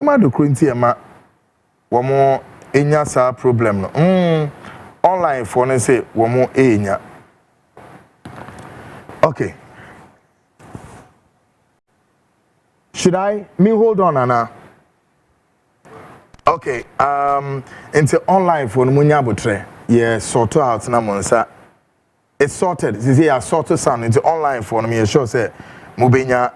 ma do kronti ema womo enya sa problem no online for no say womo enya. Okay, should I me hold on Anna? Okay, into online for no munya botre yeah sort out na monsa. It's sorted. This is a sorted sound into online for me. Sure say mubenya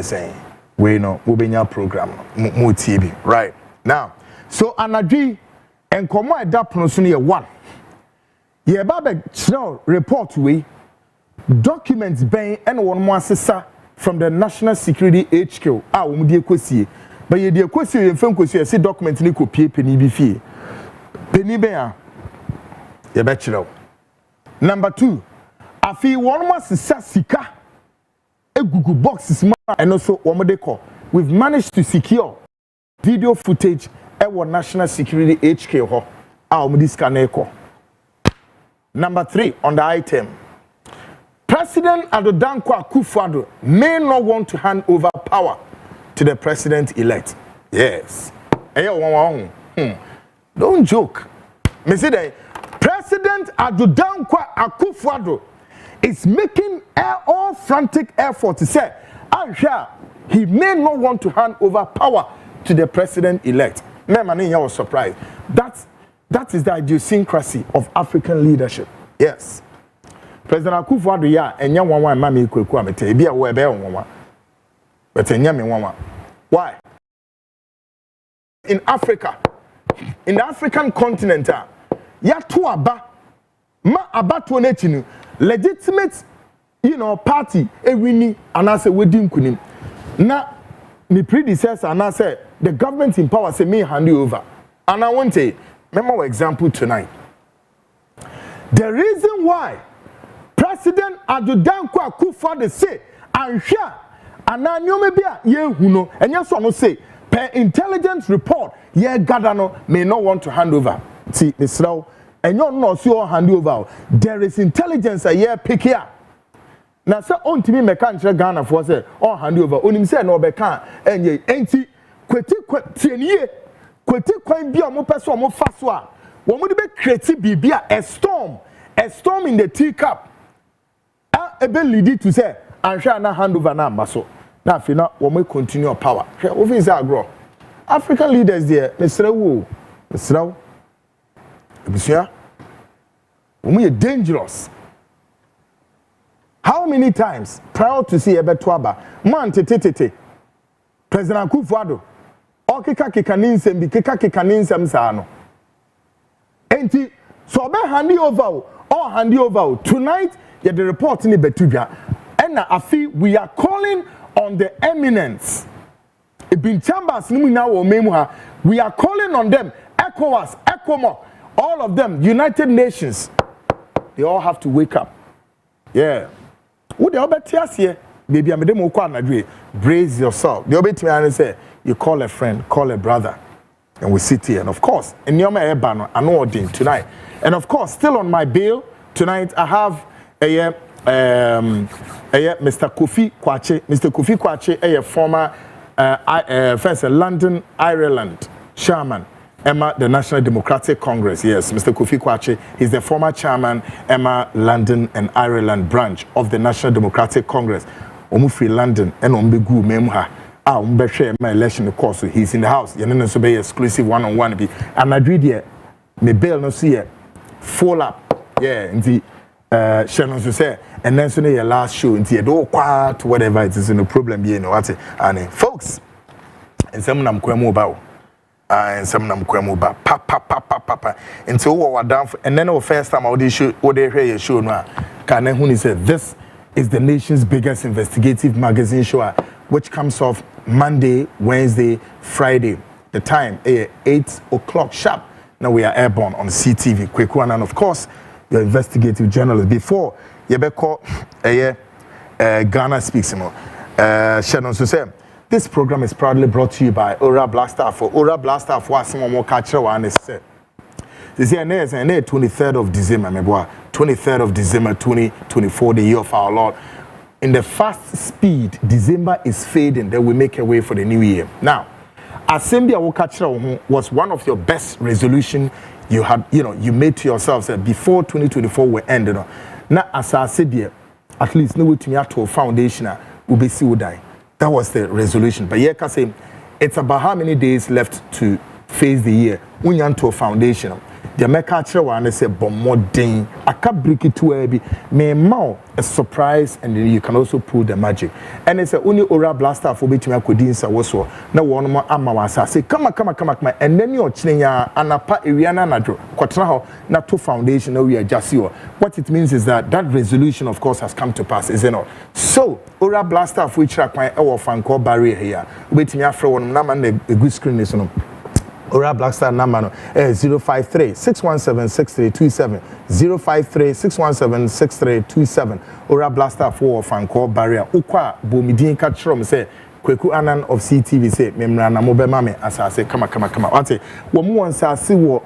saying we know mubenya program mu TV right now. So anadwi enkomo eda pono so ne one. Ye ba be chiro report we documents ben and one more assessor from the National Security HQ. We di ekosie. But ye di ekosie ye mfem kosie se document ni kopie peni bi fie. Peni ben a ye be chiro. Number 2, afi one more sika a Google boxes and also one they call. We've managed to secure video footage at our National Security HQ ho. Number 3 on the item. President Adodankwa Akufo-Addo may not want to hand over power to the president-elect. Yes. Don't joke. Me say that President Adodankwa Akufo-Addo is making all frantic effort to say, he may not want to hand over power to the president-elect. Me was surprised. That is the idiosyncrasy of African leadership. Yes. President Akufo-Addo enya wanwa mama ikweku amete bia wo ebe wanwa. But enya me wanwa. Why? In Africa, in the African continent, ya to aba ma abato na chinu legitimate party ewini anase wedi nkunim na me predecessor anase the government in power say me hand you over. And I want to remember an example tonight. The reason why President Adodankwa Akufo-Addo say anhwa ananyome bia ye huno enya so no say per intelligence report ye gather no may not want to hand over. See, this now, and you're not sure hand over. There is intelligence a year pick here. Now, so on to me, mechanical Ghana for say, or hand over. Only say no becan, and ye ain't he, quite be a more person, more fast one. What would be creative be a storm in the teacup. Ability to say, and shall not hand over now, muscle. Now, if you know, when we continue our power, what is our grow? African leaders there, Mr. Wu, Mr. Monsieur, we are dangerous. How many times prior to see Ebetwaba, man tete President Akufo-Addo, okeka kekaninse bi keka kekaninse msano. Enti so be handi over tonight ya the report ni betubia. Ena afi we are calling on the eminence. Ibin chambers ni na wo memu ha. We are calling on them. ECOWAS, ECOMOC, all of them, United Nations, they all have to wake up. Yeah. Who they all bet here? Baby, I'm a brace yourself. The obey me say, you call a friend, call a brother, and we sit here. And of course, in your Ebano, I know tonight. And of course, still on my bill tonight, I have Mr. Kofi Kwache. Mr. Kofi Kwache, a former London, Ireland chairman. The National Democratic Congress, yes, Mr. Kofi Kwache is the former chairman, London and Ireland branch of the National Democratic Congress. Free London and Ombegu Memha. Share my election course, so he's in the house. You know, so be exclusive one-on-one. And Madrid here, me bail no see it. Fall up, yeah, in the Shannon to say, and then so your last show into do quiet, whatever it is, no problem, you know what? And folks, and some nam kwemo about. And some nam kwemo ba papa until we were down and then the first time I would show what they hear your show now can then said this is the nation's biggest investigative magazine show which comes off Monday, Wednesday, Friday. The time 8 o'clock sharp. Now we are airborne on CTV quick one and of course your investigative journalist before you be called Ghana Speaks more Shannon so say this program is proudly brought to you by Ora Blaster for Ora Blaster for some more catcher one is said. This year, 23rd of December, my boy, 23rd of December 2024, the year of our Lord. In the fast speed, December is fading, then we make a way for the new year. Now, assembly was one of your best resolution you had, you made to yourself before 2024 were ended. Now, as I said here, at least no way to me to a foundation will be see die. That was the resolution. But yeah, say it's about how many days left to face the year. When you're to a foundation, the American one say, but more ding. I can't break it to a may more a surprise, and then you can also pull the magic. And it's a only aura blaster for which I could insert also. No one more amawasa say, come on, and then you're chilling and a part Iriana Nadro, Quatraho, not to foundation, no, we are just you. What it means is that resolution, of course, has come to pass, isn't it? So, aura blaster of which I my our fan call barrier here, waiting after one naman a good screen is on. Ora Blackstar number 053-617-6327 053-617-6327 Ora Blackstar for fan call barrier ukwa bomidin ka chrom say Kweku Anan of CTV say memra na mobema me as I say kama wate wo mu wonsase wo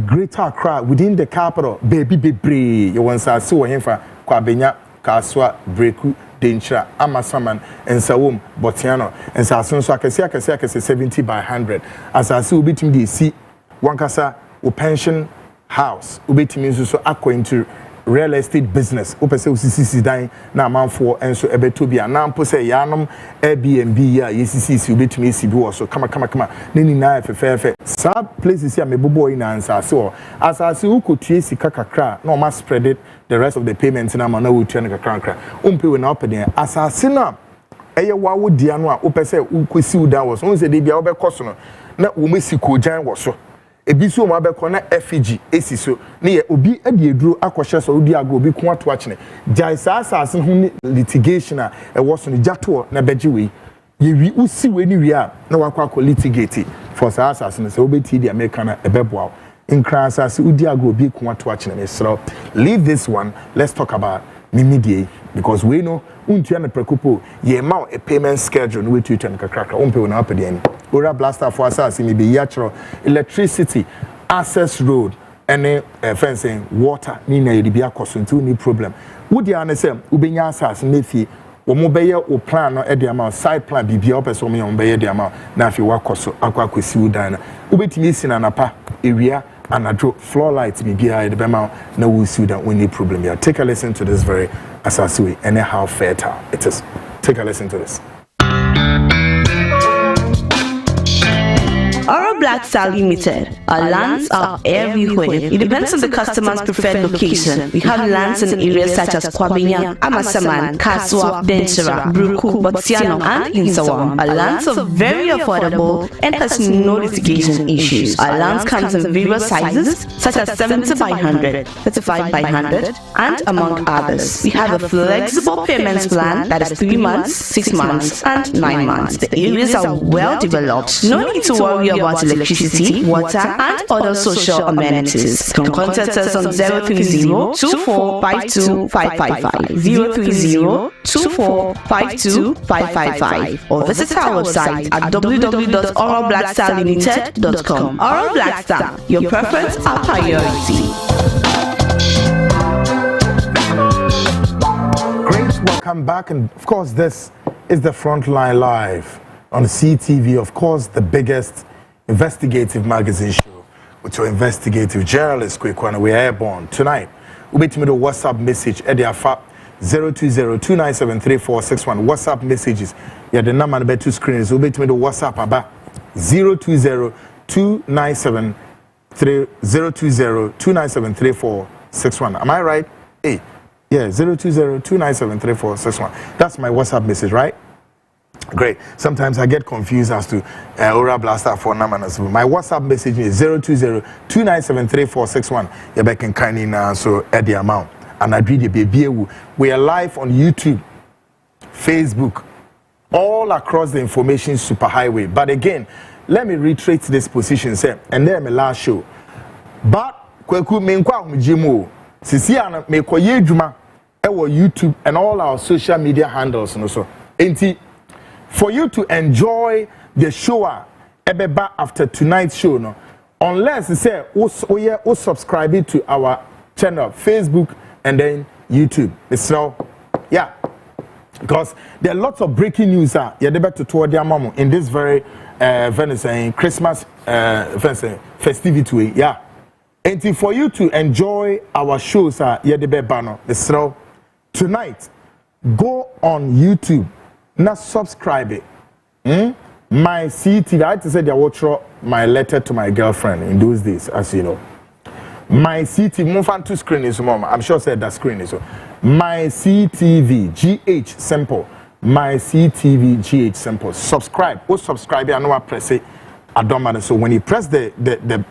Greater Accra within the capital baby bebre you wonsase wo hemfa kwa benya kaswa breku Dencha, Amasaman, and Sawum, Botiano, and Sasun Swakasi 70 by 100. As I see, ubitim the see Wankasa, pension house, ubitim is so aqua into real estate business. Upese UCC dying now, man for and so ebetubia. Now, Pose Yanum, Airbnb, UCC, ubitim CB so come, Nini Naif, fair. Sad places here, me boy in answer. So, as I see, who could chase Kakakra, no mass spread it. The rest of the payments in Amana will turn a cranker. Will not there. As I see now, wa would Diana, Upese, Ukwisi, that was only the Biabe Cosono. Not Umisi Kojan was so. A bisu Mabekona FG, Esiso, near Obi Eddie drew Aquashas or Diago, be quite watching it. Jaisa, litigation, a was on the Jato, Nabejiwi. You see when you are no one litigate for assassins, obey the American a bebwao. In class as Udiago be quite watching it. So leave this one. Let's talk about Mimidie because we know Untiana Precupo, ye mount a payment schedule with you turn cracker, umpe up again. Ura blaster for us, maybe yatro, electricity, access road, and fencing, water, Nina, Libya cost into any problem. Would the answer, Ubinya Sass, Nefi, or mobile or plan or the amount, side plan, be opposite or me on Bay the amount, now if you work also, Aquaquisi Dana, Ubit missing an apa area. And I draw floor lights, maybe I the Bema, no, we see that we need problem here. Take a listen to this very assassin and how fertile it is. Take a listen to this. Our Black Star Limited. Our lands are everywhere. It depends on the customer's preferred location. We have lands in areas such as Kwabenya, Amasaman, Kaswa, Benchera, Bruku, Botsiano, and Insawam. Our lands are very affordable and has no litigation issues. Our lands comes in various sizes such as 70 by 100, 35 by 100, and among others. We have a flexible payments plan that is 3 months, 6 months, and 9 months. The areas are well developed. No need to worry about electricity, water, and other social amenities. You can contact us on 030-2452-555, 030-2452-555, or visit our website at www.oralblackstarlimited.com. Oral Black Star, your preference, our priority. Great, welcome back, and of course, this is the Frontline Live on CTV, of course, the biggest investigative magazine show with your investigative journalist Kwekwana. We are airborne tonight. We'll be to me the WhatsApp message at the AFAP 020-297-3461. WhatsApp messages. Yeah, the number on the two screens. We'll be to me the WhatsApp about 020-297-3461. Am I right? Hey, yeah, 020-297-3461. That's my WhatsApp message, right? Great. Sometimes I get confused as to Aura Blaster for numbers. My WhatsApp message is 020-297-3461. You're back in kindly now, so at the amount. And I read the baby. We are live on YouTube, Facebook, all across the information superhighway. But again, let me reiterate this position, sir. And then my last show. But Kweku menkwa mjimo. Sisi ana me koye djuma ewo YouTube and all our social media handles no so. Enti for you to enjoy the show ebeba after tonight's show no, unless you say we subscribe to our channel Facebook and then YouTube. So yeah, because there are lots of breaking news you're able to toward their mom in this very Christmas festivity, yeah. And for you to enjoy our shows, tonight, go on YouTube, now subscribe it. My CTV, I had to say I watch my letter to my girlfriend in those days, as you know. My CTV, move on to screen is mom. I'm sure said that screen is so. My CTV, GH simple. My CTV, GH simple. Subscribe. Oh, subscribe. I know I press it. I don't matter. So when you press the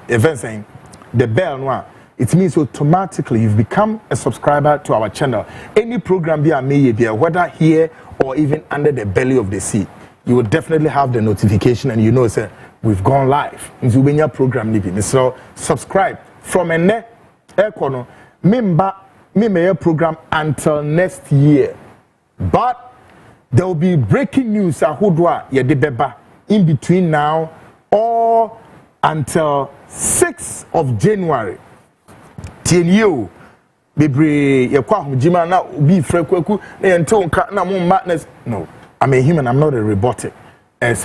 event saying the bell, no, it means automatically you've become a subscriber to our channel. Any program be made here, whether here or even under the belly of the sea, you will definitely have the notification and you know, say, we've gone live. Into when your program living. So subscribe from a net econo me program until next year. But there will be breaking news in between now or until 6th of January. Tienyo bebre yakwa hujima na be frekweku na yento na mo madness. No, I'm a human, I'm not a robotic. But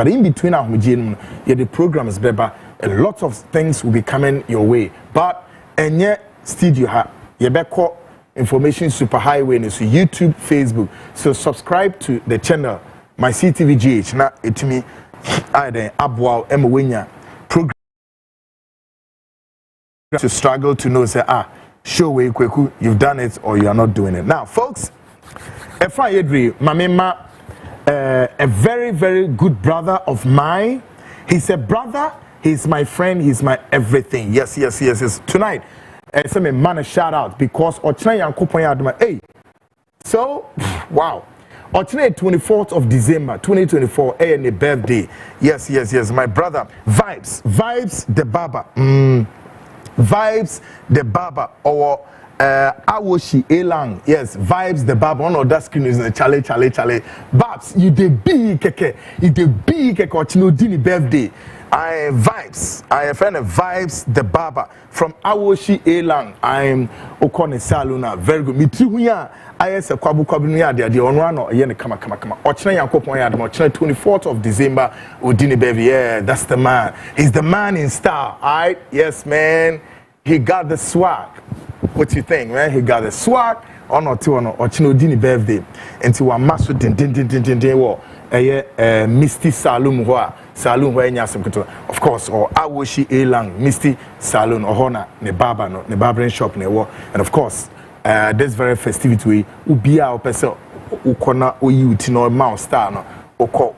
in between our the program is better. A lot of things will be coming your way. But and yet studio ha you better information super highway so YouTube, Facebook. So subscribe to the channel my CTVGH. Now it me I then abwa emwenya program to struggle to know say show way kweku you've done it or you are not doing it. Now folks, if I agree, Mamema a very, very good brother of mine. He's a brother, he's my friend, he's my everything. Yes. Tonight, some man a shout out because hey. So, wow. Tonight, 24th of December, 2024, a birthday. Yes. My brother, Vibes the Baba. Vibes the Baba or Awoshi Elang, yes, Vibes the Baba. One of that screen is a chale. Babs, you the big keke, or Dini birthday. I find a Vibes the Baba from Awoshi Elang. I'm Okone Saluna, very good. Me too, yeah. I a kwabu ya the onwano yen kama. Ochna yankopon ya 24th of December Udini birthday. Yeah, that's the man. He's the man in style. Alright, yes, man. He got the swag. What you think, man? He got the swag on or two or Chino Dini birthday. Into one master din Misty Saloon where of course, or Awoshi Elang, Misty Saloon or Hona, ne barbering shop ne war. And of course, this very festivity ubia or person ukona uyu tino mount star no oko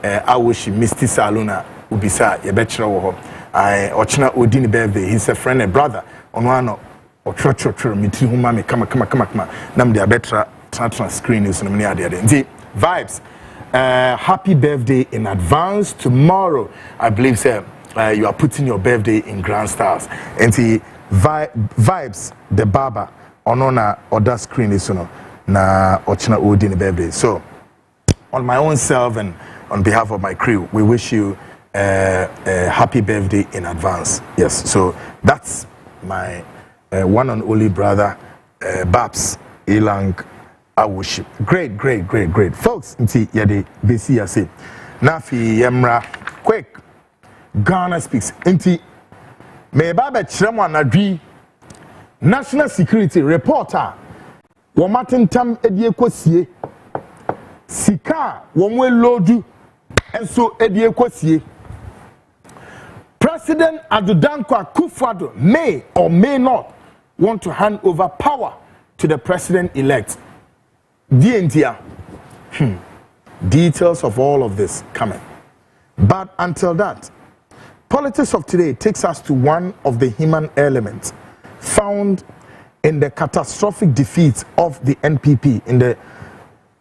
Awoshi Misty Saloon ubisa ye bachelor wo. I Ochina Odini birthday. He's a friend and brother. On one or church me too me come nam dia betra trans screen is no many other Vibes. Happy birthday in advance. Tomorrow I believe sir you are putting your birthday in Grand Stars and the Vibes the Baba on other screen is no na Ochina Odini birthday. So on my own self and on behalf of my crew we wish you happy birthday in advance. Yes, so that's my one and only brother, Babs Elang Awoshi. Great. Folks, nti yede besi yase. Nafi yemra quick. Ghana speaks. Nti me baba chiremo anadwi National Security Reporter womatentam edie kwasie. Sika wonwe lodu enso edie kwasie. President Adudankwa Akufo-Addo may or may not want to hand over power to the president-elect. Details of all of this coming. But until that, politics of today takes us to one of the human elements found in the catastrophic defeat of the NPP in the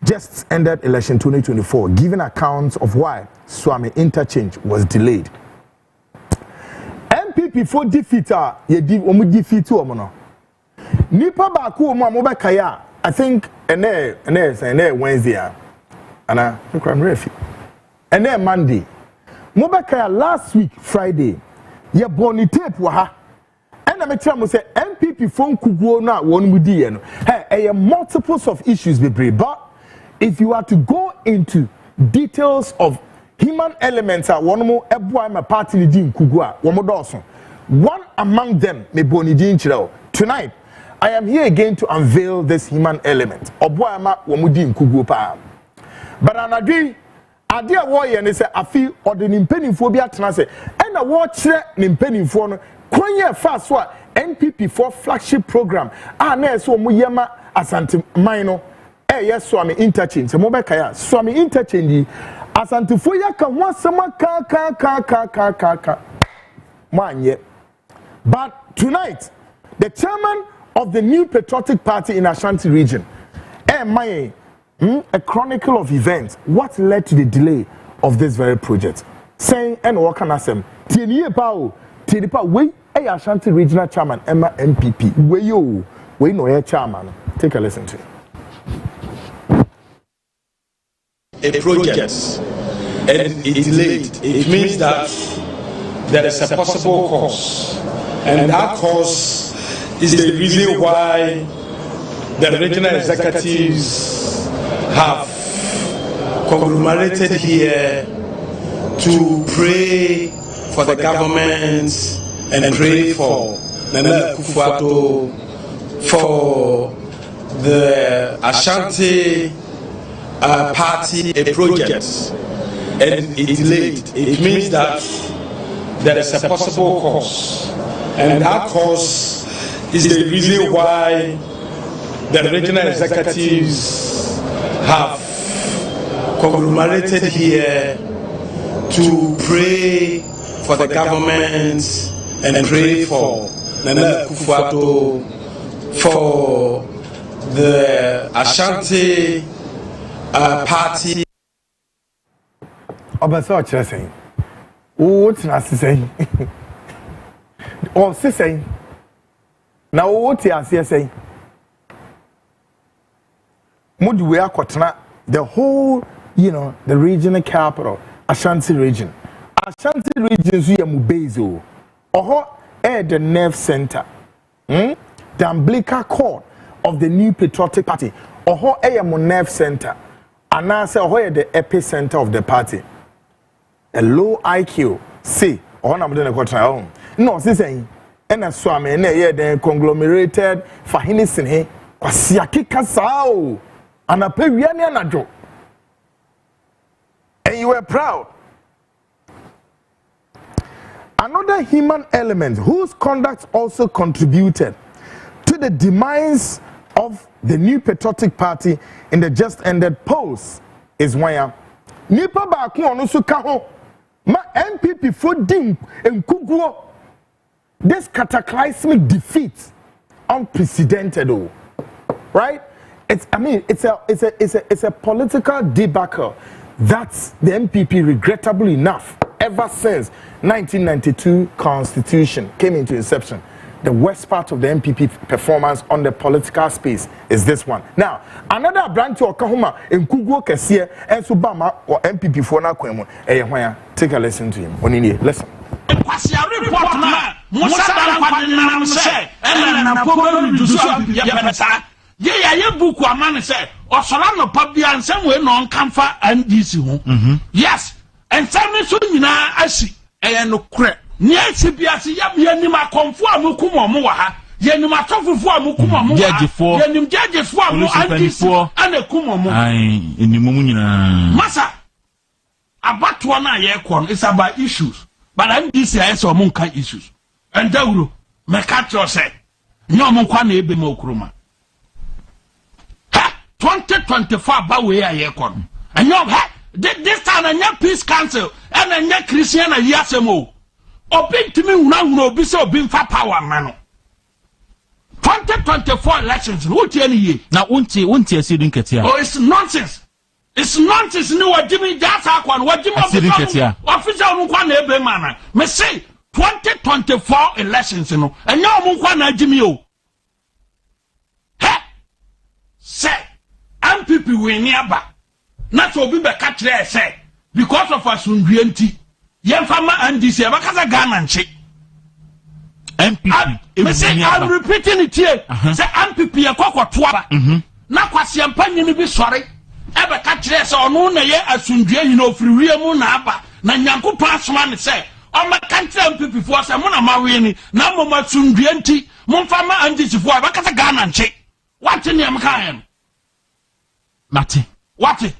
just ended election 2024, giving accounts of why Swami interchange was delayed. NPP for defeater, ye defeat no. Nipa ba ku omo amobekaya, I think ene Wednesday ana nkram refi. Ene Monday. Mobekaya last week Friday. Ye boni tape wa ha. Ena me tell mo say NPP phone kuguo na won mu di ye no. Hey, multiples of issues be brave, but if you are to go into details of human elements are one more a party in Kugua, one more Dawson. One among them may boni dinchiro. Tonight, I am here again to unveil this human element. Obuama wamudi in Kugua. But an agree, idea warrior and say I feel or the impending phobia transit and a watch impending phone. Kwenye fast wa NPP for flagship program. Na so muyema asante maino. Yes, Swami interchange. So mobeka ya Swami interchange. Asante foya ka wasama ka. Manye. But tonight, the chairman of the New Patriotic Party in Ashanti region, a chronicle of events, what led to the delay of this very project. Saying, and what can I say? Tienipa, we Ashanti regional chairman, Emma MPP. We know your chairman. Take a listen to it. A project and it delayed. It means that there is a possible cause, and that cause is the reason why the regional executives have conglomerated here to pray for the government and pray for Nana Akufo-Addo, for the Ashanti party, a project, and it delayed. It means that there is a possible cause, and that cause is the reason why the regional executives have conglomerated here to pray for the government and pray for Nana Akufo-Addo, for the Ashanti party. Obaso chere say. What na say? O say. Na what ya say? Mudi we akotena the whole, the regional capital, Ashanti region. Ashanti region so yamu base o. Oho the nerve center. The umbilical cord of the New Patriotic Party. Oho yamu nerve center. And now say oho the epicenter of the party. A low IQ, say, or I'm doing a quarter home. No, saying, and a swami, and a then conglomerated for Hennison, he was Siakika Sao, and a Periani and a joke. And you were proud. Another human element whose conduct also contributed to the demise of the New Patriotic Party in the just ended polls is why Nipa Baku on Usukaho. Ma MPP for dim and Kuguo. This cataclysmic defeat, unprecedented, right? It's a political debacle that's the MPP regrettably enough ever since 1992 Constitution came into inception. The worst part of the MPP performance on the political space is this one. Now, another branch of Kahuma in Kuguo Kesia and Subama or MPP for Nakwemo. Take a listen to him. Listen. Yes, and tell me soon, I see, and no crap. Yes, Yanima conform Mukumamoa, Yanima Tofu for Mukumamoa, Yanim Judges for and a Kumamu in the Mumina. Massa, about Tuana Yakon is about issues, but I'm this answer Munka issues. And Dauru, Mercator said, no Munkane be Mokruma. 2024 Baway Yakon. And you have this time a young peace council and a young Christian Yasemo. Open to me now, no be so being for power, man. 2024 elections, what year? Now, won't you see Dinketia? Oh, it's nonsense. It's nonsense. No, what Jimmy Jassa, what Jimmy official Mukwane man. Me say 2024 elections, and now Mukwana Jimmy. Hey, say, MPP we nearby. Not to be back at there, say, because of us on reality. Yemfama and this Yabakaza Ghana chick. MPP. I'm repeating it here. Say MPP a cocoa twaba. Now, what's your opinion? Be sorry. ebe ka kire se ono na ye asundue yi na ofiriwie mu na aba na Nyankopɔn asoma ne se o ma ka kire MPP fo se mo na mawe ni na mo ma sundue nti mo mfa ma andisi fo aba ka se Ghana nche wate ne am ka hem mate wate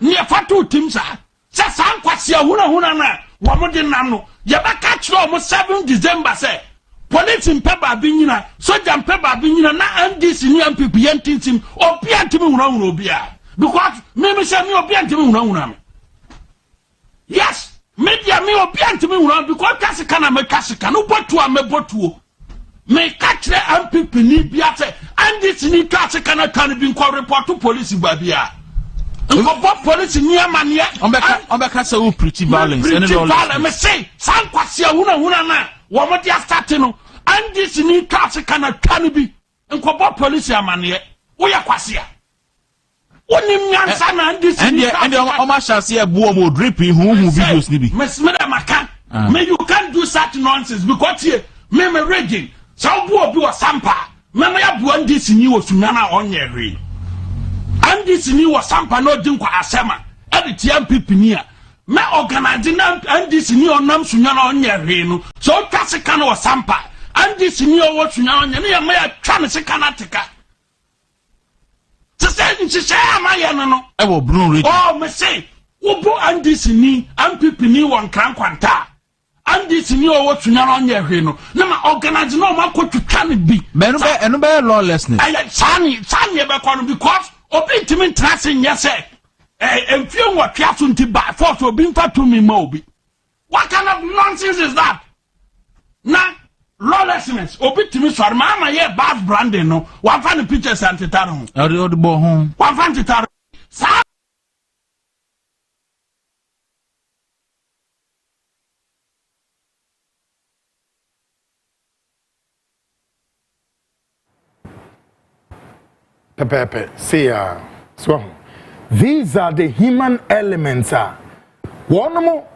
ne fatu timsa se san kwase ahuna na wo mo de nam no ye ba ka kire mo 7 December se police mpeba binyina soja mpeba binyina na NDC ni MPP yentintim obi antimi hunahuna obia because me say me obi antimi hunahuna me yes media me obi antimi hunahuna because kasika na me kasika no botu a me botuo me katre MPP ni bia say NDC ni kasika na kan bi nko report to police babia nko police ni amane ombeka say who preach violence and all me say san kwase hunahuna na wo mo dia start no and this ni class kana tanibi enkobo police amane wo ya kwase a woni nyansa na and this and o ma chance e buo mo dripping hu videos ni bi mesmeda maka me you can't do such nonsense because here me raging so buo bi o sampa me ya buo and this ni wo sunyana onye hwe and this ni wo sampa no dinkwa asema e de TMP ni a me organize na and this ni onam sunyana onye hwe no so class kana wo sampa and this new what you know, and you may try to say Kanatica. To say, no. I will Bruno. Oh, me say, Ubo and this knee, and people knew one crank quanta. And this new what you know on your reno. No, my organize no man could to can it be. And by lawlessness. I like Sunny back because obey to me tracing, yes, sir. And few what Piasun to buy force will be to me, Moby. What kind of nonsense is that? Now, lawlessness obi timi swar mama ye bad branding no one fan the pictures antitaro ho the bo ho one fan antitaro sa pepe see so these are the human elements one mo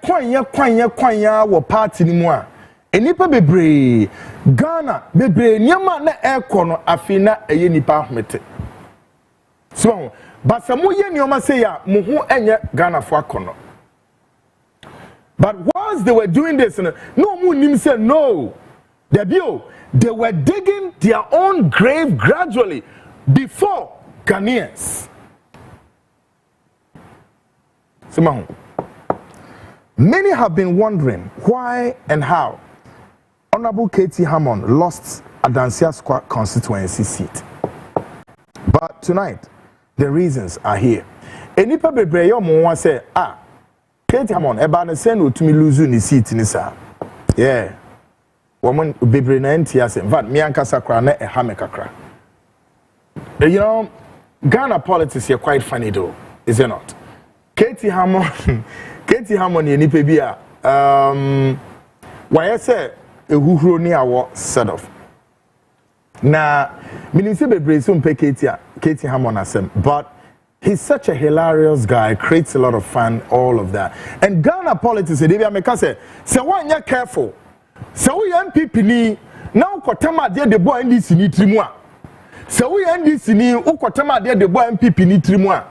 kwanya wo party ni mu a enipa bebre Ghana bebre nyama na ekono afina eye nipa ahmete so but some ye nyoma say ya mo ho enye Ghana fo akono but whilst they were doing this no mu nim say no they were digging their own grave gradually before Ghanaians so many have been wondering why and how Honorable Katie Hammond lost Adansia Square constituency seat. But tonight, the reasons are here. Enipa bebre yo mo wan say, Katie Hammond eba na say no tumi lose ni seat ni sa. Yeah. Woman bebre na ntia say, in fact, me ankasa kra na ha me kakra. You know, Ghana politics are quite funny though, is it not? Katie Hammond enipa bi a why say ehuhuro ni awo set off na minister bebre so mpe Katie Hammond asem but he's such a hilarious guy, creates a lot of fun, all of that. And Ghana politics dey make say one you careful so we MPP ni now kotama de boy NDC ni trimu a so we NDC ni ukotama de boy MPP ni trimu a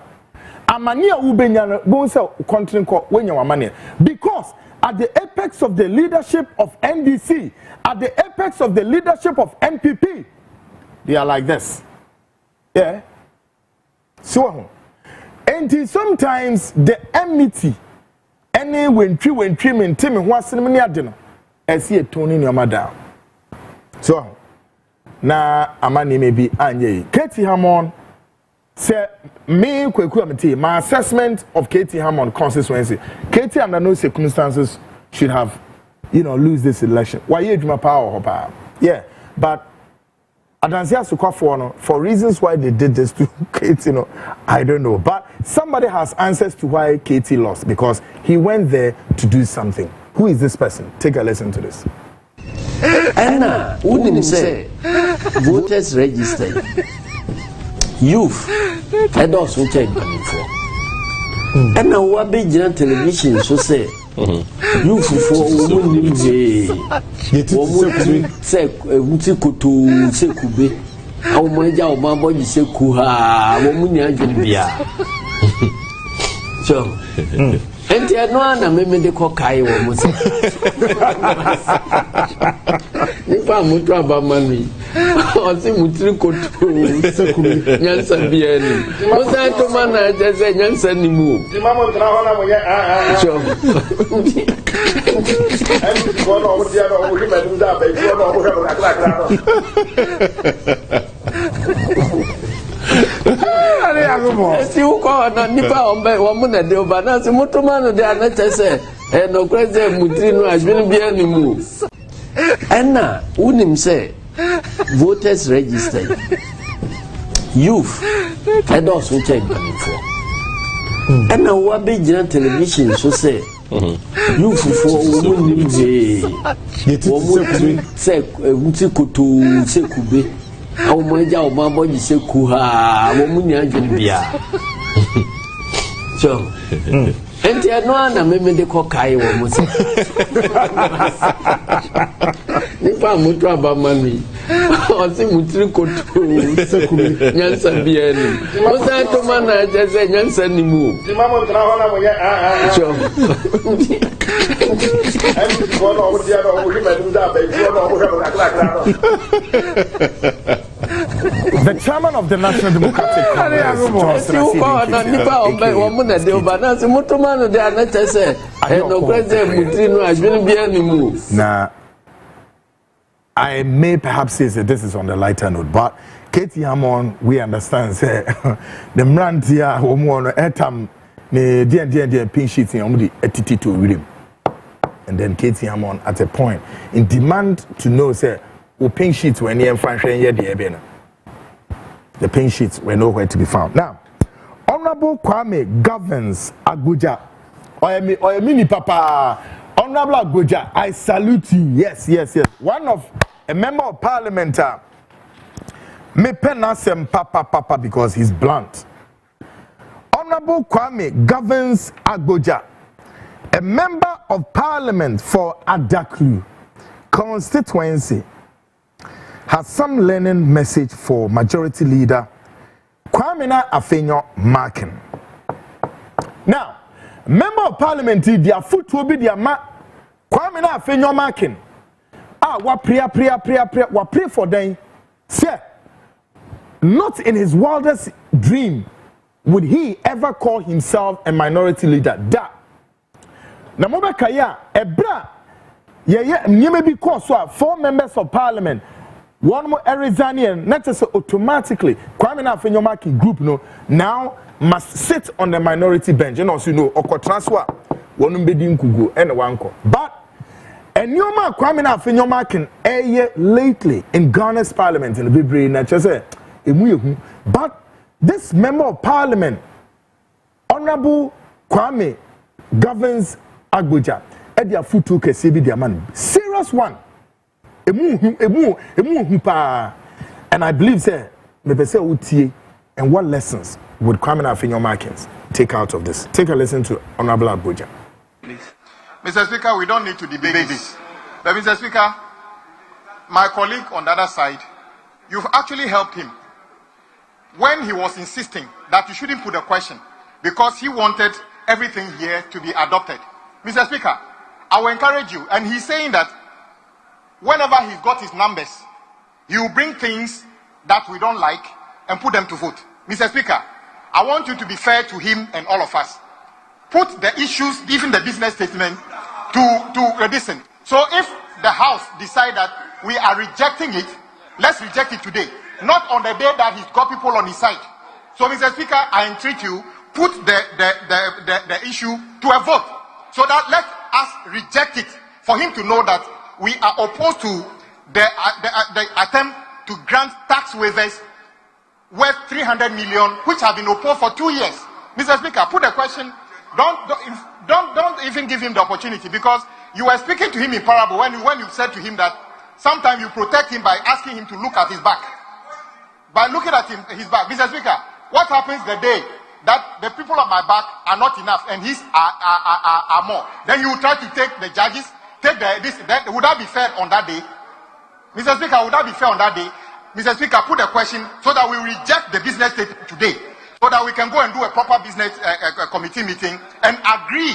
amani a ubenya no bon say country ko wenya wamane because at the apex of the leadership of NDC, at the apex of the leadership of MPP, they are like this. Yeah. So, and sometimes the enmity, any when trim and Timmy was in many dinner, I see a tone in your madam. So, now Amani may be Anye. Katie Hammond said, me my assessment of Katie Hammond constituency. Katie under no circumstances should have, lose this election. Why you my power? Yeah, but Adansia Sukwa for reasons why they did this to Katie, I don't know. But somebody has answers to why Katie lost because he went there to do something. Who is this person? Take a listen to this. Anna, wouldn't say voters registered. Youth, and also check before. And now what big television so say youth for women say Kube How much our mamma you say, Kuha, woman, Bia. So, and the other one, maybe the cockeye was. If I'm with Rabba money, I'll see Mutrico to Yansan Bien. Was I to manage as a Yansan move? The mamma see who call on Nipa on by 1 minute, but that's a motorman, they are not say, and no crazy Mutrino has been be any move. And now, wouldn't say voters registered youth and also check money for. And now, what big television so say youth for women say Mutikutu Sekube. How much our mamma you say Kuha, woman, Bia. So, and the other one, maybe the cockeye was. If I'm with Rabba money, I'll see Mutrico to Yansan Bien. Was I to manage as a Yansan move? The mamma The chairman of the National Democratic Congress, now, I may perhaps say that this is on the lighter note, but Katie Hammond, we understand, say, the Mrantia, Homo, Etam, the pin sheets in the attitude to him. And then Katie Hammond at a point in demand to know, say, pin sheets were near Franklin. The pin sheets were nowhere to be found. Now, Honorable Kwame governs Abuja. Or mini papa, Honorable Abuja, I salute you. Yes. One of a member of parliament, me penasem papa because he's blunt. Honorable Kwame governs Abuja, a member of parliament for Adaklu constituency, has some learning message for majority leader Kwame Afenyo Markin. Now, member of parliament, their foot will be their Kwame Afenyo Markin. What pray for them. Say, not in his wildest dream would he ever call himself a minority leader. Da. Na moba kaya ebra ye may be called 4 members of parliament. One more Arizonian, not just automatically. Kwame Afenyo Markin group now must sit on the minority bench. And also oko transfer one mbedi nkugu and wanko. But a new man Kwame Afenyo Markin a year lately in Ghana's parliament in the Bibre na chese but this member of parliament, Honorable Kwame, governs Abuja. Edia futu kesebi dia man. Serious one. And I believe, sir, and what lessons would Kwame Afenyo Markin take out of this? Take a listen to Honorable Abuja. Please. Mr. Speaker, we don't need to debate this. But Mr. Speaker, my colleague on the other side, you've actually helped him when he was insisting that you shouldn't put a question because he wanted everything here to be adopted. Mr. Speaker, I will encourage you, and he's saying that whenever he's got his numbers, he will bring things that we don't like and put them to vote. Mr. Speaker, I want you to be fair to him and all of us. Put the issues, even the business statement, to listen. So if the House decide that we are rejecting it, let's reject it today, not on the day that he's got people on his side. So, Mr. Speaker, I entreat you, put the issue to a vote, so that let us reject it for him to know that we are opposed to the attempt to grant tax waivers worth 300 million, which have been opposed for 2 years. Mr. Speaker, put the question. Don't even give him the opportunity, because you were speaking to him in parable when you said to him that sometimes you protect him by asking him to look at his back. By looking at his back, Mr. Speaker, what happens the day that the people on my back are not enough and his are more? Then you try to take the judges, would that be fair on that day? Mr. Speaker, would that be fair on that day? Mr. Speaker, put a question so that we reject the business statement today, so that we can go and do a proper business committee meeting and agree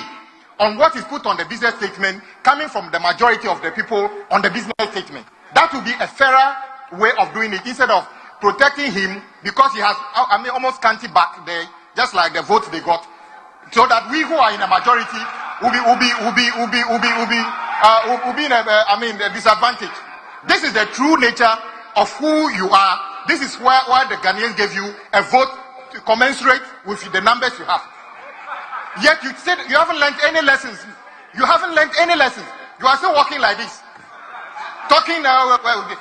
on what is put on the business statement coming from the majority of the people on the business statement. That will be a fairer way of doing it instead of protecting him because he has, almost scanty back there, just like the votes they got, so that we who are in a majority will be in a disadvantage. This is the true nature of who you are. This is why the Ghanaians gave you a vote to commensurate with the numbers you have. Yet you said you haven't learned any lessons. You haven't learned any lessons. You are still walking like this. Talking now,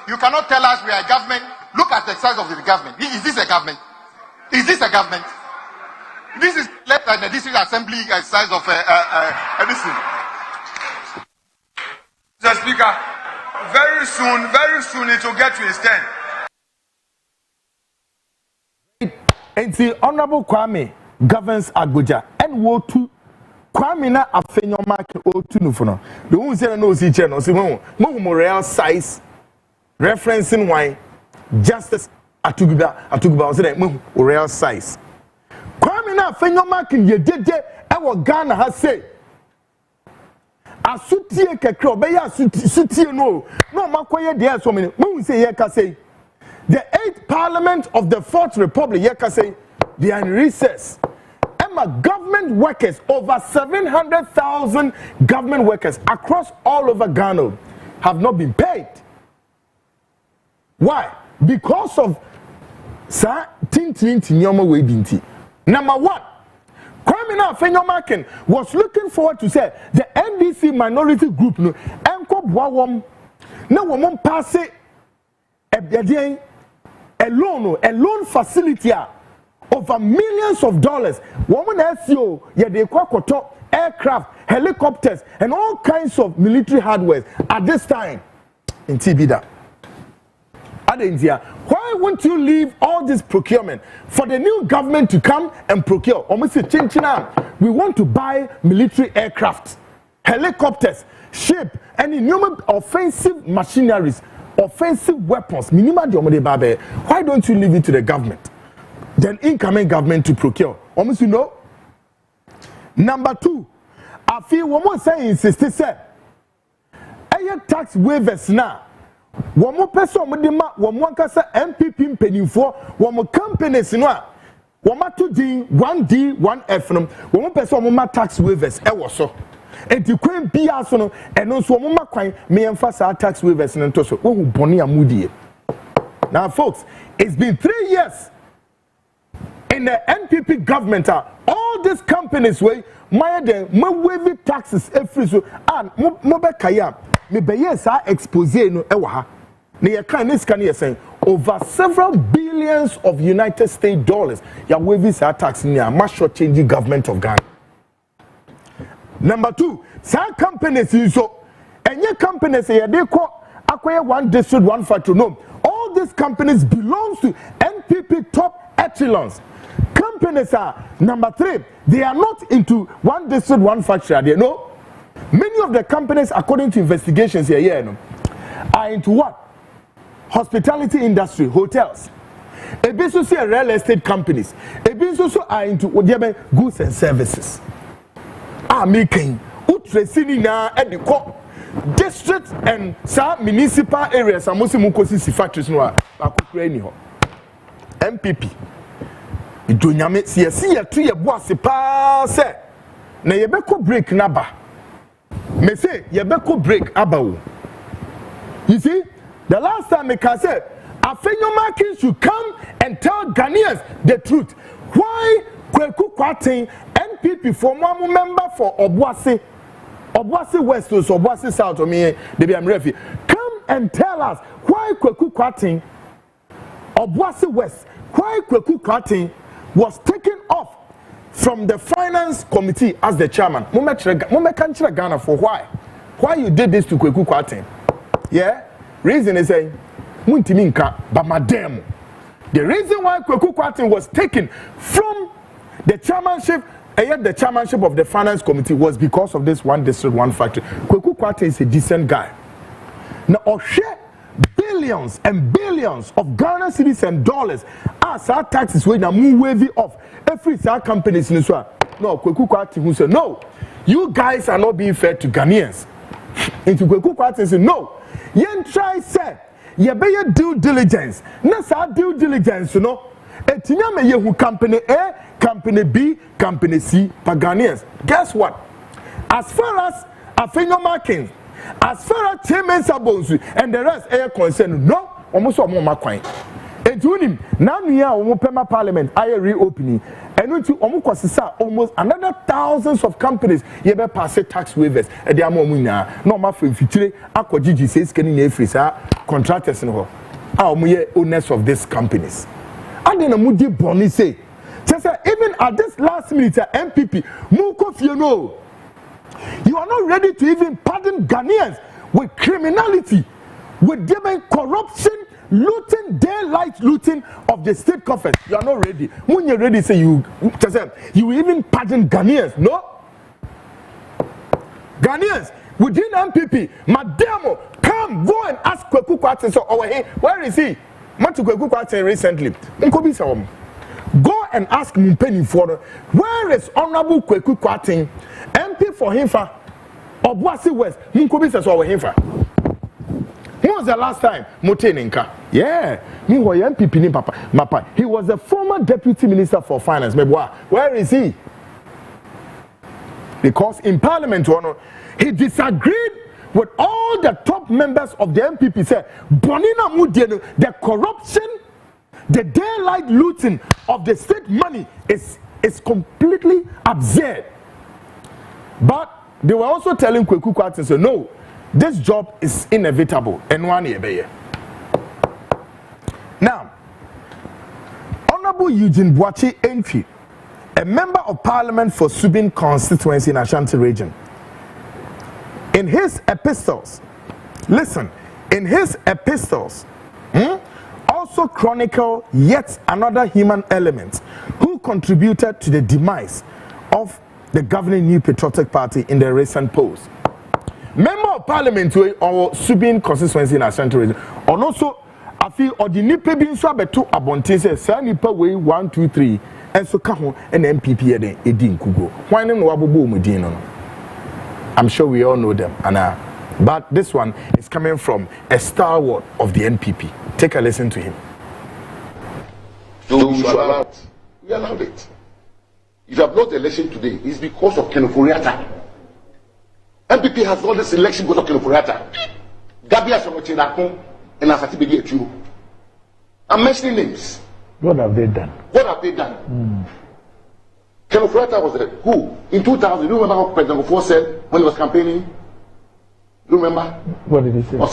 you cannot tell us we are a government. Look at the size of the government. Is this a government? Is this a government? This is less than the district assembly size of this thing. Mr. Speaker, very soon it will get to his turn. And the Honorable Kwame governs Abuja and woe to Kwame na afenyo mark o2 nufono. The one say no see chair no say mo real size referencing why justice atuguba say mo real size. Kwame na afenyo mark ye dede e wo Ghana ha say asutie kekre obeya asutie no makoye de so many mo say ye ka say the 8th Parliament of the 4th Republic ye ka say they are in recess. Government workers, over 700,000 government workers across all over Ghana have not been paid. Why? Because of Number one, Kwame Afenyomakin was looking forward to say the NDC minority group no enko boawom na womon pass a loan facility over millions of dollars. Woman SEO, they quote aircraft, helicopters, and all kinds of military hardware at this time in Tibida. Why won't you leave all this procurement for the new government to come and procure? We want to buy military aircraft, helicopters, ship, and innumerable offensive machineries, offensive weapons. Why don't you leave it to the government? Then incoming government to procure. Almost you know. Number two, I feel one more saying insisted say tax waivers now. One more person one more kasa MPP penny for one more companies no one more 2D 1D 1F no one more person one more tax waivers so. And the queen be also and also one more coin me emphasize tax waivers and so who boni amudi. Now folks, it's been 3 years in the NPP government, all these companies where my wavy taxes every so and mobekaya me beyesa expose no ewa ne kan this can say over several billions of United States dollars ya wavy tax near much short changing government of Ghana. Number two, some companies so any companies they call acquire one district one factory. No, all these companies belongs to NPP top echelons. Companies are number three, they are not into one district one factory. They know many of the companies, according to investigations here, are into what? Hospitality industry, hotels. A business real estate companies. A business are into goods and services. Making utresini na at the core district and some municipal areas. Some Muslim factories no are MPP. Idonyame see ya tu ye boase pa se na ye beko break naba me say ye beko break abawo. You see, the last time me can say Afenyomakin should come and tell Ghanaians the truth. Why Kweku Kwaten NPP for one member for Obuasi West or Obuasi South or me they be am refi come and tell us why Kweku Kwaten Obuasi West, why Kweku Kwaten was taken off from the finance committee as the chairman. Mumekantira Ghana for why? Why you did this to Kweku Kwaten? Yeah? Reason is saying, Muntiminka, but madam. The reason why Kweku Kwaten was taken from the chairmanship of the finance committee was because of this one district, one factory. Kweku Kwaten is a decent guy. Now, share billions billions and billions of Ghana cedis and dollars as our taxes when move wavy off every companies in Israel. No, Kweku Kwati who said, no, you guys are not being fair to Ghanaians. Into Kweku Kwati said, no, yen try say, ye be your due diligence. Nasa due diligence, you know. Etinya me ye who company A, company B, company C, for Ghanaians. Guess what? As far as Afenyo marking, as far as Chairman Sabonsu and the rest are concerned, no, almost all more Makwine. And to him, now we are almost Parliament, I reopening, and to almost another thousands of companies, you better pass tax waivers, and they are more no more for future. Aqua Gigi says, can you contractors in her? Our owners of these companies. And then a Moody Bonnie say, even at this last minute, MPP, Muko, you know. You are not ready to even pardon Ghanaians with criminality, with giving corruption, looting, daylight looting of the state coffers. You are not ready. When you're ready, say you even pardon Ghanaians. No. Ghanaians within MPP, Madamo, come go and ask Kweku Kwati. So, where is he? Went to Kweku Kwati recently. Go and ask Mumpeni for where is Honorable Kweku Kwati? MP for him for Obuasi West. Munkobi says over him for. When was the last time Motenenka? Yeah, me was MPP ni papa. Mapa. He was a former deputy minister for finance. Where is he? Because in Parliament, he disagreed with all the top members of the MPP. Said Bonina Mudieno, the corruption, the daylight looting of the state money is completely absurd. But they were also telling Kweku Kwati, so no, this job is inevitable. And one year. Now, Honorable Eugene Boachi Entry, a member of Parliament for Subin constituency in Ashanti region, in his epistles, listen, in his epistles, also chronicle yet another human element who contributed to the demise of the governing New Patriotic Party in the recent polls. Member of Parliament or Subin constituency in Ashanti region, and also I feel or the nipa bin so abeto abonte say say nipa way 1 2 3 and so ka ho and MPP eden edin kugo. Why no wabobo omudin no? I'm sure we all know them, but this one is coming from a stalwart of the NPP. Take a listen to him. So we allowed it. If you have lost the election today, it's because of Kenoforiata. MPP has lost this election because of Kenoforiata. Gabia Sonochinakon and Asati Bedi Etu. I'm mentioning names. What have they done? What have they done? Kenoforiata was there. Who? In 2000, you remember what President Gofo said when he was campaigning? You remember? What did he say? What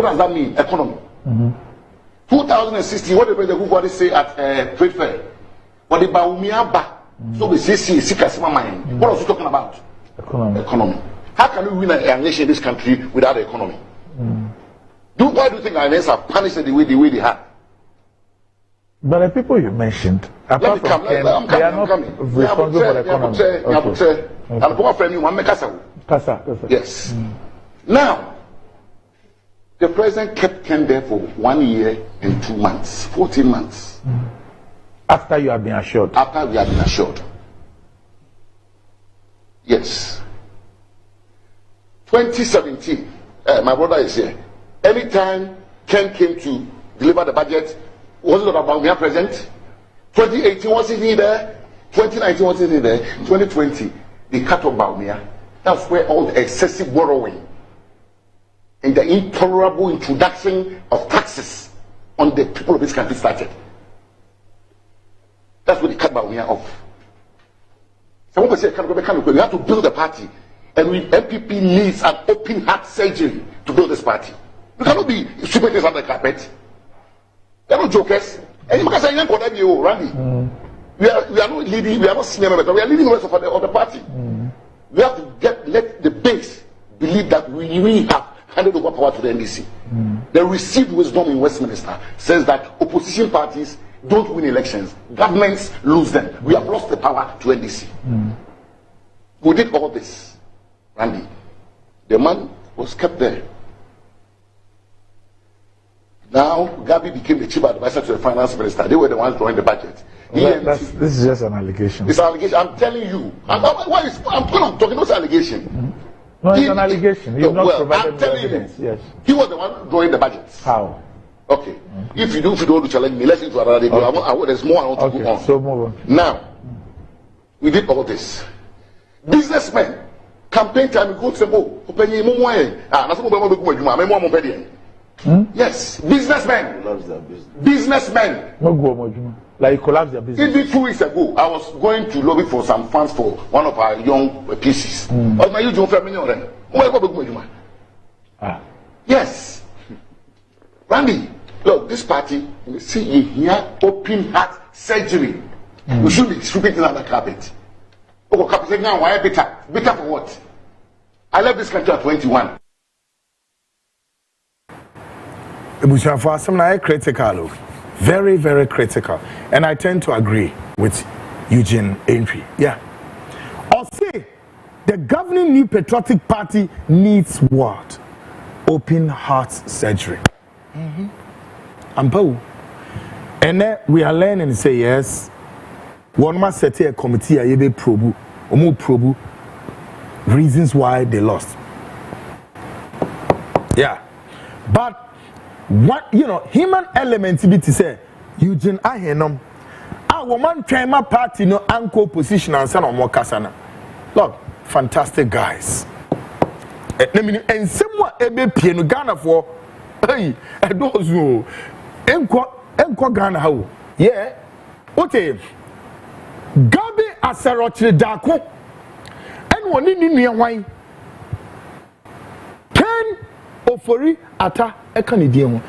does that mean? Economy. 2016, what did President Gofo say at trade fair? What the Baumiaba? So we see Sikasima mind. What was he talking about? Economy. How can we win a nation in this country without the economy? Why do you think our nations are punished the way they have? But the people you mentioned, apart from they are not responsible for the economy. Yes. Now, the president kept Ken there for 1 year and 2 months, 14 months. After you have been assured. After we have been assured. Yes. 2017, my brother is here. Anytime Ken came to deliver the budget, was it about me present? 2018 wasn't he there? 2019 wasn't he there? 2020, they cut off Baumia. That's where all the excessive borrowing and the intolerable introduction of taxes on the people of this country started. That's what they cut Baumia off. Someone can say, we have to build a party, and MPP needs an open heart surgery to build this party. You cannot be sweeping this under the carpet. They are not jokers. And you can say, Randy, we are not leading, we are not senior members, we are leading the rest of the party. We have to let the base believe that we have handed over power to the NDC. The received wisdom in Westminster says that opposition parties don't win elections, governments lose them. We have lost the power to NDC. We did all this, Randy. The man was kept there. Now, Gabi became the chief advisor to the finance minister. They were the ones drawing the budget. This is just an allegation. It's an allegation. I'm telling you. I'm talking about allegation. Mm-hmm. No, it's an allegation. You've not provided evidence. Yes. He was the one drawing the budgets. How? Okay. Mm-hmm. If you don't want to challenge me, let's into another day. Okay. There's more I want to go on. So move on. Now, we did all this. Businessmen, campaign time, go to the yes, businessmen. Loves their business. Businessmen. Like collapse their business. Even 2 weeks ago, I was going to lobby for some funds for one of our young PCs. Yes. Randy, look, this party, see here, open heart surgery. We should be sweeping it under carpet. Okay, now why better? Better for what? I left this country at 21. For some critical, very, very critical, and I tend to agree with Eugene Entry. Yeah, or say the governing New Patriotic Party needs what? Open heart surgery. And then we are learning to say yes. One must set a committee a be probu reasons why they lost. Yeah, but what human element be to say Eugene Ahenom woman train party no anchor position and son of more kasana. Look, fantastic guys. And someone ebe piano Ghana for hey those who enko Ghana how yeah okay Gabi Asarochre Dako and one in wine 10 ofori ata Canadian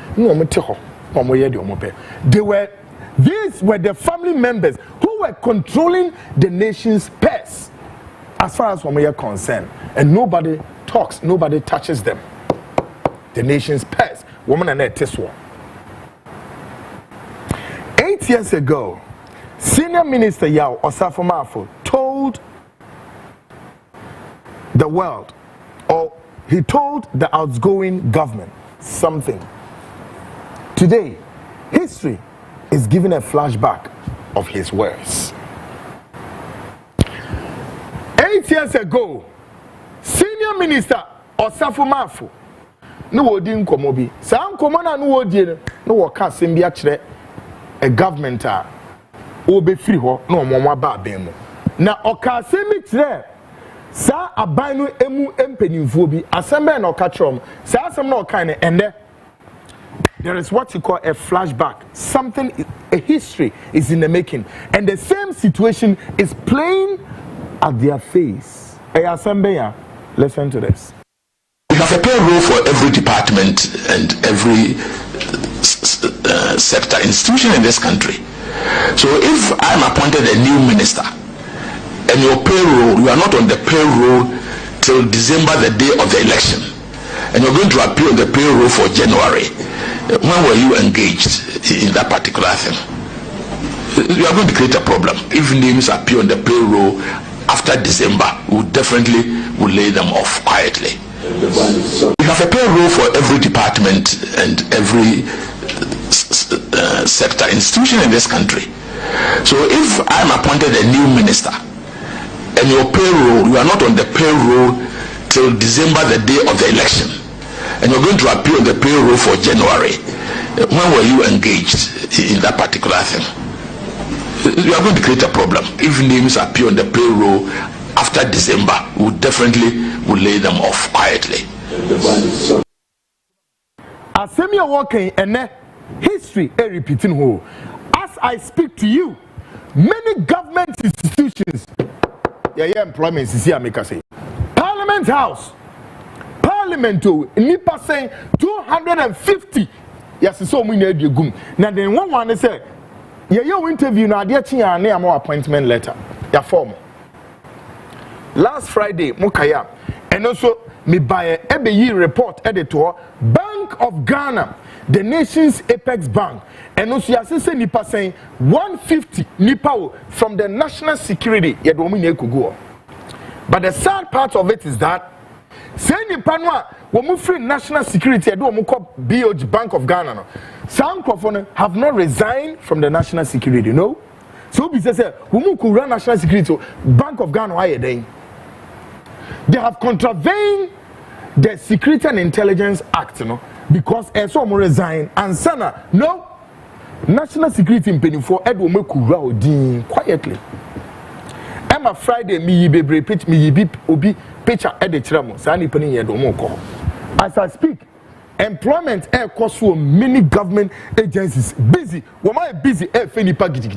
these were the family members who were controlling the nation's purse as far as we are concerned, and nobody talks, nobody touches them. The nation's purse, woman and this one. 8 years ago, Senior Minister Yao Osafo told the world, or he told the outgoing government something. Today, history is giving a flashback of his words. 8 years ago, Senior Minister Osafo Mafo no wodi nkomo bi. Sa nkomo na no wodi no wo ka asem bi a kire a government a obe free ho na omomo aba aben mu. Na oka asem bi kire sa aban no emu empanimfo bi asem na oka kire sa asem na oka ne ende. There is what you call a flashback. Something, a history is in the making. And the same situation is playing at their face. Listen to this. We have a payroll for every department and every sector, institution in this country. So if I'm appointed a new minister and your payroll, you are not on the payroll till December, the day of the election, and you're going to appear on the payroll for January, when were you engaged in that particular thing? You are going to create a problem. If names appear on the payroll after December, we definitely will lay them off quietly. We have a payroll for every department and every sector, institution in this country. So if I'm appointed a new minister and your payroll, you are not on the payroll till December, the day of the election, and you're going to appear on the payroll for January, when were you engaged in that particular thing? You are going to create a problem. If names appear on the payroll after December, we definitely will lay them off quietly. Asemia walking and history a repeating who. As I speak to you, many government institutions, employment is here, make us say, Parliament House. Parliament nipa saying 250. Yes, so we need you gum. Now then one say, your interview na dia chia na am appointment letter. Ya form. Last Friday, Mukaya, and also me buy a EBE report editor, Bank of Ghana, the nation's apex bank, and also ya nipa saying 150 nipa from the national security ya domine kugo. But the sad part of it is that Say nipa no a wo free national security e do wo call BOG Bank of Ghana no. Some microphone have not resigned from the national security, no. So we say wo could run national security Bank of Ghana why then. They have contravened the Security and Intelligence Act, you know, because some resign and sana no national security in penny for Edward Mekura quietly. Emma Friday me be pitch me be obi picture at the tramo sani penny yedomoko. As I speak, employment air cost for many government agencies busy. Wama busy air feni package.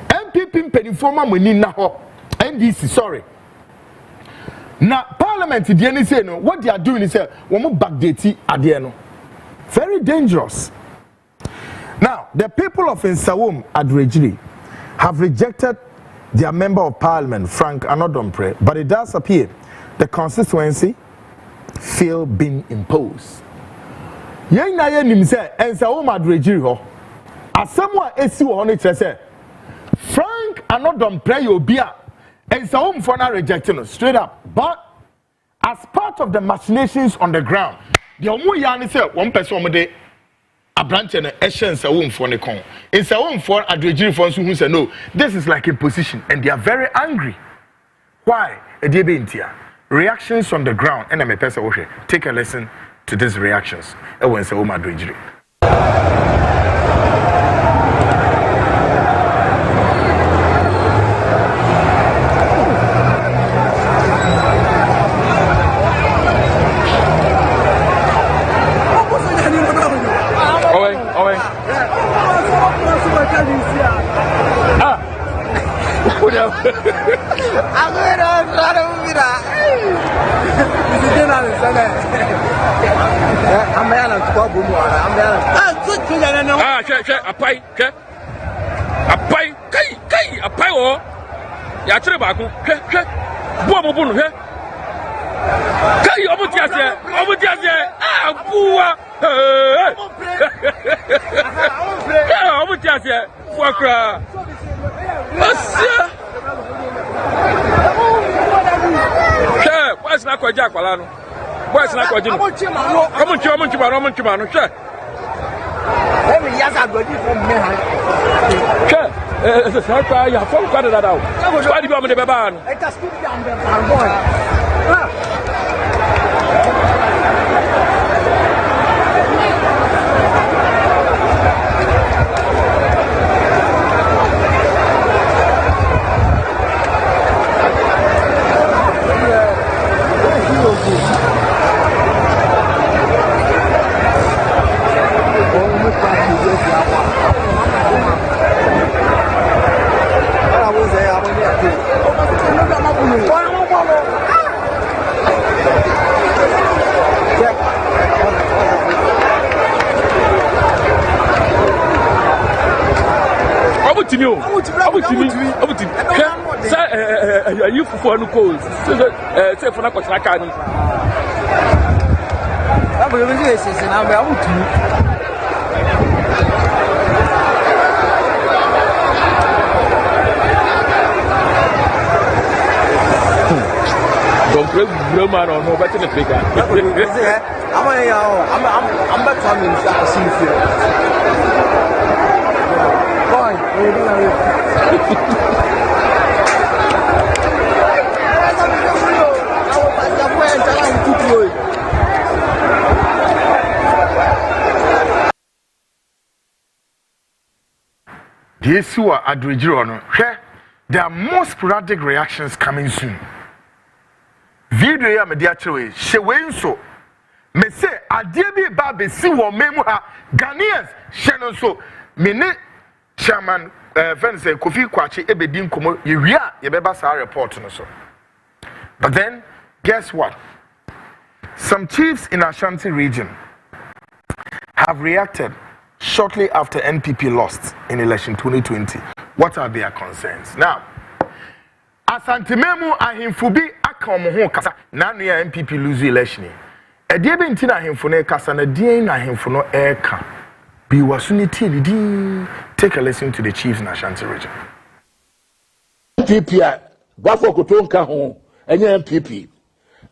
MPP penny former money na ho NDC sorry. Now Parliament the any say no what they are doing is one backdate at the end. Very dangerous. Now the people of Nsawam Adrejiri have rejected their member of Parliament Frank Anodompre, but it does appear the constituency feel being imposed. Yen na yen nim say Nsawam Adrejiri ho asemo a esi wo no kire say Frank Anodompre yo bia Nsawam for na rejecting straight up. But as part of the machinations on the ground, the omo ya ni say one person omo de abranche na ehye Nsawam for ne kon. Nsawam for Adrejiri for nso hu say no, this is like imposition and they are very angry. Why? Ediebe ntia. Reactions on the ground and me person wo hwe. Take a listen to these reactions. E won Nsawam Adrejiri. What's not quite Jack Walano? What's not quite Jim? Come on, Chimano. Every year I go from me. It's a third guy, you have found quite that out. Why do you want me to be banned? I just keep down there. I'm going. You for no calls. Say for not like I will do this and I will don't play Roman or no better than figure. I'm back from Yes, you are Adrejiri. There are more sporadic reactions coming soon. Video ya me dia chewe she wenso me say adie bi ba be si wo memu ha Ghanaians she no so me ne chairman Vance Kofi Kwachi ebedi nkomo ye wia ye beba sa report no so. But then guess what? Some chiefs in Ashanti region have reacted shortly after NPP lost in election 2020. What are their concerns? Now, Asante Memu ahimfubi aka omo ho kasa na no ya NPP lose election. E die be ntina ahimfo no kasa na die na ahimfo no eka. Bi wasuni tili di. Take a listen to the chiefs in Ashanti region. NPP a bafo kotonka ho enye NPP.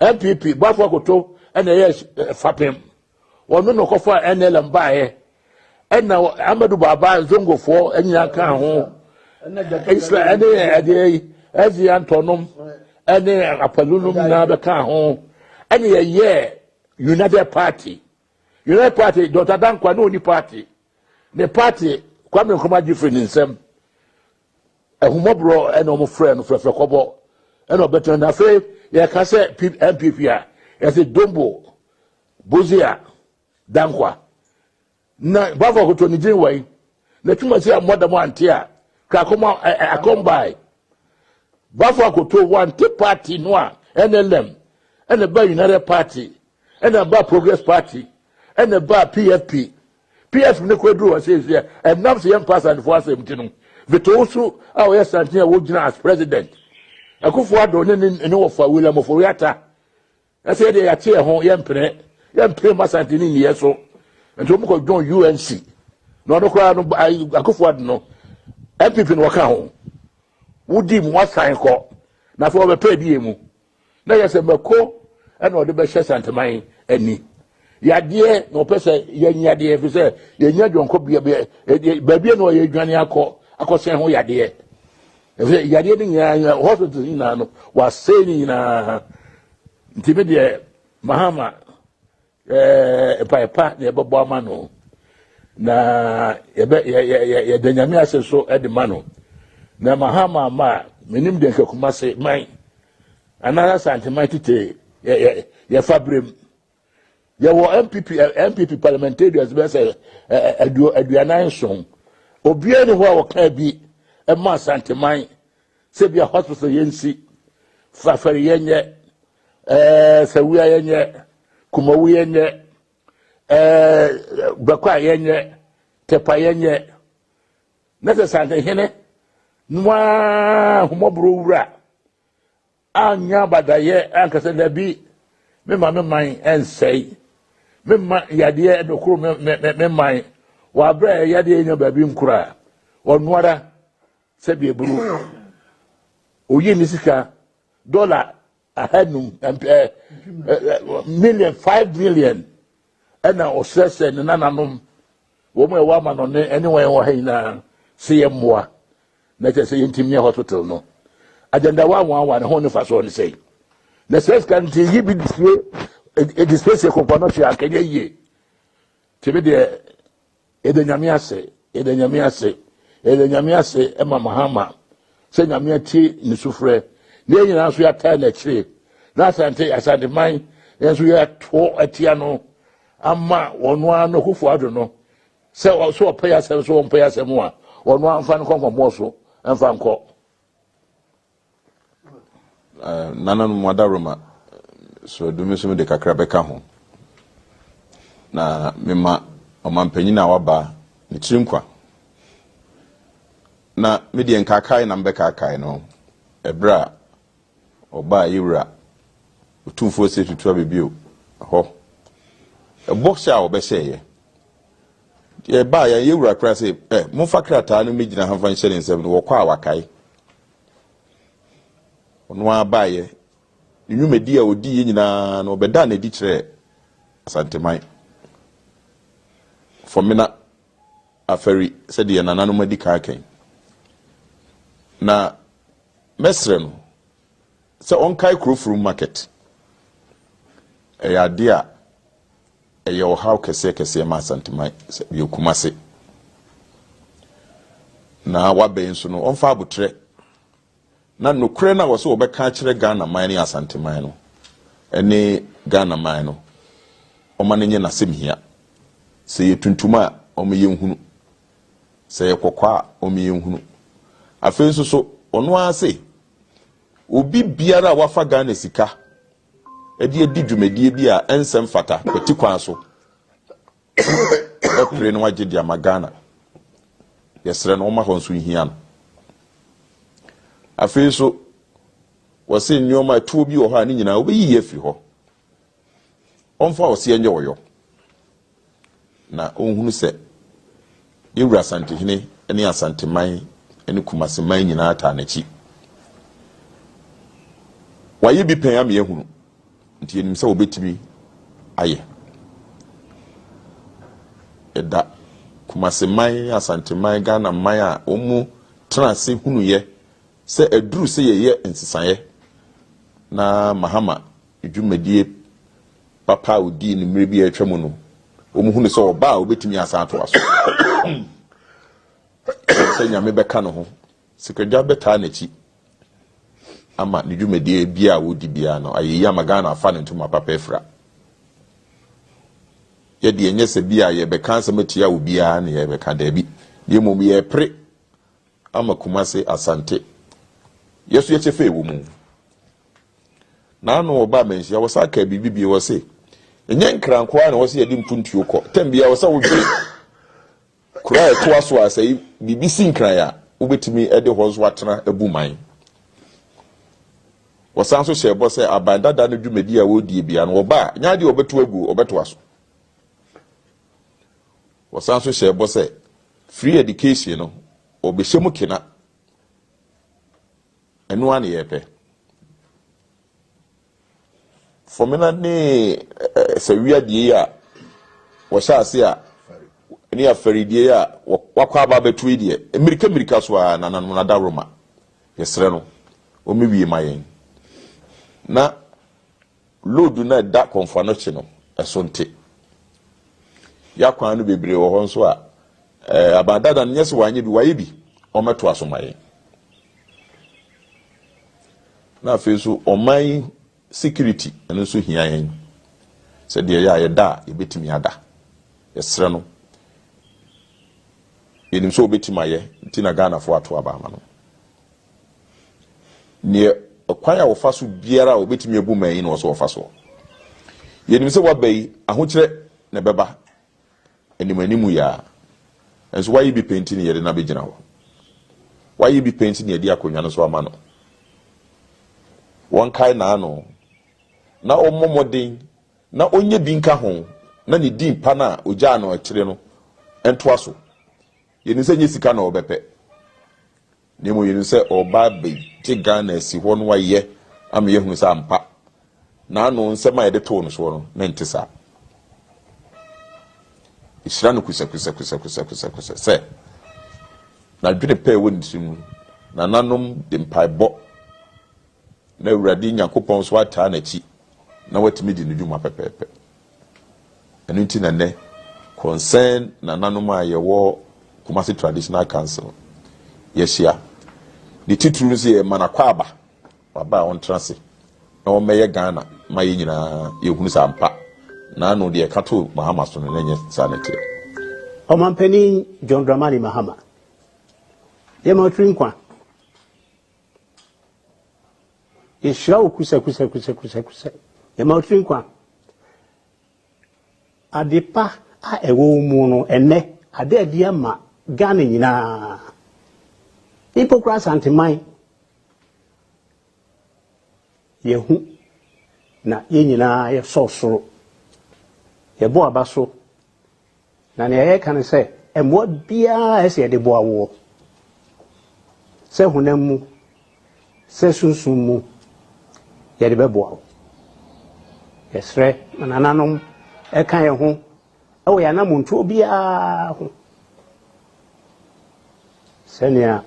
MPP Bafo Koto and yes Fapem. One no kofa NLM bae. And now Amadou Baba Zongo for any account. It's like any Antonum, any Apolunum Nabaka home, any a year United Party. United Party, Dr. Dankwa no party. The party, Kwame Nkrumah different in some. A humobro and no friend for Kobo. And no better than afraid, ya can say MPP, as a Dombo, Bozia, Dankwa. Na Bafo Koto ni Jinway, the two must say more than one tier. Kakoma, I come by. Bafo Koto one tea party noir, NLM, and a United Party, and a Progress Party, and a PFP. PF Nekwedu says here, and now the young person for us, Vitosu, our yes, and here working as president. I could for no for William of Oriata. I said they are here home, young pay Massantini, yes, so, and to go join UNC. No, I could for no. MPP no account. Would dim what sign call. Now for the pay DMU. Now, yes, a Mako, and all the best Santa Mine, any. Yadia, no person, Yadia, if you say, Yan could be a baby, no, you Johnny Ako, I say, who Yadia. Yadia, hospital in was saying in a Tibidia, Mahama, by a partner, Bobamano. Na Denyamia says so at the mano. Na Mahama ma, minim de Kumase, mine. Another Santimaiti, ya Fabrim. Ya were MPP parliamentarians, best a duanine song. Obian who can be a mass antimine, Sabia Hospital Yensi, Fafari Yenye, Sawia Yenye, Kumawi Yenye. Bakwa yenye tepa yenye nese sante hene nwa humobro wura anya badaye ankase nabi mema meman ensei mema yade dokuru meman wa bra yade enya babi nkura onwara sebi eburu oyi ni sika $1 million 5 million. And now, Osses and Nananum, woman, woman on anywhere or Hina, see more. Let us say intimate hospital. No, agenda 111, honey for so to say. The first country, he be display a display of component, can ye. Tibide Edenyamiase, Emma Mahama, send a mere tea in the souffre. Near you answer your time at tree. That's until I said the mind, as we are 2 at Tiano. Ama one no who for I don't know. So also pay us so on pay us more. One fan come from Mosso and fan call. Nana Madaruma. So do me some de Kakrabeka home. Na mema omanpenina waba ni chirimkwa. Na midi enkakai na mbeka kai no. Ebra oba yura. Utumfo se tutua bibio. Ho. A boxer or Bessie. Ye buy a Eura crassy, Mufacrata, no midget and have 7 or Kawakai. On one buy ye, you may dear with Dina no bedane ditre Santa Mai. For Mina a ferry said the anonymous came. Na Mesrem, so on Kai Crew from market. A idea. Eyo how kese ma santimai bi okumase na wabe nso no onfa abutre na nokure na wo so obeka kire Ghana man ni asantimai no ene Ghana man no omanenye na semhia se yetuntuma omeye nhunu se yekokwa omeye nhunu afi nso so ono ase obi biara wafa Ghana sika edi dwumedie bi a ensem fata peti kwan so epre no wagye dia magana yesre no ma honso hia no afi so wose nyoma tuo bi wo ha ni nyina obeyi afi ho onfa wose enye woyo na onhunu se yewura asante hene ene asante man ene kumase man nyina ata na chi waye bi pen am yehunu nti yenim sɛ obetimi ayɛ ɛda kumaseman asanteman Ghana man a omu transe hunuyɛ sɛ aduru sɛ yɛyɛ nsesaeɛ na mahama dwumadie papa odi ne mmere bi atwa mu no omu hunu sɛ ɔba a obetimi asa ato aso sɛ nyame bɛka no ho sikadwa bɛtaa n'akyi ama ne dwumadie bia wodi bia no ayeyi ama Ghana afa ne ntoma papa afira yɛde enye sɛ bia yɛbɛka nsɛm atia wo bia ne yɛbɛka da bi yɛmom yɛpre ama Kumase Asante yesu yɛkyefe wo mu na no oba menhia wo sa ka bibi wo se enye nkranko a na wo se yɛde mpuntuo kɔ tambia wo sa wo dwe kura eto aso asai bibi sinkran ya wobetimi ede ho zo atena abuman wo san so hyɛ bɔ sɛ abandada no dwumadi a wodie bia no oba nyaade obeto agu obeto aso wo san so hyɛ bɔ sɛ free education no obehyɛ mu kena enu ane yɛpɛ fomena ne sawia die a wo hyɛ ase a ni afaridie a wakwa aba betu die emirika so a nananum na daroma yesre no o mewie mayen na load na da konfa no chi no esonte yakwan no bebre wo ho nso a abadada nyese wanye bi waye bi o meto aso mayen na afeso oman security eno so hia yen se de ya da ebetimi ada yesre no yenim so obetimi aye ntina Ghana fo ato aba ama no ne kwaya wo faso biara obetimi abu man no so wo faso yenim se wabai ahokyere na beba animanimu ya enso wayi bi penti ne yede na begina ho wayi bi penti ne yede akonwa no so ama no won kai na ano na omomoden na onye bi nka ho na ne din pa na ogya no akire no ento aso yenim se nyesika na obepe nemo yenim se oba be ti Ghana si ho no waye am yehunu sa ampa na ano nsema yede to no so no na ntisa isira no kusa se na dwene pe won ntimu na nanom de mpaebɔ na Awurade Nyankopɔn so ata na chi na watimi di ne dwuma pepepe enu nti na ne concern na nanom a yewo Kumasi Traditional Council yeshia the titulu se manakwaba baba on transe na o meye Ghana ma ye nyina yehunu sampa na no de kato Mahama so no nye sanete Omampeni John Dramani Mahama ye ma trinkwa yeshia okusa ye ma trinkwa adepa a ewo mu no ene ade adia ma Ghana nyina hypocrites anti-mine yehu na ye nyina ye sosoro ye bo abaso na ne ye kan se emwa bia ese de bo awo se hunamu se sunsumu ye de bebo awo yesre nananom e kan ye ho e wo ya na muntu obia ho senia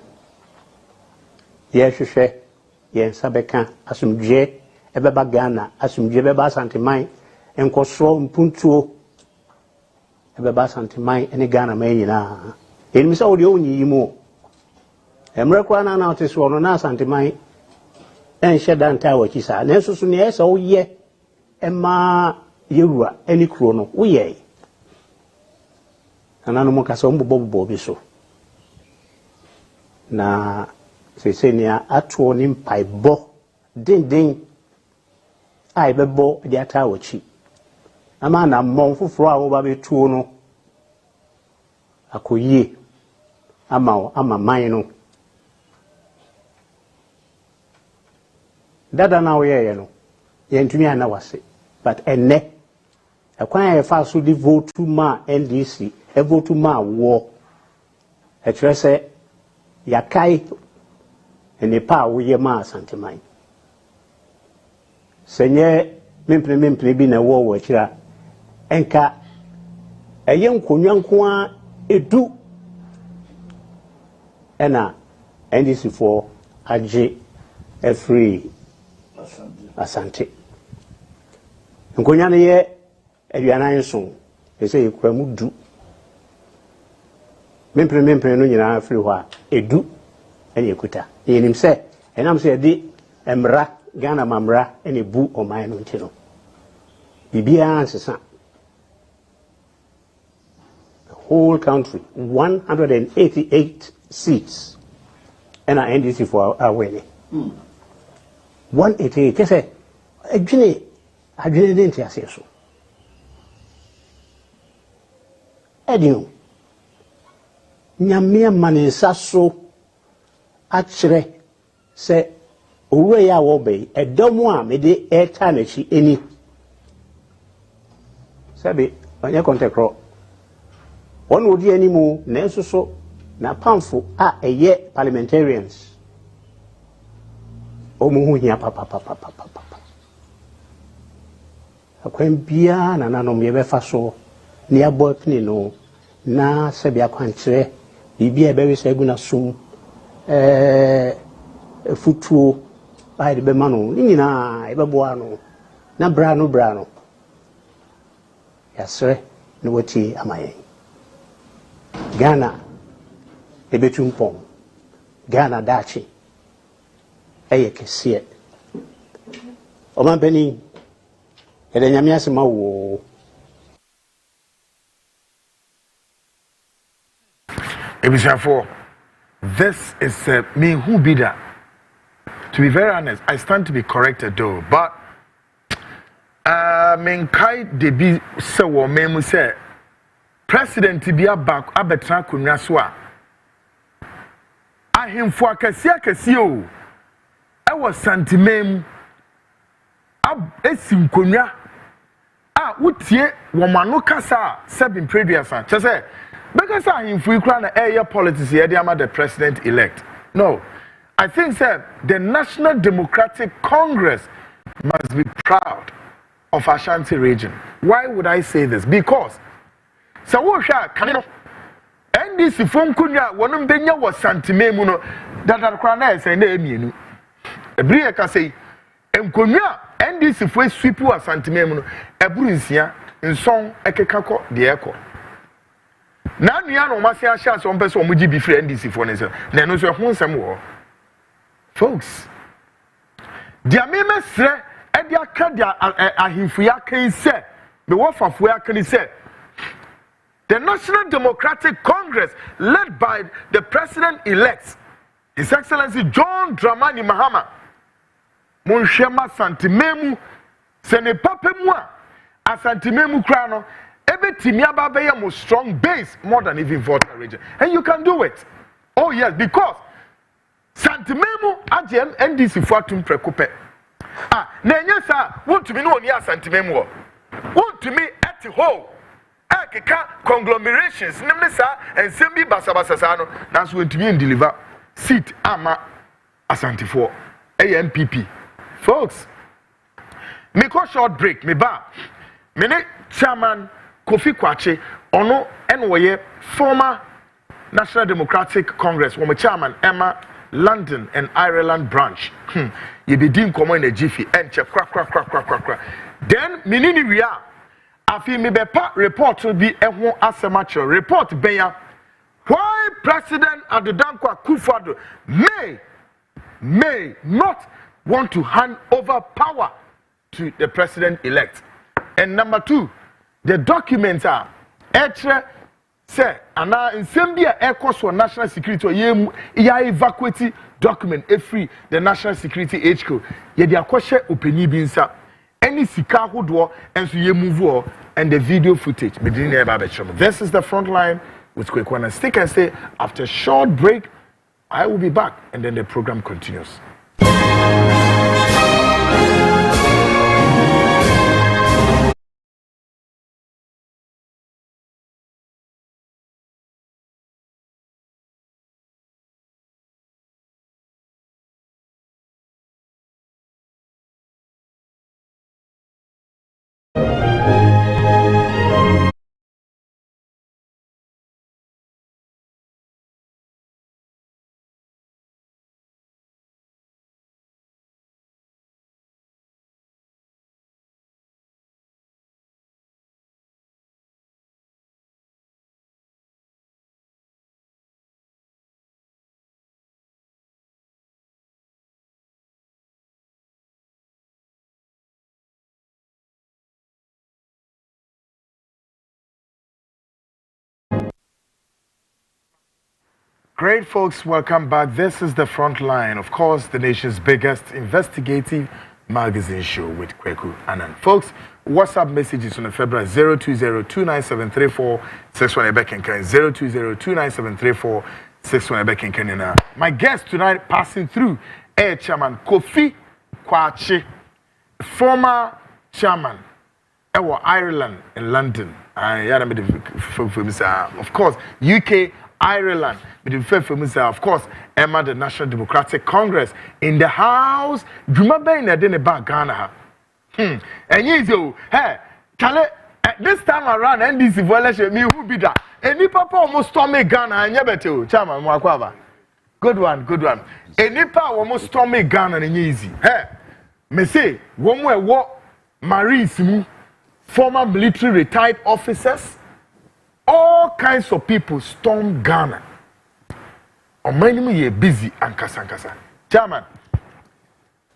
yehwehwe yensa beka asumdwe ebeba Ghana asumdwe beba Santeman enkosro mpuntuo ebeba Santeman ene Ghana man nyina enimisa wo de onyi yimu emre kwa na oteso no na Santeman enhye danta wa kisa na ensusu ne esa wo ye ema yewura eni kro no wo ye ananu mo kasa mbobo bi so na sesenia atuo ni mpaibɔ den ai bɛbɔ de ata wachi ama na mmɔn foforo a wo ba betuo no akoyie ama man no dada na wo ye no yentumi ana wase but enne akwan ya fa so di vote ma NDC e vote ma wo e kyerɛ yakai ene pa wo ye ma Santeman senye mempene bi na wo kira enka eye nkonwanko a edu ena NDC for agye free asante nkonya ne ye aduanan so ese yekura mu du mempene no nyina free ho a edu ene ekuta yenim se enam se de emra Ghana mamra ene bu oman no ntino bibia ansesa the whole country 188 seats and NDC for our winning 188 kese adwene denti ase so edio nyame manisa so akire se owura ya wo be edomu a me de eta na chi eni sabe onye kontekro wonu odi animu na enso na pamfo a eye parliamentarians omu hu hia papa akwan bia na nanom ye befa so ne abotni no na sabe akwankyere bibia be we segu na sum futuo ai be manu nyina e be boa no na bra no yasre no wati amaye Ghana ebetumpon Ghana dachi eye kese o man beni ede nyame asema wo Ebisafo, this is me who be that. To be very honest, I stand to be corrected though, but menkai de bi se wo memu se president bi abak abetra konwa so a ahemfo akasi o e was santimem esi konwa a wotie wo mano kasa seven previousan che se because ahemfo ikra na air politics ye dey ama the president elect. No, I think sir, the National Democratic Congress must be proud of Ashanti region. Why would I say this? Because so what can NDC phone kunya wonum benya was santimemu no that kra na say na emienu ebriye ka say enkonya NDC fo sweep was santimemu no eburu nsia nson ekeka ko de eko na nua no mase ahia so mpese omugi bi free NDC fo ne so na no so ho nsem wo folks dia memesre e aka dia ahimfu ya kan se me wo fafo ya kan se the National Democratic Congress led by the president-elect His Excellency John Dramani Mahama monhwema santimemu se ne papemu a asantimemu kra no ebetimi aba ye mo strong base more than even Volta region, and you can do it. Oh yes, because santimemu agem NDC for atum prekope na enya sa wontumi no oni asantimemu wo wontumi at home akeka conglomerations nimne sa ensem bi basabasa sa no na so wontumi deliver seat ama asantifo MPP folks. Me go short break me ba me ne chairman Kofi Kwache ono enwoye former National Democratic Congress wo chairman Emma London and Ireland branch ye be din komo na jifi enche kra then minini wia afi me bepa report bi eho asemacho report benya why President Adedankwa Akufo-Addo may not want to hand over power to the president-elect. And number two, the documents are say ana nsembia ekos for national security or ya evacuate document free the national security HQ ye dia kwhye opani bi nsa any sika hodo enso ye move and the video footage bedin na eba betrom. This is the Frontline with Kwekwana. Stick and stay. After a short break I will be back and then the program continues. Great folks, welcome back. This is the Frontline, of course, the nation's biggest investigative magazine show with Kweku Anand. Folks, WhatsApp messages on the February 020-2973-461 020-2973-461. My guest tonight passing through Air Chairman Kofi Kwachi, former chairman of Ireland in London. Of course, UK, Ireland, of course, Emma, the National Democratic Congress in the House. Juma in the back Ghana. And you, hey, Charlie, this time around, NDC violation, me who be that? Any papa almost stormy Ghana, and Yabeto, Chairman Mwakwaba. Good one. Any papa almost stormy Ghana and easy. Hey, me say, one way what Marines, former military retired officers, all kinds of people storm Ghana. On my name, you're busy and kasa. Chairman,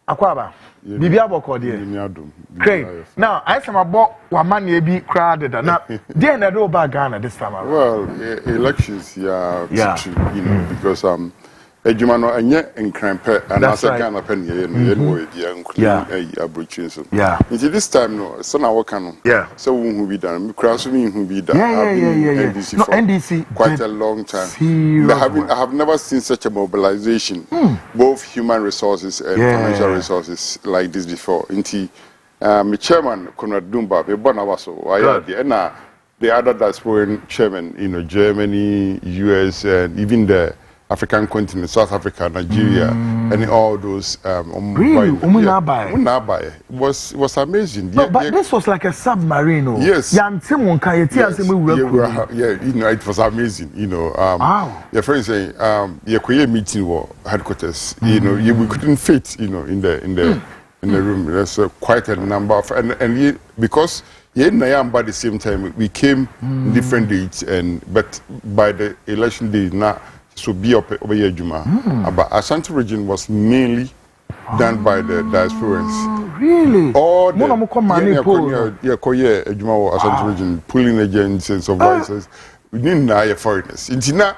Akwaba, Bibi Aboko, great. Now, I am about what money be crowded. Now, they know about Ghana this time around. Well, elections, because Ejumano anye enkrampe and as a Ghana pen including into this time no so now work no so who be done cross me who be done NDC quite a long time. I have never seen such a mobilization both human resources and financial resources like this before. Into my chairman Conrad Dumba me born awaso and the other diaspora chairman, Germany, US, and even the African continent, South Africa, Nigeria, and all those. Really? Was amazing. No, but this was like a submarine. Yes. It was amazing. Wow. Your friend saying, your meeting was headquarters. We couldn't fit, in the room. There's quite a number of, and because by the same time we came different dates, but by the election day now. So be up over here, Juma. But Ashanti region was mainly done by the diasporans. Really? All the Ashanti region pulling agents and supervisors. We didn't know foreigners. It's not.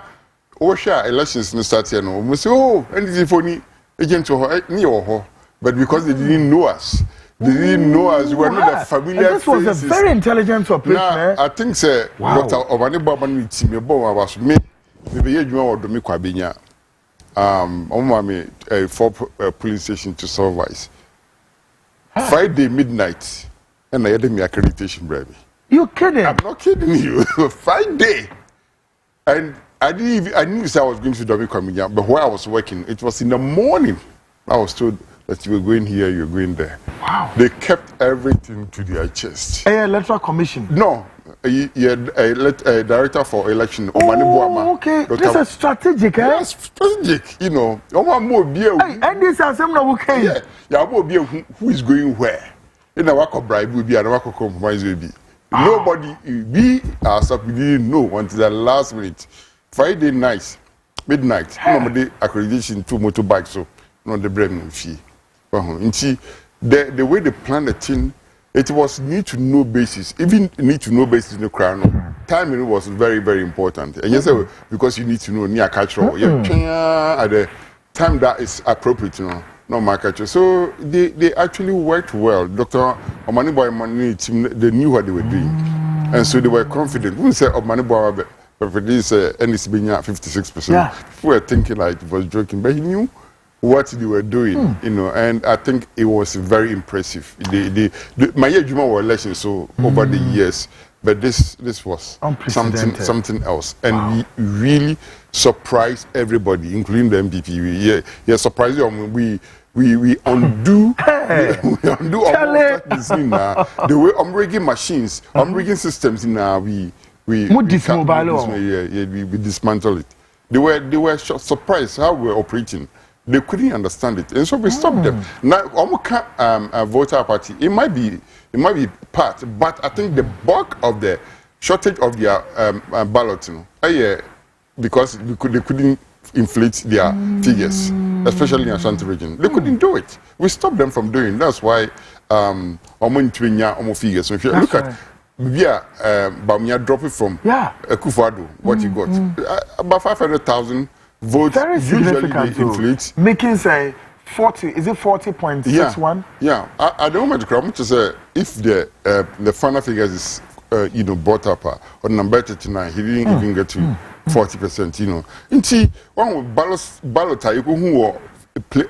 Osha elections no start here. No, we say, and this is for me agent to but because they didn't know us. They didn't know us. We were not familiar. This was a very intelligent operation. Now, I think, sir, Dr. Obani Baban with me, was me. Maybe you know what do me kwabinya. For police station to supervise. Friday midnight, and I had me accreditation, baby. You kidding? I'm not kidding you. Friday, and I knew I was going to Domi Kwaminya, but where I was working, it was in the morning. I was told that you were going here, you were going there. Wow. They kept everything to their chest. Electoral Commission? No. Director for election. Okay. This is strategic, eh? Yes, strategic. And this is okay. Who is going where? In a work of bribe will be and a work of compromise will be. Nobody, we ourselves, we didn't know until the last minute. Friday night, midnight, normally accreditation to motorbikes, so not the Bremen fee. The way they planned the thing, it was need to know basis. Even need to know basis in the crown. Timing was very, very important. And yes, because you need to know near culture at the time that is appropriate, no market. So they actually worked well. Dr. Omani Boy Mani team, they knew what they were doing. And so they were confident. We said Omani Boy but this NDC being at 56%. We were thinking like it was joking, but he knew what they were doing, and I think it was very impressive. My Juma were elections so over the years, but this was something else, and we really surprised everybody, including the MPP. We surprised them. We undo we undo almost this thing now. The way rigging machines, rigging systems now we dismantle it. They were surprised how we were operating. They couldn't understand it, and so we stopped them. Now, a voter party, it might be part, but I think the bulk of the shortage of their balloting, because they couldn't inflate their figures, especially in Ashanti region. They couldn't do it. We stopped them from doing. That's why figures. So if you look at Bamia drop it from Akufo-Addo, what he got about 500,000. votes Very usually significant they inflate. Making say 40, is it 40.61? Yeah. At the moment, I'm to say if the final figures is brought up on number 39, he didn't even get to 40%. You know, and one with ballot who were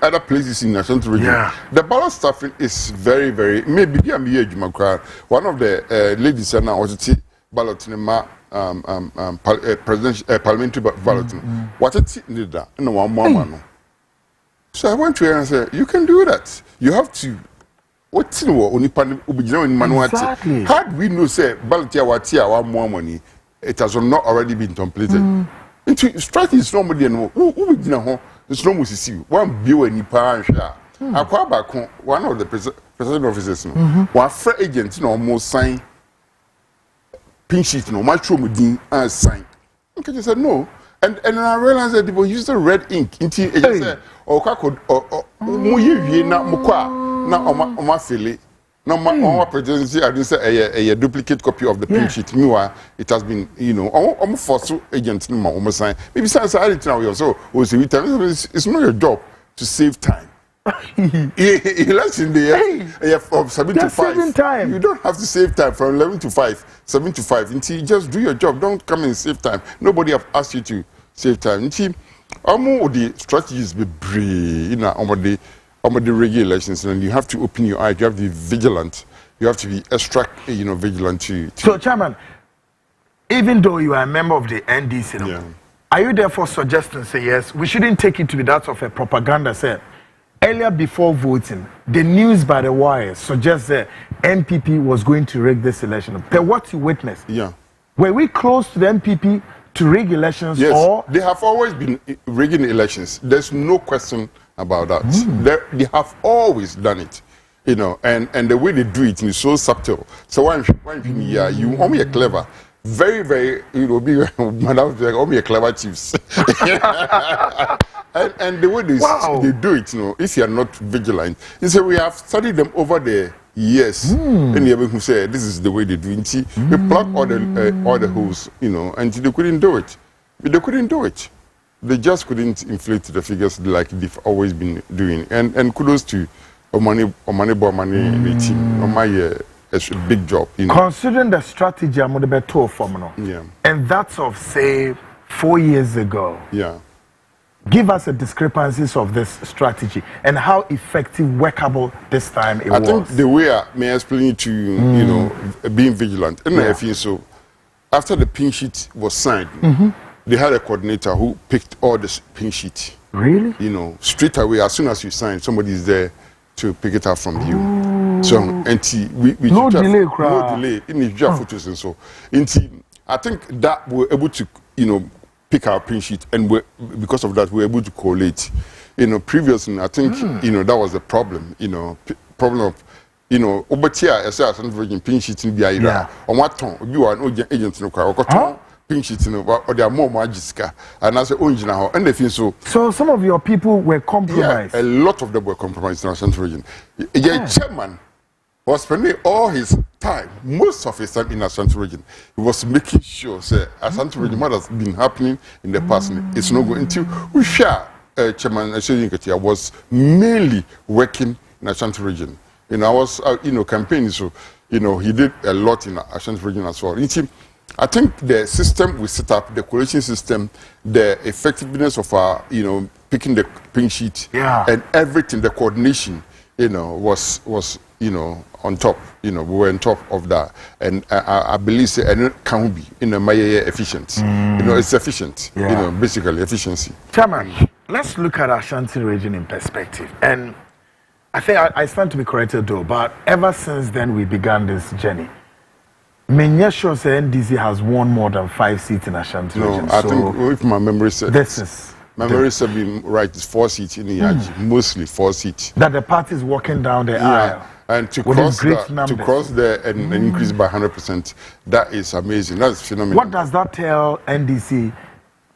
other places in National Region. Yeah. The ballot stuffing is very, very maybe one of the ladies now was to ballot in parliamentary ballot. What it did that in one more. So I went to her and said, you can do that. You have to. What's in what exactly. Had we no say Baltia Watia one more money, it has not already been completed. Into strategy is normally who would know it's no see one view and nipa I call back one of the president officers one free agent almost sign pink sheet no much room and sign. Okay, you said no. And I realized that people use the red ink into it said my presidency I didn't say a duplicate copy of the pink sheet. Meanwhile, it has been, almost forced agent almost sign. Maybe since I didn't know so it's not your job to save time. Election day from 7 to 5. Time. You don't have to save time from 11 to 5, 7 to 5. Until you just do your job. Don't come and save time. Nobody have asked you to save time. Until the strategies be brave, on the regular elections, and you have to open your eyes. You have to be vigilant. You have to be extra, vigilant to. So, Chairman, even though you are a member of the NDC, are you therefore suggesting, say yes, we shouldn't take it to be that of a propaganda, say? Earlier before voting, the news by the wire suggests that NPP was going to rig this election. But what you witnessed, were we close to the NPP to rig elections? Yes, or they have always been rigging elections. There's no question about that. They have always done it, and the way they do it is so subtle. So when you only clever. Very, very, madam, only a clever chiefs. and the way they do it, if you are not vigilant, we have studied them over the years. And you who say this is the way they do it. We plug all the holes, and they couldn't do it. They couldn't do it. They just couldn't inflate the figures like they've always been doing. And kudos to Omani, the team, it's a big job. Considering the strategy I'm going to be from, and that's of say 4 years ago. Give us a discrepancies of this strategy and how effective, workable this time it was. I think the way I may explain it to you, being vigilant. And I feel so. After the pink sheet was signed, they had a coordinator who picked all the pink sheet. Really? Straight away, as soon as you sign, somebody is there to pick it up from you. So, we no delay, no delay in the photos and so. I think that we're able to, pick our print sheet, and because of that, we're able to collate. Previously, I think, that was the problem. Problem of, Obatia, as I said, print sheet in the on what tone, you are an agent in the car, pink sheet, or there are more magiska, and as a now, and they feel so. So, some of your people were compromised. A lot of them were compromised in our central region. Chairman was spending all his time, most of his time in our central region. He was making sure, say, our central region, what has been happening in the past, it's not going to. We share, Chairman Ashwin was mainly working in our central region. I was, campaigning, so, he did a lot in our central region as well. I think the system we set up, the coalition system, the effectiveness of our, picking the pink sheet, and everything, the coordination, was on top. We were on top of that, and I believe and it can be efficient. It's efficient. Basically efficiency. Chairman, let's look at Ashanti region in perspective, and I think I stand to be corrected though. But ever since then, we began this journey. Many sure say NDC has won more than 5 seats in Ashanti region. I think if my memory says this is. Memory serves been right. It's 4 seats in Yaji, mostly 4 seats. That the party is walking down the aisle. And to cross there and increase by 100%, that is amazing. That's phenomenal. What does that tell NDC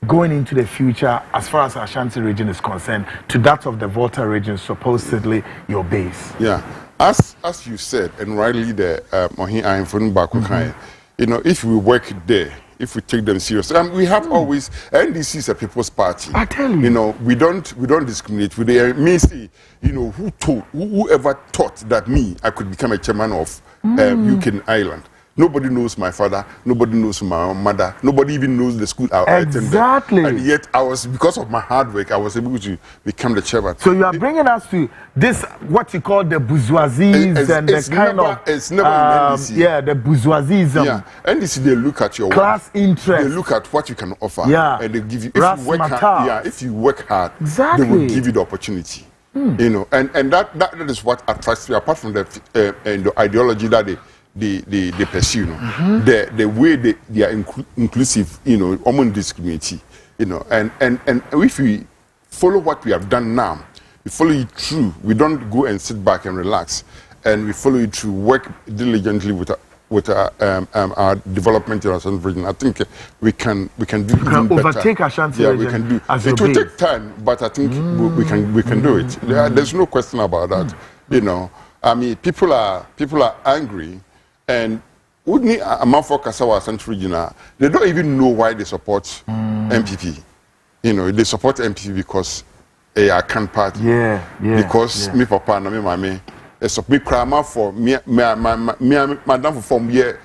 going into the future as far as Ashanti region is concerned to that of the Volta region, supposedly your base? As you said, and rightly there, if we work there, if we take them seriously. And we have always, NDC is a people's party. I tell you. You know, we don't discriminate. Me see, you know, whoever thought that I could become a chairman of UK and Ireland. Nobody knows my father. Nobody knows my mother. Nobody even knows the school I attended. Exactly. And yet, because of my hard work, I was able to become the chairman. So you are bringing us to this, what you call the bourgeoisies It's never in NDC. Yeah, the bourgeoisism. Yeah, NDC, they look at your class work. interest. They look at what you can offer. Yeah. And they give you, if you work hard, exactly. they will give you the opportunity. You know, and that is what attracts me, apart from the ideology that they pursue, you know, the way they are inclusive, you know, discriminating, you know, and if we follow what we have done now, we follow it through. We don't go and sit back and relax, and we follow it through. Work diligently with our development in our Ashanti region. I think we can do even better. Overtake Ashanti region. We can do. It will take time, but I think we can do it. There's no question about that. You know, I mean, people are angry. And Udni Amanfo Kasawa Central Region, they don't even know why they support MPP. You know, they support MPP because they are can party. Because me papa and me mama, they support me for me madam from here,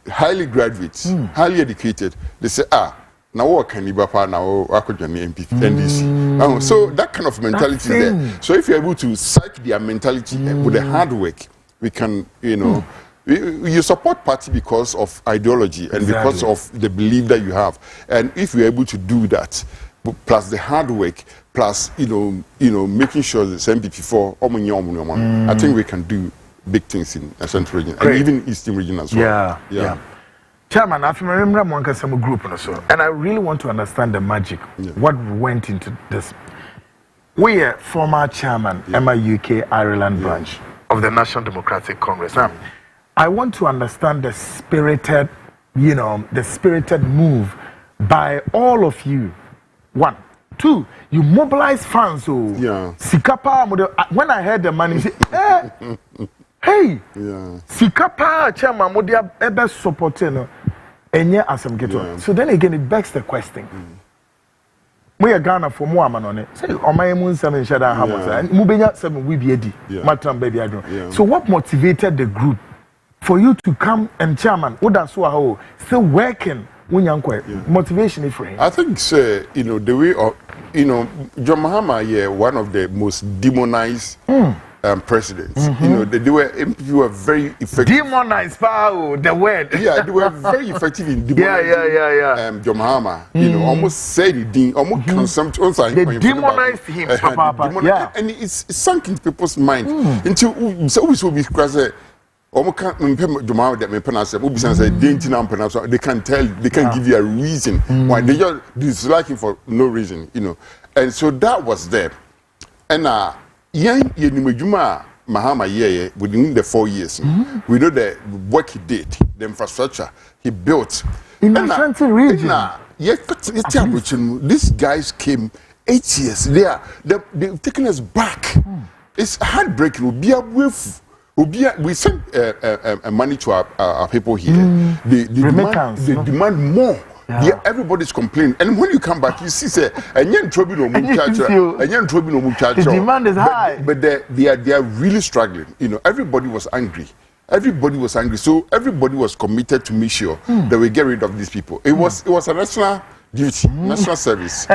highly graduates, highly educated. They say, now what can you papa now I could MPP NDC. So that kind of mentality there. So if you're able to psych their mentality with the hard work, we can, you know. You support party because of ideology and because of the belief that you have, and if you're able to do that, plus the hard work, plus you know, making sure the MPP4, I think we can do big things in the Central region and even Eastern region as well. Yeah. Chairman, I remember one group and I really want to understand the magic. What went into this? We are former chairman, Emma UK Ireland branch of the National Democratic Congress. Now, I want to understand the spirited move by all of you. 1, 2, you mobilize funds. Sikapa, when I heard the money, hey, Sikapa, chairman, modia ebe supporting, enye asem geto. So then again, it begs the question. We are Ghana for more on it. Say, on my moon, 7 shada hamosa, and Mubenya 7 we be matram baby. So what motivated the group for you to come and chairman, still working motivation for him? I think, sir, you know, the way of, you know, John Mahama, one of the most demonized presidents. You know, they were very effective. Demonized, the word. They were very effective in demonizing John Mahama. You know, almost said it, almost consumed. They demonized him, and it's sunk into people's mind until so we will be crazy. They can tell, they can give you a reason why they just dislike him for no reason, you know. And so that was there. And Mahama within the 4 years, we know the work he did, the infrastructure he built. In the Ashanti region. These guys came 8 years. They've taken us back. It's heartbreaking. We send money to our people here. They demand more. Everybody's complaining. And when you come back, you see, say, the demand is high. But they are really struggling. You know, everybody was angry. So everybody was committed to make sure that we get rid of these people. It was a national duty, national service.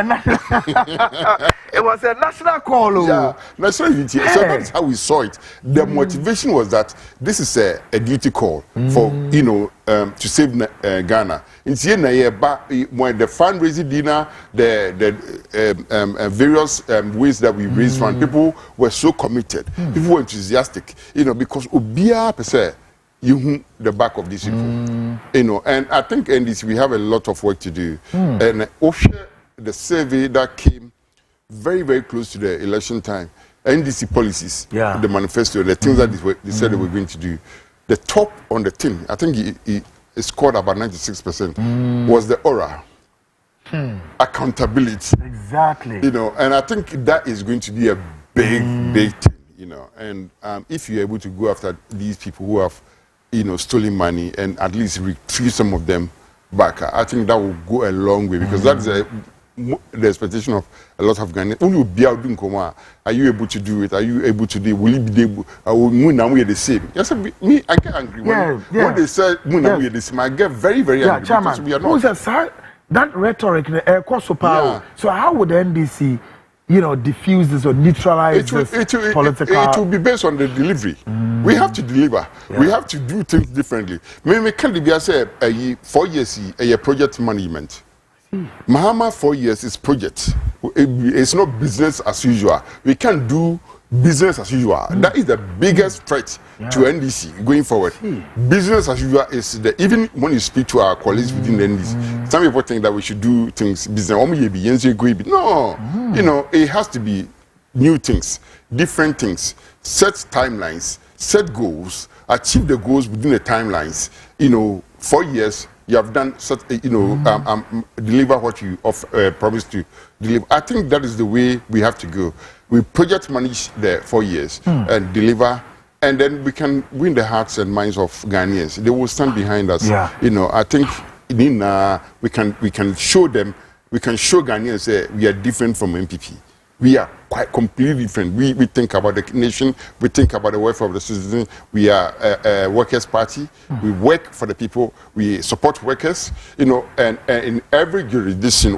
It was a national call. Yeah, national duty. So that's how we saw it. The motivation was that this is a duty call for, you know, to save Ghana. In when the fundraising dinner, the various ways that we raised funds, people were so committed. People were enthusiastic, you know, because Ubia per se, you the back of these people, you know. And I think in this we have a lot of work to do. And the survey that came very, very close to the election time, NDC policies, the manifesto, the things that they said they were going to do, the top on the tin, I think it scored about 96%, was the aura. Accountability. Exactly. You know, and I think that is going to be a big, big thing, you know. And if you're able to go after these people who have, you know, stolen money and at least retrieve some of them, back, I think that will go a long way because that's the expectation of a lot of Ghanaians. When you be out doing coma, are you able to do it? Are you able to do it? Will you be able? We are the same. Yes, me, I get angry when they say we are the same. I get very, very angry because we are not. That rhetoric, power. So how would the NDC, diffuse this or neutralize this political? It will be based on the delivery. We have to deliver. Yeah. We have to do things differently. Me can't be say 4 years a project management. Mahama 4 years is project. It's not business as usual. We can't do business as usual. That is the biggest threat to NDC going forward. Business as usual is even when you speak to our colleagues within the NDC, some people think that we should do things business. No, it has to be new things, different things, set timelines, set goals, achieve the goals within the timelines. 4 years. You have done such, deliver what you promised to deliver. I think that is the way we have to go. We project manage the 4 years and deliver, and then we can win the hearts and minds of Ghanaians. They will stand behind us. Yeah. I think we can show them, we can show Ghanaians we are different from MPP. We are quite completely different. We think about the nation. We think about the welfare of the citizens. We are a workers' party. We work for the people. We support workers. And in every jurisdiction,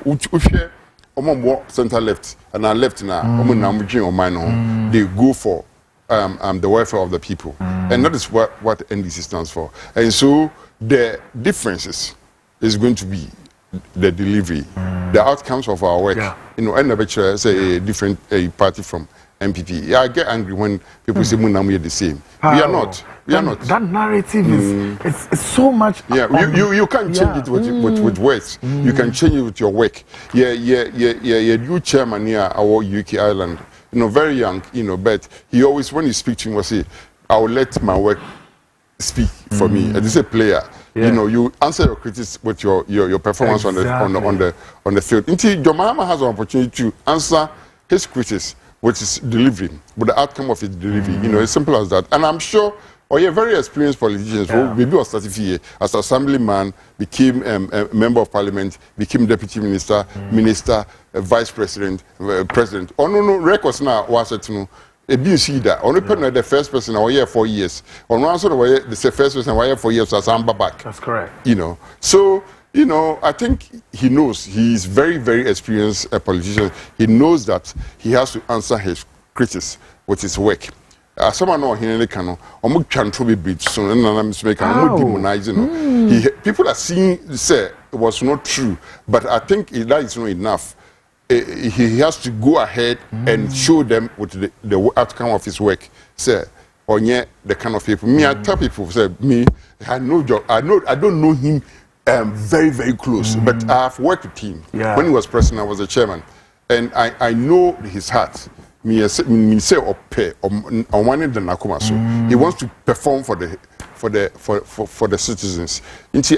center left and our left now, they go for the welfare of the people, and that is what NDC stands for. And so the differences is going to be the delivery, the outcomes of our work. And say a different party from MPP. Yeah, I get angry when people say we are the same. We are not. We are not. That narrative is so much. Yeah, you can't change it with words. You can change it with your work. You chairman here our UK Ireland. Very young. But he always, when you speak to him, will say, "I will let my work speak for me." And this is a player. You answer your critics with your performance on the field. Until John Mahama has an opportunity to answer his critics, which is delivering, with the outcome of his delivery. It's simple as that. And I'm sure, very experienced politicians who maybe was started here as assemblyman, became a member of parliament, became deputy minister, vice president, president. Records now was it you see that only the first person I here 4 years. On one side, the first person I here 4 years as I'm back. That's correct. So I think he knows. He's very, very experienced politician. He knows that he has to answer his critics with his work. Someone know here can trying to be big soon and I'm demonizing. People are seeing say it was not true, but I think that is not enough. He has to go ahead and show them with the outcome of his work. Say, the kind of people. I tell people, say, I don't know him very, very close, but I have worked with him. Yeah. When he was president, I was the chairman. And I know his heart. He wants to perform for the citizens.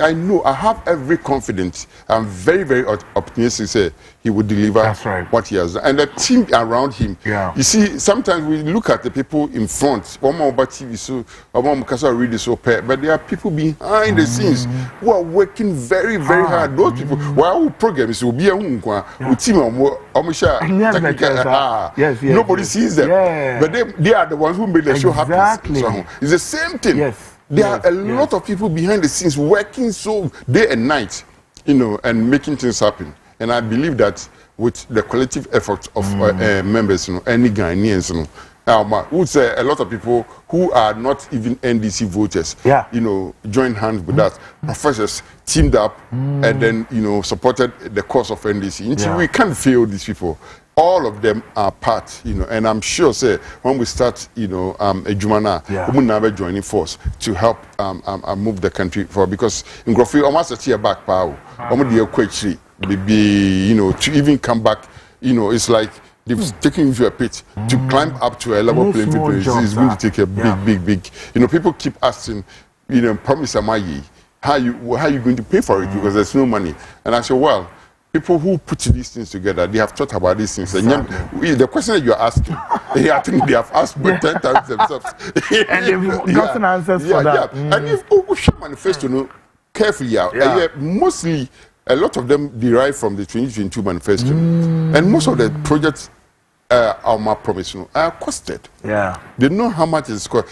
I know, I have every confidence. I'm very, very optimistic. Say he would deliver what he has done, and the team around him. Yeah. You see, sometimes we look at the people in front. But there are people behind the scenes who are working very, very hard. Those people, our program is will be a team. Nobody sees them, but they are the ones who make the show happen. So it's the same thing. Yes. There are a lot of people behind the scenes working so day and night, and making things happen. And I believe that with the collective effort of members, any Ghanaians, would say a lot of people who are not even NDC voters, joined hands with us. Professors teamed up and then, supported the cause of NDC. We can't fail these people. All of them are part, and I'm sure, say, when we start, a Jumana, we will never joining force to help move the country forward. Because in Groffi, almost a year back, maybe, to even come back, it's like they've taken you to a pit. To climb up to a level playing field is going to take a big. People keep asking, promise Amayi, how you going to pay for it? Because there's no money. And I say, well, people who put these things together, they have thought about these things. Exactly. And the question that you are asking, I think they have asked 10 times themselves. And they've gotten answers for that. And if Osha manifesto, carefully out. Mostly, a lot of them derive from the 2022 manifesto, and most of the projects are my promise, are costed. Yeah, they know how much it's cost.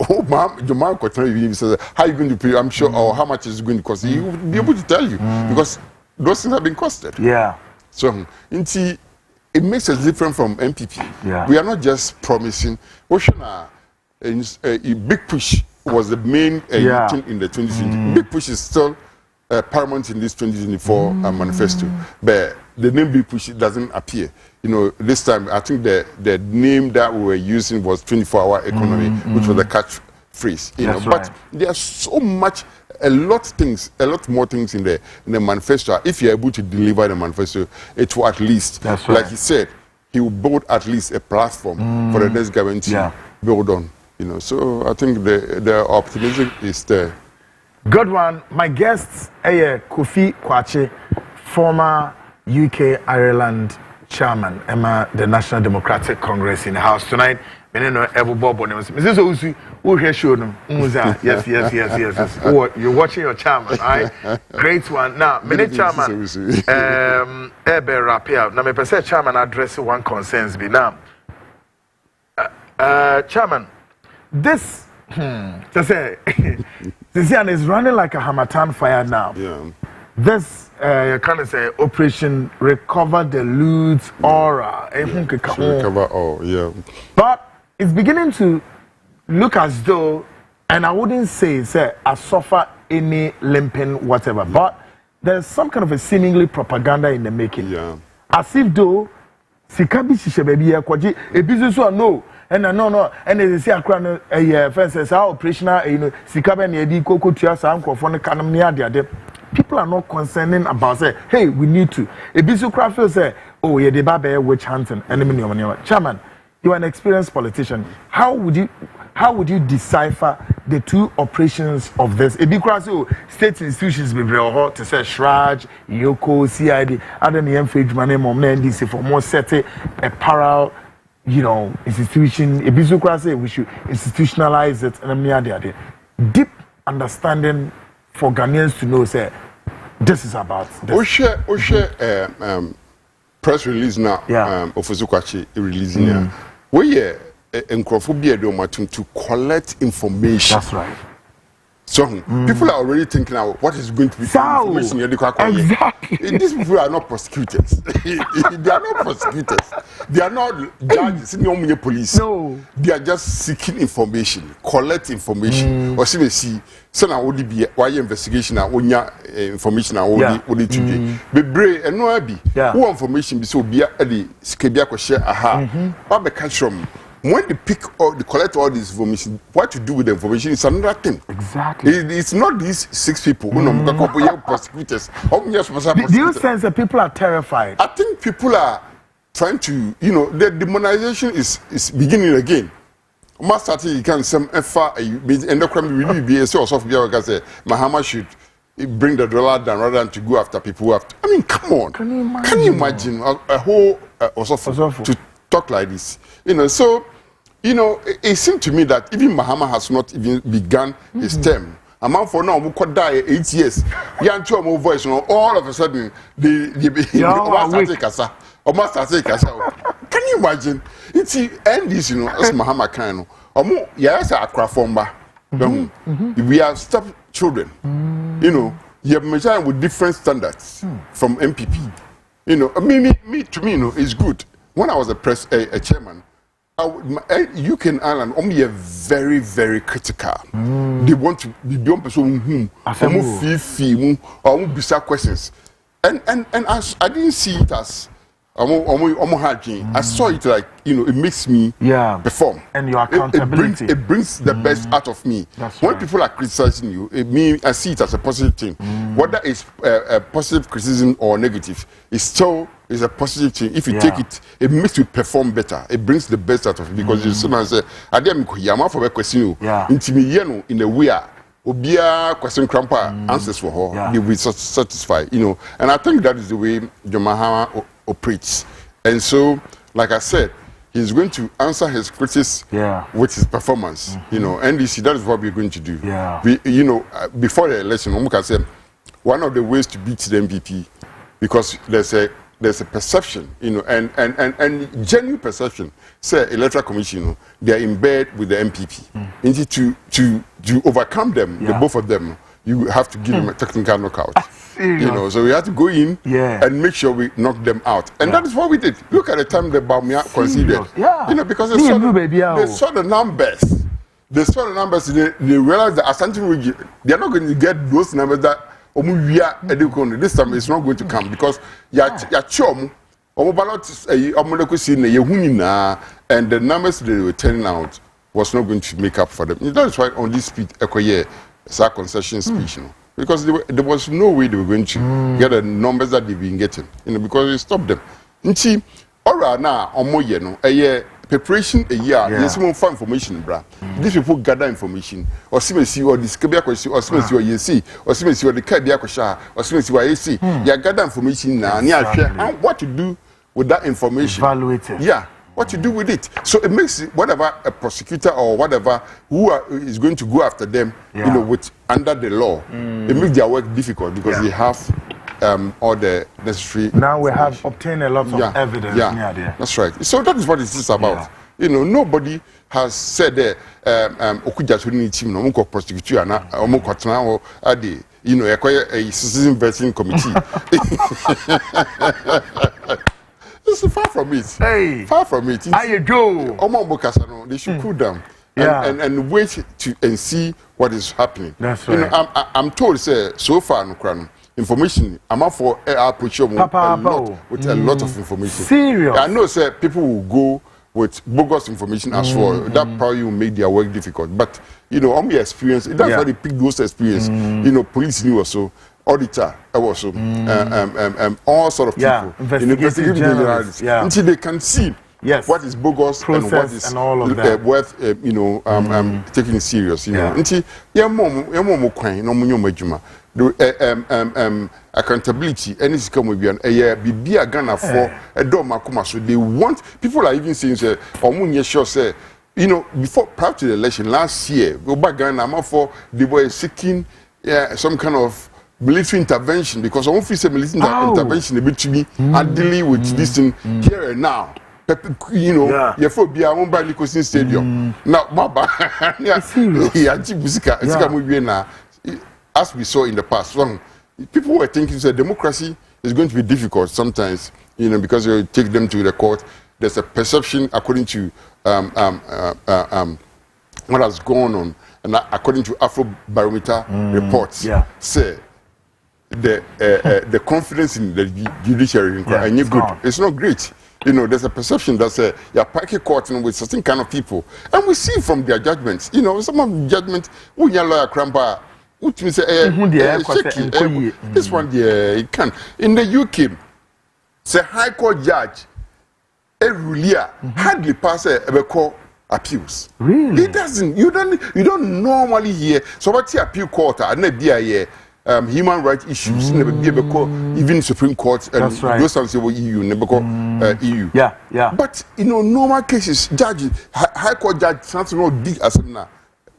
Oh, ma'am, your mom could tell you, how you going to pay? I'm sure, or how much is going to cost. He will be able to tell you because those things have been costed. Yeah. So, it makes us different from MPP. Yeah. We are not just promising. A big push was the main thing in the 2020. Big push is still paramount in this 2024 manifesto, but the name Big Push doesn't appear. This time I think the name that we were using was 24-hour economy, which was the catchphrase. But there's so much, a lot more things in the manifesto. If you're able to deliver the manifesto, it will at least, like he said, he will build at least a platform for the next government to build on. So I think the optimism is there. Good one. My guests, Kofi Kwache, former UK Ireland chairman, Emma, the National Democratic Congress in the House tonight. Mrs. Yes. Oh, you're watching your chairman, right? Great one. Now, many chairman, Ebe Rapia. Now, me say chairman address one concerns be now. Chairman, this Tizian is running like a Hamatan fire now. Yeah. This kind of say Operation Recover the Loot Aura. Recover all, yeah. But it's beginning to look as though, and I wouldn't say I suffer any limping whatever, but there's some kind of a seemingly propaganda in the making. Yeah. As if though Sikabi Shishababi a business or no. And no, and they say a fences are operational, Sikabe and Yedi Koko Tia Sam Kofon Kanam near. People are not concerning about say, hey, we need to. A business feels say, oh, yeah, the babe witch hunting, enemy. Chairman, you are an experienced politician. How would you decipher the two operations of this? A big state institutions be very hot to say Shraj, Yoko, CID, other than the money, mom, NDC for more setting a parallel. Institution, a business we should institutionalize it and I'm deep understanding for Ghanaians to know, say, this is about this. Press release now, Officer Kwachi releasing now. Where encyclopedia to collect information. That's right. So people are already thinking about what is going to be information. Exactly. These people are not prosecutors. They are not prosecutors. They are not judges. Police. No. They are just seeking information, collect information. Or see, so now only be why investigation and information and only today. But brave and no be. Who information be so be a the skebia share What be catch from. When they pick or they collect all this information, what to do with the information is another thing. Exactly. It's not these 6 people who know prosecutors. Do you sense that people are terrified? I think people are trying to, the demonization is beginning again. Master, you can some far and the crime really be a source of the Mahama should bring the dollar down rather than to go after people who have to. I mean, come on. Can you imagine a whole to talk like this? So it seemed to me that even Mahama has not even begun his term. A man for now who could die 8 years. Young more voice, all of a sudden they Can you imagine? It's and this, as Mahama kind of yes, a craft we have stopped children. You have measured with different standards from MPP. Me to me, it's good. When I was a chairman, UK and Ireland only are very, very critical. They want to be beyond person whom or bizarre questions. And I didn't see it as I saw it like it makes me perform. And your accountability. It brings the best out of me. When people are criticizing you, I see it as a positive thing. Whether it's a positive criticism or negative, it's still is a positive thing. If you take it, it makes you perform better. It brings the best out of you because you say, I didn't for a question. In a way. Obia question crampa answers for her. They will be satisfied, And I think that is the way Mahama operates. And so, like I said, he's going to answer his critics with his performance. You know, NDC, that is what we're going to do. We, you know, before the election, Omuka said one of the ways to beat the MPP, because there's a perception, you know, and genuine perception. Say electoral commission, you know, they are in bed with the MPP. To overcome them, the both of them, you have to give them a technical knockout. You know, so we have to go in and make sure we knock them out, and that is what we did. Look at the time the Bamia conceded. You know, because they saw the numbers. They saw the numbers. They realized that Asante region, they are not going to get those numbers that. This time it's not going to come because and the numbers they were turning out was not going to make up for them. That's why on this speech, it's a concession speech, you know, because there was no way they were going to get the numbers that they've been getting, you know, because they stopped them. Preparation a year, yes, more fun information, bra. These people gather information, or see or discover, or see what you see, or see what the card, or see what you see. You gather information now, and what to do with that information. Evaluate it. Yeah, what to do with it. So it makes whatever a prosecutor or whatever is going to go after them, you know, with under the law, it makes their work difficult because they have. All the necessary. Now we have obtained a lot of evidence. Yeah, that's right. So that is what it is about. You know, nobody has said that Okuja Tuni team no munko prosecute na munko tena or ade. You know, a citizen vetting committee. It's far from it. Hey, far from it. I do. They should cool down. And wait and see what is happening. That's right. You know, I'm told say so far no crown. Information, I'm up for approach with a lot of information. Serious? I know, sir, people will go with bogus information as well. That probably will make their work difficult. But, you know, on my experience, that's why they pick those experience. You know, police knew also, auditor, also, all sort of people. Investigative journalists. Until they can see what is bogus and what is all of that. Worth, you know, taking serious. You know, until accountability and it's come with an be a Ghana for a doma so they want people are even saying say sure say you know before prior to the election last year go back Ghana for they were seeking some kind of military intervention because I say military intervention a bit to me and dealing with this thing here and now. You know, you for be a one by Nicosin Stadium. Now, Baba, as we saw in the past, people were thinking that democracy is going to be difficult sometimes, you know, because you take them to the court. There's a perception according to what has gone on, and according to Afrobarometer reports, say the confidence in the judiciary it's not great. You know, there's a perception that you're packing court with certain kind of people, and we see from their judgments. You know, some of the judgments, when you're lawyer Kramba. This one, it can. In the UK, the High Court judge, a ruler, hardly pass a court appeals. Really? It doesn't. You don't normally hear. So what's the appeal court? And maybe human rights issues. Even Supreme Court and those times say EU, EU. Yeah. But you know, normal cases, judges, High Court judge, something not big as now.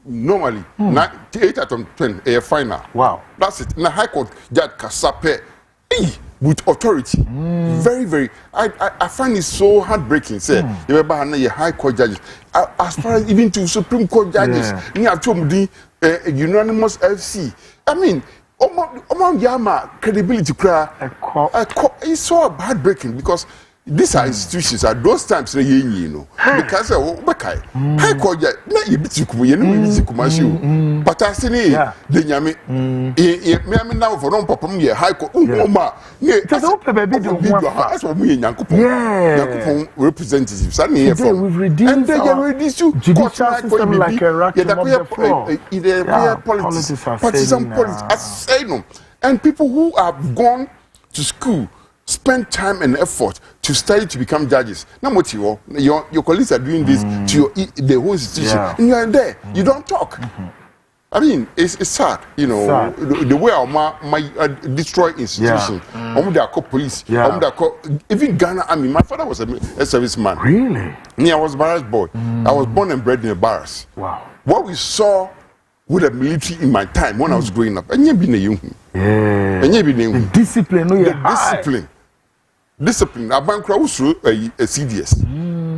Normally, 8 out of 10 a final. Wow, that's it. Now High Court judge Kasape, with authority, very, very. I find it so heartbreaking. Say, you remember your High Court judges, as far as even to Supreme Court judges, you have to unanimous FC. I mean, Omar Yama credibility it's so heartbreaking because. These are institutions at those times, you know, because High Court, not you bit you, but I say, the Yami, now for non papa, High Court, that's what we in representatives, and we've reduced judicial system like a rat politics, partisan politics, I say no, and people who have gone to school. Spend time and effort to study to become judges. Now, what your colleagues are doing this to the whole institution, and you are there. You don't talk. I mean, it's sad, you know, the way my destroy institution. Police, even Ghana. I mean, my father was a serviceman. Really? Me, I was a barracks boy. I was born and bred in a barracks. Wow. What we saw with the military in my time when I was growing up, and you've been a young. The discipline, discipline. A bank crowd through a CDS.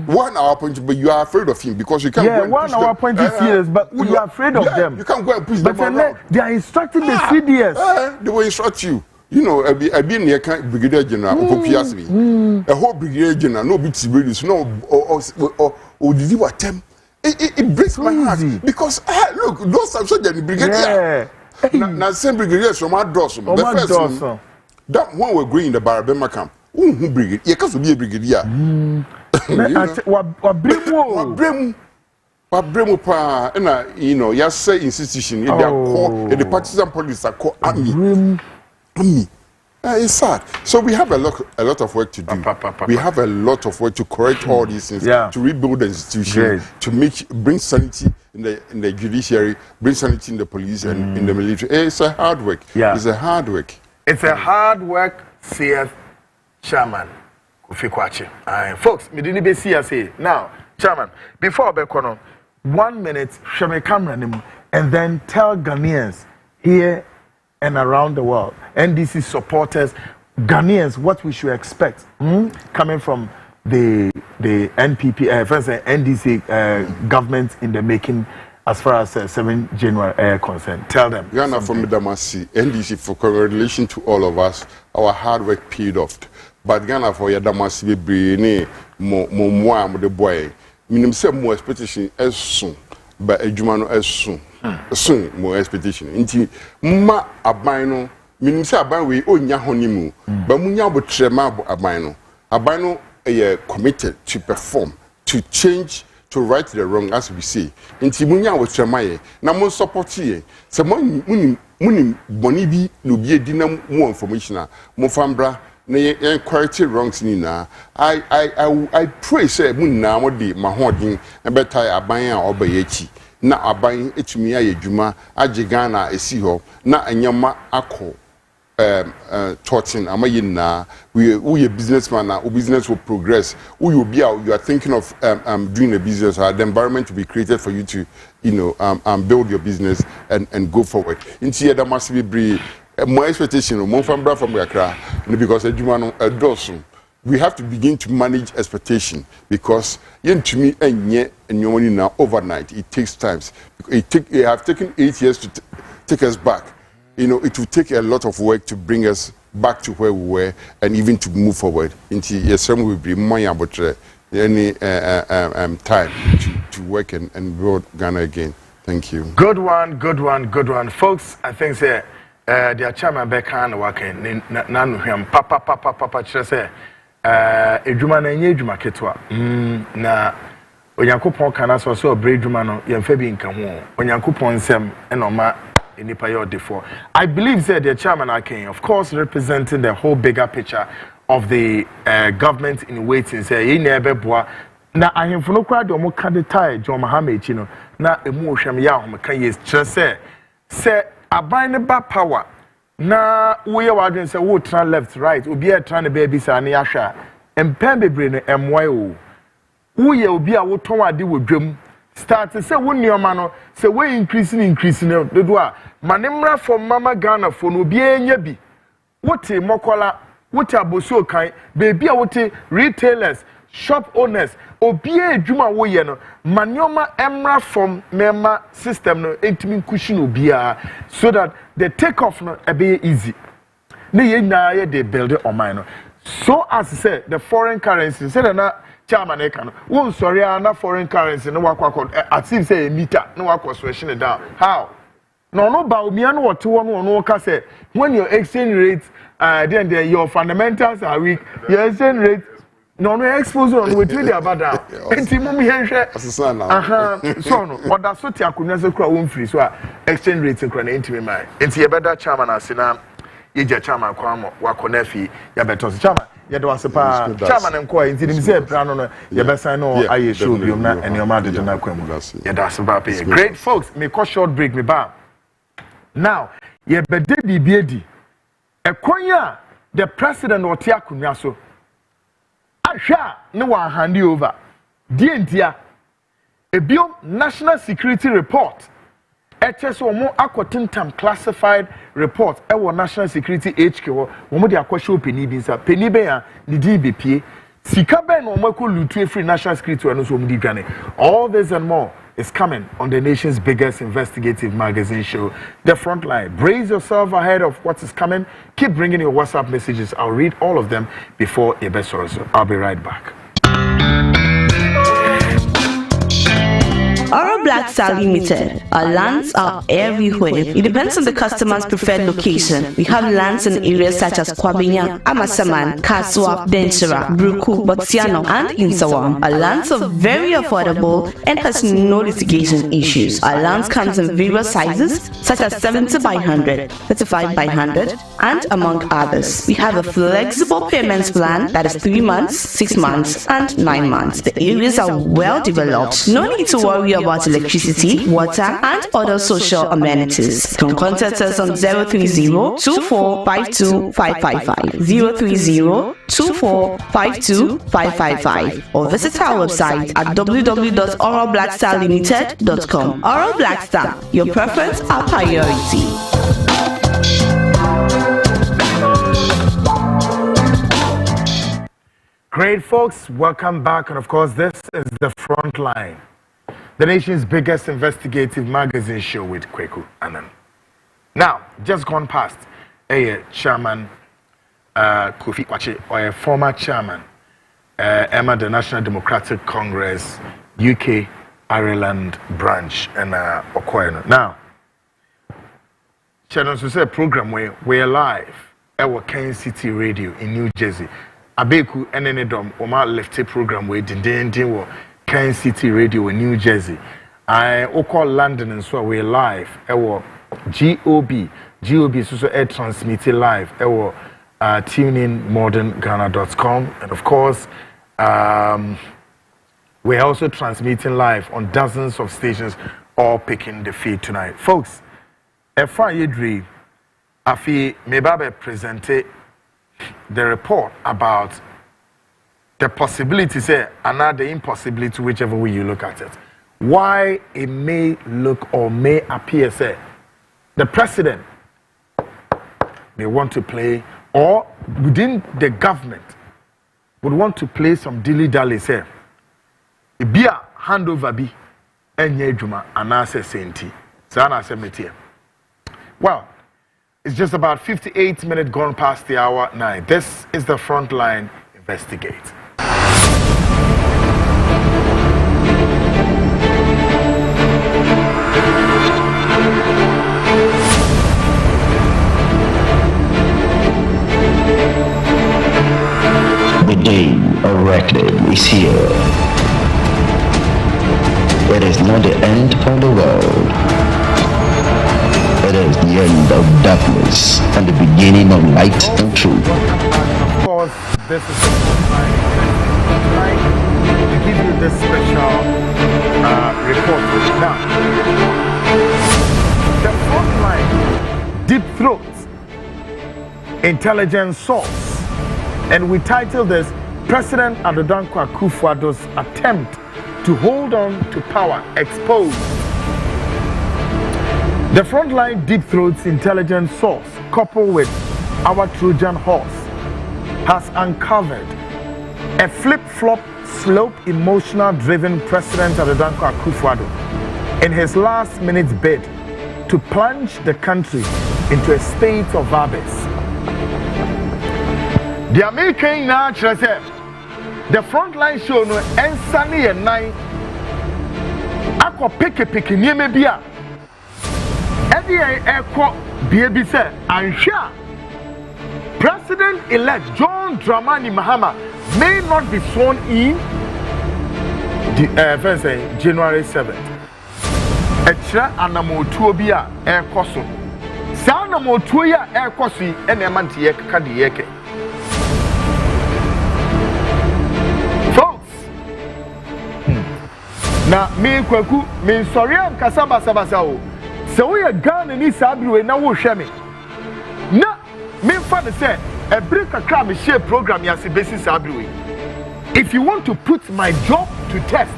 1 hour point, but you are afraid of him because you can't go and 1 hour point is serious, but you are afraid of them. You can't go and push them around. They are instructing the CDS. They will instruct you. You know, I've been near Brigadier General, a whole Brigadier General, no bits really, or did you attempt? It breaks my heart because look, those are soldiers, Brigadier. Now, same Brigadiers from our Dawson. The first one, that one we're going in the Barabema camp. Who brigadier? You can't be a brigadier. You know, you say institution, they are called the partisan police are called army. It's sad. So we have a lot of work to do. We have a lot of work to correct all these things, to rebuild the institution, to bring sanity in the judiciary, bring sanity in the police and in the military. It's a hard work. It's a hard work. It's a hard work, CS Chairman Kofi Kwachi. Folks, me didn't be see say now, Chairman. Before Bekono, 1 minute, show me camera and then tell Ghanaians here and around the world, NDC supporters, Ghanaians, what we should expect coming from the NPP, first NDC government in the making as far as 7 January concerned. Tell them. Ghana from Damasi, NDC for congratulations to all of us. Our hard work paid off. But Ghana for Yadamasi be more the boy. Minim say more expectation as soon, but a Jumano as soon more expectation. Inti ma abino minim say aban we onya honimu, but munya bo trema bo abino. Abino committed to perform, to change, to right the wrong, as we say. Inti munya wo trema ye na mo support ye. Se munim boni bi no bi edina more information mo fambra na quality wrongs ni na I pray say mun na mo de mahodin e betai aban a obayechi na aban etumi ayedwuma age Ghana esi ho na anyama akọ tortin amaye na we a businessman na business will progress you are thinking of doing a business or the environment to be created for you to build your business and go forward into there must be more expectation more from Accra because we have to begin to manage expectation because to me and now overnight it takes times it have taken 8 years to take us back. It will take a lot of work to bring us back to where we were and even to move forward into some will be more about any time to work and build Ghana again. Thank you. Good one, folks. I think say their chairman Becca and working nanu him papa say edwuma na nye edwuma ketwa na onyankopon kana so bre edwuma no yemfa bi nka ho onyankopon nsem enoma enipa yo defo. I believe that the chairman Akin, of course, representing the whole bigger picture of the government in waiting. Say ye never boa na ahemfo no kwa de omo ka de tai John Mahama echi no na emu ohwem ya ahom kan yes say aban ne ba power na wo ye wadwen say wo tran left right obi e tran ne ba bi sa ne ahwa empem bebre no emwai o wo ye obi a wo ton ade wo dwam start say wo nioma no say we increase no do a manemra from mama Ghana for no bi enya bi wote mokola wote aboso kan baby a wote retailers shop owners obi adwuma wo ye no manioma emra from mema system no entimi cushion obia so that the take off no be easy na ye na ye dey build on mine no so as say the foreign currency say na chairman eka no won sorry na foreign currency no wakwa as if say a meter no wakwa switching it down how no ba omia no wote wo no ka say when your exchange rate then your fundamentals are weak your exchange rate no expose on we trade about that enti mum hwenhwe asesa na so no oda so ti akonya se kura won free so exchange rate kura na enti me mai enti ye beda chairman asena ye je chairman kwa mo wakona fi ya beto chairman ye do asepa chairman nko enti nim se pra no ye besan no aye show bi na enioma de na kwamu ye da asepa pe great folks me call short break me ba Now, ye bede bibiedi. Ekwanya the president or Tiakunya so. Asha no one hand you over. Dientia. A bio national security report. HSO mo akotintam classified report. Ewo national security HQ. Womo di akwasho peni binsa. Peni be ya ni di bepie. Sika ben womo ko lutu free national security wano so mudi gane. All this and more is coming on the nation's biggest investigative magazine show, The Frontline. Brace yourself ahead of what is coming. Keep bringing your WhatsApp messages. I'll read all of them before a best also. I'll be right back. Oral Black Star Limited. Our lands are everywhere. It depends on the customer's preferred location. We have lands in areas such as Kwabinya, Amasaman, Kaswa, Densera, Bruku, Botsiano, and Insawam. Our lands are very affordable and has no litigation issues. Our lands comes in various sizes such as 70 by 100, 35 by 100, and among others. We have a flexible payments plan that is 3 months, 6 months, and 9 months. The areas are well developed. No need to worry about electricity, water, and other social amenities. You can contact us on 030-2452-555, 030-2452-555, or visit our website at www.oralblackstarlimited.com. Oral Black Star, your preference, our priority. Great folks, welcome back, and of course this is The Frontline, the nation's biggest investigative magazine show with Kweku Anan. Now, just gone past a chairman Kofi Kwache, or a former chairman Emma the National Democratic Congress UK Ireland branch and Okoyeno. Now, channel to say program where we're live at Kansas City Radio in New Jersey. Abeku enenedom oma left program we dindin wo Kansas City Radio in New Jersey. I call London and so we live ewo GOB so air transmitted live ewo tuningmodernghana.com, and of course we're also transmitting live on dozens of stations, all picking the feed tonight. Folks, Efa Yedri afi mebabe presented the report about the possibility, say, and not the impossibility, whichever way you look at it. Why it may look or may appear, say, the president may want to play, or within the government would want to play some dilly-dally, say, it be a handover be, and yejuma, and I say, Sainty. So I say, Metia. Well, it's just about 58 minutes gone past the hour 9. This is The Frontline Investigate. The day of reckoning is here. It is not the end of the world. It is the end of darkness and the beginning of light and truth. Of course, this is the Frontline tonight to give you this special report. Now, the Frontline Deep Throat Intelligence Source, and we titled this President Adodankwa Akufo-Addo's Attempt to Hold On to Power Exposed. The Frontline Deep Throat's intelligence source, coupled with our Trojan horse, has uncovered a flip-flop, slope, emotional-driven President Adodankwa Akufo-Addo in his last-minute bid to plunge the country into a state of abyss. The American natural said, the Frontline show no ensani and nine. Ako pick near me bia. Eddie Eko baby said, and sure, President-elect John Dramani Mahama may not be sworn in January 7th. Etra anamotuo bia ekoso. Sa anamotuo ya ekoso ene manti yeka di yeke. Na me kwaku me sorry am kasaba sabasa o So we are Ghana ni Sabri na wo hwe me. Na me fa de say a break kakra me share program ya se besi Sabri. If you want to put my job to test,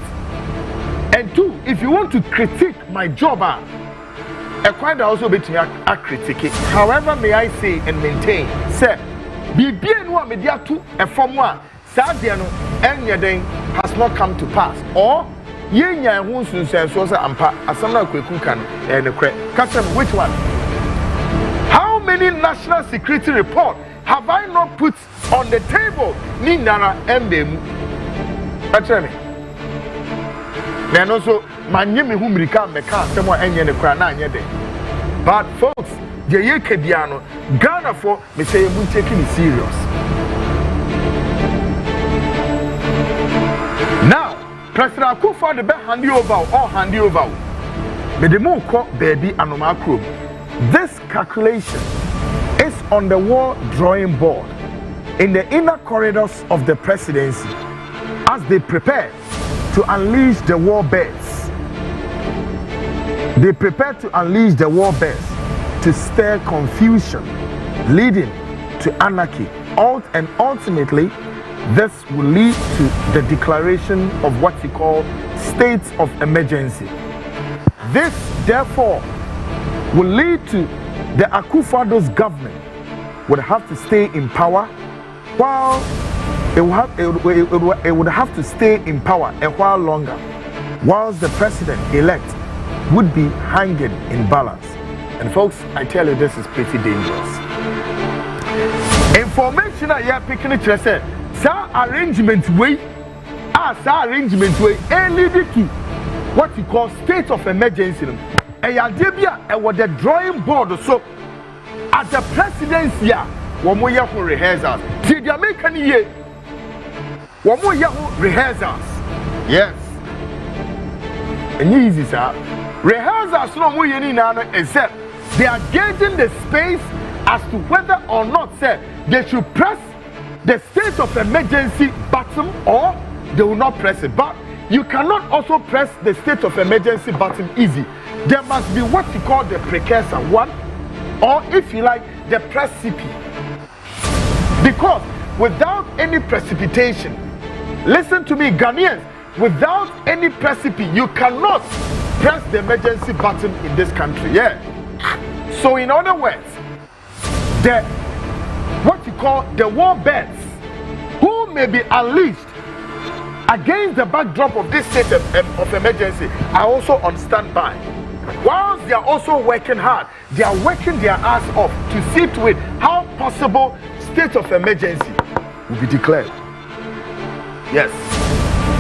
and two, if you want to critique my job, a kind also be to critique it. However, may I say and maintain, say, be bien one media to a form one, Sadiano, and Yading has not come to pass. Or, Yenya who says, Sosa and Pa, Asana Kwekukan, and the crack. Catch them, which one? How many national security reports have I not put on the table? Ni Nana Mbemu. Catch me. And also, my name is Humrika, Meka, someone and the Krana yede. But folks, the Yekebiano, Ghana for me say we taking it serious. Now, President Akufo the be hand you over or hand you over. Me the mo ko baby anoma krom. This calculation is on the war drawing board in the inner corridors of the presidency as they prepare to unleash the war bears. They prepare to unleash the war bears to stir confusion, leading to anarchy. And ultimately, this will lead to the declaration of what we call states of emergency. This, therefore, will lead to the Akufo-Addo's government would have to stay in power while it would have to stay in power a while longer, whilst the president-elect would be hanging in balance. And folks, I tell you, this is pretty dangerous. Information I hear picking it said, sir, arrangement way, leading to what you call state of emergency. And Yadebia, was the drawing board, so at the presidency, one more year for rehearsals. See, the American year. One more Yahoo rehearsals. Yes. And easy, sir. Rehearsals no more except they are gauging the space as to whether or not, sir, they should press the state of emergency button or they will not press it. But you cannot also press the state of emergency button easy. There must be what you call the precursor one, or if you like, the precipice. Because without any precipitation, listen to me, Ghanaians, without any precipice, you cannot press the emergency button in this country. Yeah. So in other words, what you call the war bears, who may be unleashed against the backdrop of this state of emergency, are also on standby. Whilst they are also working hard, they are working their ass off to see to it how possible state of emergency will be declared. Yes.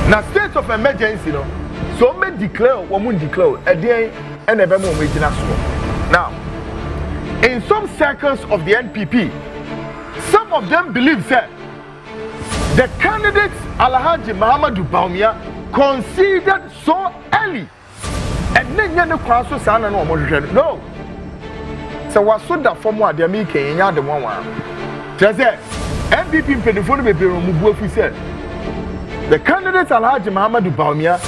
Now, state of emergency, you know, so may declare or won't declare a day and a memo making us. Now, in some circles of the NPP, some of them believe that the candidates Alhaji Muhammadu Bawumia conceded so early. And then you know, no. So what's so that from what they're making, the one. Just say, NPP Penifoni may be removed. We said the candidate Alhaji Muhammadu Bawumia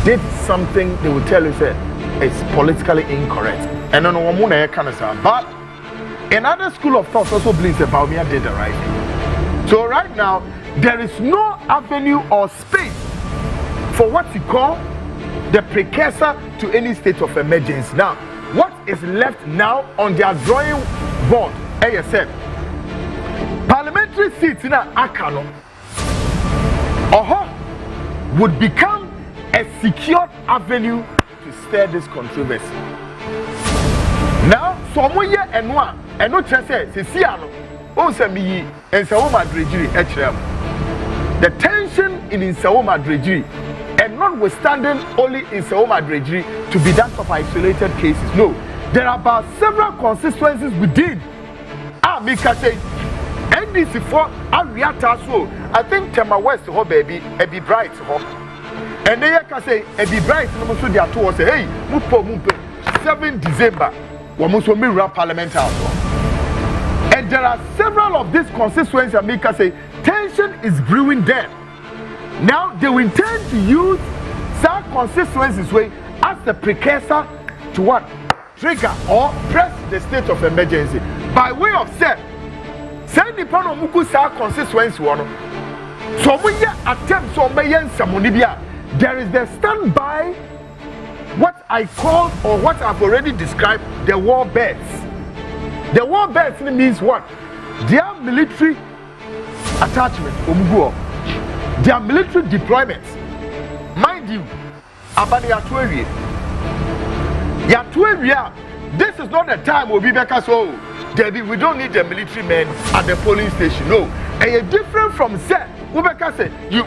did something they will tell you said it's politically incorrect. And no one can say. But another school of thought also believes that Bawumia did the right thing. So right now there is no avenue or space for what you call the precursor to any state of emergency. Now, what is left now on their drawing board, ASF, parliamentary seats in Akano, would become a secured avenue to stir this controversy. Now, someone here and one, and no chance says, Siciano, Osami, and Saoma Drejiri, the tension in Saoma Drejiri, and notwithstanding only in Saoma Drejiri to be that of isolated cases. No, there are about several constituencies within. Mika say, NDC for Ariata, so I think Tema West, ho baby, Ebi Bright, ho. And they can say, Ebi Bright, no so they are two say, hey, Mupo, 7 December, Wamuso Mira Parliament House. And there are several of these constituencies that Mika say, tension is brewing there. Now they will intend to use some constituencies way as the precursor to what? trigger or press the state of emergency by way of send the pan of Mukusa constituency one. So we attempt so there is the standby, what I call or what I've already described, the war beds. The war beds means what? Their military attachment, their military deployments. Mind you, this is not the time we'll be back as well. Debbie, we don't need the military men at the polling station. No. And you're different from said.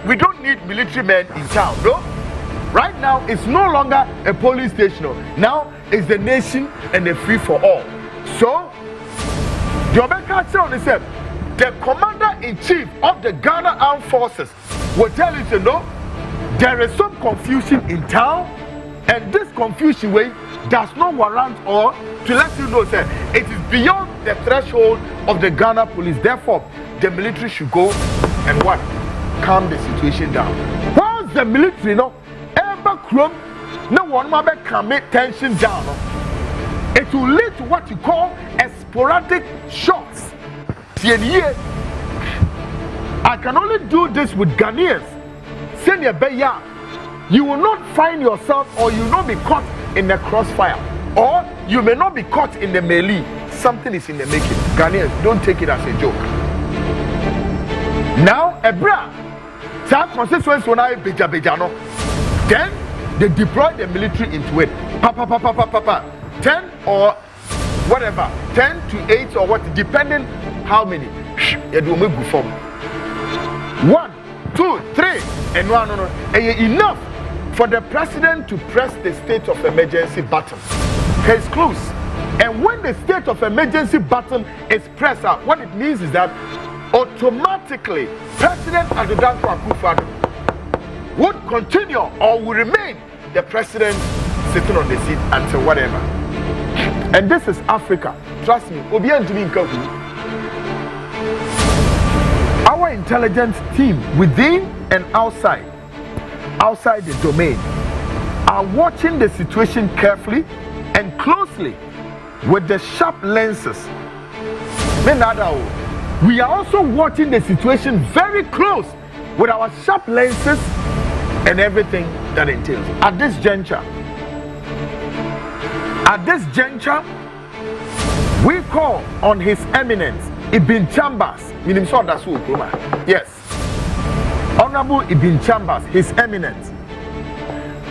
We don't need military men in town. No. Right now, it's no longer a polling station. Now it's the nation and the free for all. So, the commander-in-chief of the Ghana Armed Forces will tell you, no, there is some confusion in town, and this confusion way does not warrant or to let you know that it is beyond the threshold of the Ghana police. Therefore, the military should go and what? Calm the situation down. Once the military, ever crumb, no one can make tension down. It will lead to what you call a sporadic shots. I can only do this with Ghanaians. Senior Beya, you will not find yourself or you will not be caught in the crossfire, or you may not be caught in the melee. Something is in the making. Ghanaians, don't take it as a joke. Now, Ebra, some constituents when I bejano, then they deploy the military into it. 10 or whatever, 10 to 8 or what, depending how many. You do make form. 1, 2, 3, and no. Enough for the president to press the state of emergency button. Case close. And when the state of emergency button is pressed out, what it means is that automatically President Adedanko Akufo-Addo would continue or will remain the president sitting on the seat until whatever. And this is Africa. Trust me. Our intelligence team within and outside the domain are watching the situation carefully and closely with the sharp lenses. We are also watching the situation very close with our sharp lenses and everything that entails. At this juncture, we call on His Eminence Ibn Chambers. Yes. Honorable Ibn Chambers, His Eminence.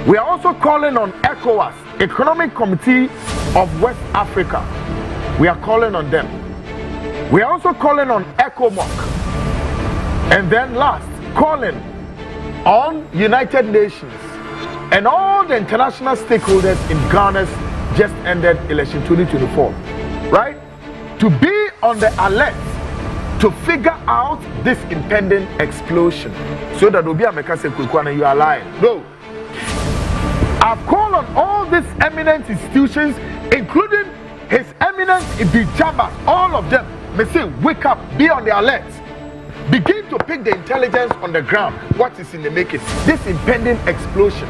We are also calling on ECOWAS, Economic Committee of West Africa. We are calling on them. We are also calling on ECOMOC. And then last, calling on United Nations and all the international stakeholders in Ghana's just ended election 2024. Right? To be on the alert to figure out this impending explosion so that Obi Ameka say Kwekwana, you are lying. No. I've called on all these eminent institutions, including His Eminence Ibn Chambers, all of them. May say, wake up, be on the alert. Begin to pick the intelligence on the ground. What is in the making? This impending explosion.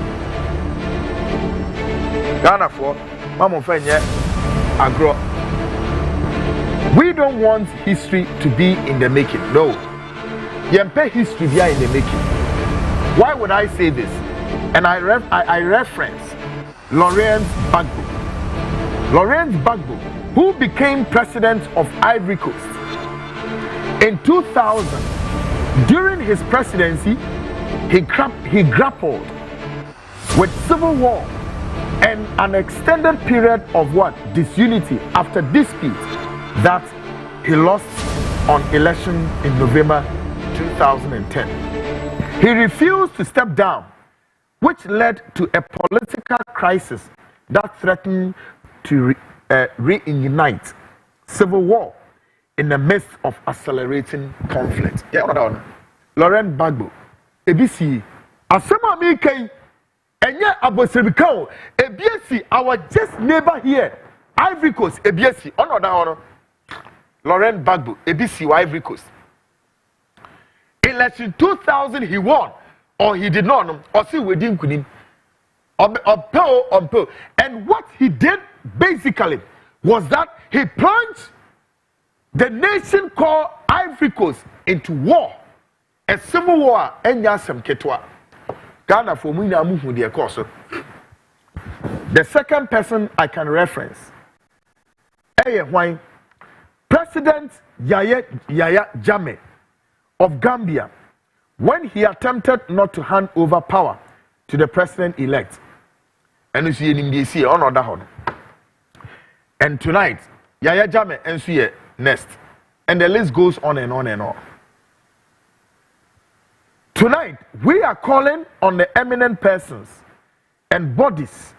Ghana for Mama Fenye Agro. We don't want history to be in the making. No. Yempe history be in the making. Why would I say this? And I reference Laurent Gbagbo. Laurent Gbagbo, who became president of Ivory Coast in 2000. During his presidency, he grappled with civil war and an extended period of what? Disunity after dispute that he lost on election in November 2010. He refused to step down, which led to a political crisis that threatened to reignite civil war in the midst of accelerating conflict. Laurent Gbagbo, ABC, Asema Mike, Enya Abosebikao, ABC, our just neighbor here, Ivory Coast, ABC, honor. Laurent Gbagbo, ABC, Ivory Coast. Election 2000, he won, or he did not, or see, we didn't. And what he did basically was that he plunged the nation called Ivory Coast into war, a civil war. Enya sem ketwa Ghana for mu na mu hu de course. The second person I can reference, President Yaya Jammeh of Gambia, when he attempted not to hand over power to the president-elect. And you see in DC on other hand. And tonight, Yaya Jammeh and see next. And the list goes on and on and on. Tonight, we are calling on the eminent persons and bodies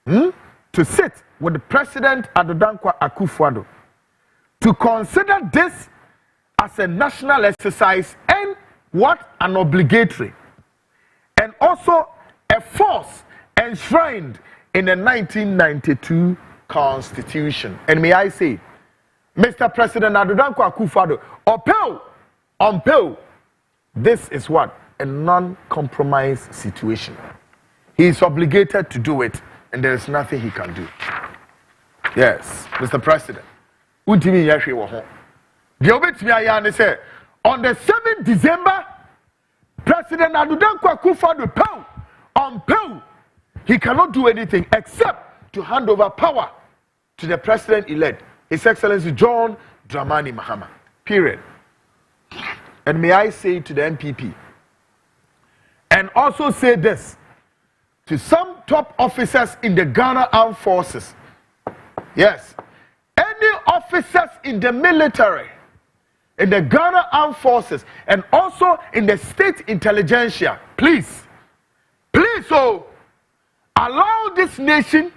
to sit with the President Adodankwa Akufo-Addo to consider this as a national exercise and an obligatory, and also a force enshrined in the 1992 Constitution. And may I say, Mr. President Adodankwa Akufo-Addo, this is what? A non-compromise situation. He is obligated to do it, and there is nothing he can do. Yes, Mr. President. On the 7th December, President Adodankwa Akufo-Addo, he cannot do anything except to hand over power to the president-elect, His Excellency John Dramani Mahama. Period. And may I say to the NPP, and also say this to some top officers in the Ghana Armed Forces. Yes, any officers in the military, in the Ghana Armed Forces, and also in the state intelligentsia, please, allow this nation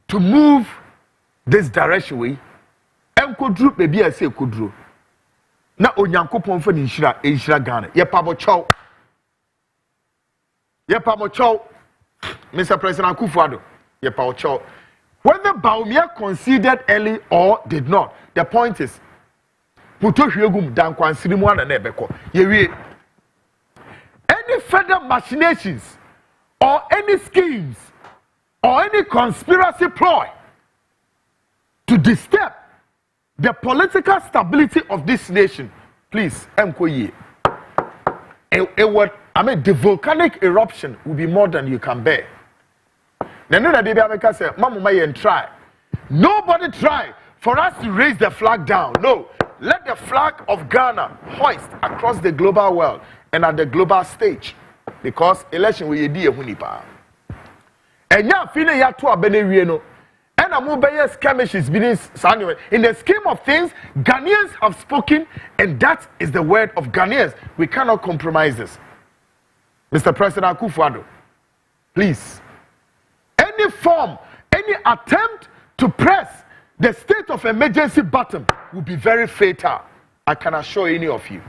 to move this direction way. And kudru, maybe I say kudru. Na onyankopon fa ni nhira Ghana. Ye pabocho. Mr. President Akufo-Addo, ye pabocho. Whether Baumia conceded early or did not, the point is, any further machinations or any schemes or any conspiracy ploy to disturb the political stability of this nation, please, the volcanic eruption will be more than you can bear. Nobody try for us to raise the flag down. No, let the flag of Ghana hoist across the global world and at the global stage, because election will be a hunipa. And now, feeling ya to a benevieno, and a mobile skirmishes being anyway. In the scheme of things, Ghanaians have spoken, and that is the word of Ghanaians. We cannot compromise this. Mr. President Akufo-Addo, please. Any form, any attempt to press the state of emergency button will be very fatal. I can assure any of you.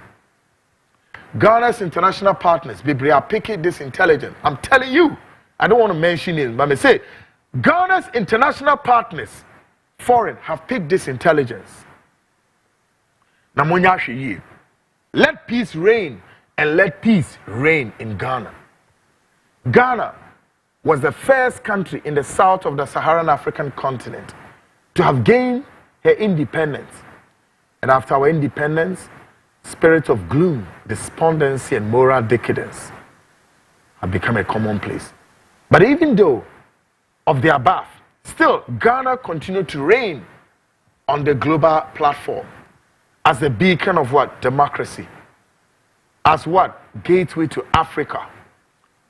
Ghana's international partners, Bibri, are picking this intelligence. I'm telling you, I don't want to mention it, but I say, Ghana's international partners, foreign, have picked this intelligence. Let peace reign, and let peace reign in Ghana. Ghana was the first country in the south of the Saharan African continent to have gained her independence. And after our independence, spirits of gloom, despondency, and moral decadence have become a commonplace. But even though of the above, still Ghana continued to reign on the global platform as a beacon of what? Democracy. As what? Gateway to Africa.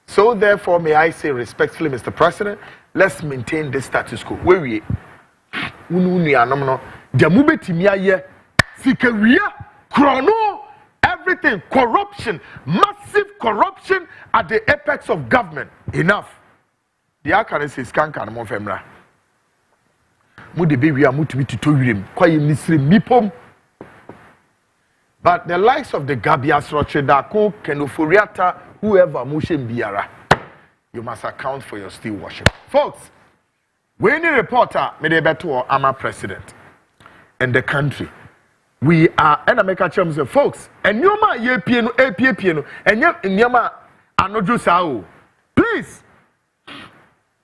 So therefore, may I say respectfully, Mr. President, let's maintain this status quo. Where we everything, corruption, massive corruption at the apex of government. Enough. The accuracy is can't come on femra. But the likes of the Gabias Rochedako, Kenoforiata, whoever Mushin Biara, you must account for your still worship. Folks, when the reporter made a better or ama president and the country, we are and I make a chance of folks, and Yoma ye piano, and Yama Anoju Sao. Please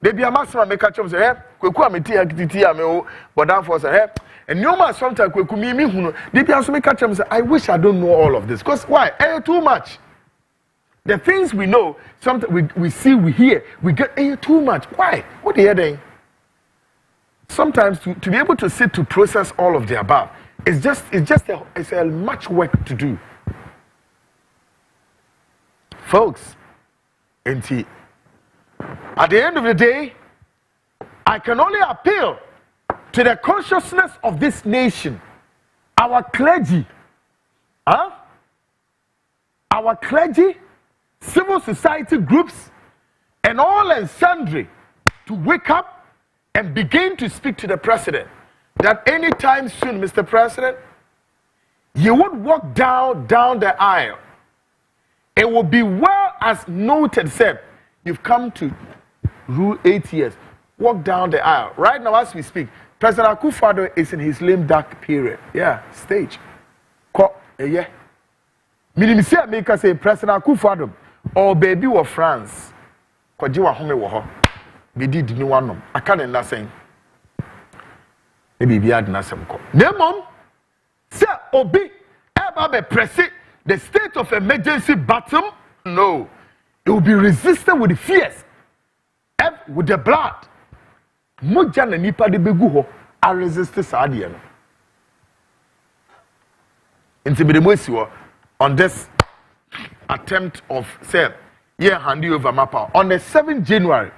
They be a master make a chum say, eh, Kuku amiti akiti ame but down for say, eh, and no man sometimes Kuku me huno. They be also make a chum say, I wish I don't know all of this. Because why? Too much. The things we know, something we see, we hear, we get too much. Why? What are you doing? Sometimes to be able to sit to process all of the above, it's a much work to do. Folks, at the end of the day, I can only appeal to the consciousness of this nation, our clergy, our clergy, civil society groups, and all and sundry to wake up and begin to speak to the president that anytime soon, Mr. President, you would walk down the aisle. It will be well as noted, said, you've come to rule 8 years. Walk down the aisle. Right now, as we speak, President Akufo-Addo is in his lame duck period. Yeah, stage. Yeah. Meaning, see, make us say President Akufo-Addo or baby of France. Kojiwa home wo be did ni one. I can't nothing. Maybe be had nothing. Nemom, say obi ever be pressing the state of emergency bottom. No, it will be resisted with the fears, with the blood. Moja na nipa de begu ho a resist sadia no. Inti be the mosi on this attempt of say hand you over mapa on the 7th January.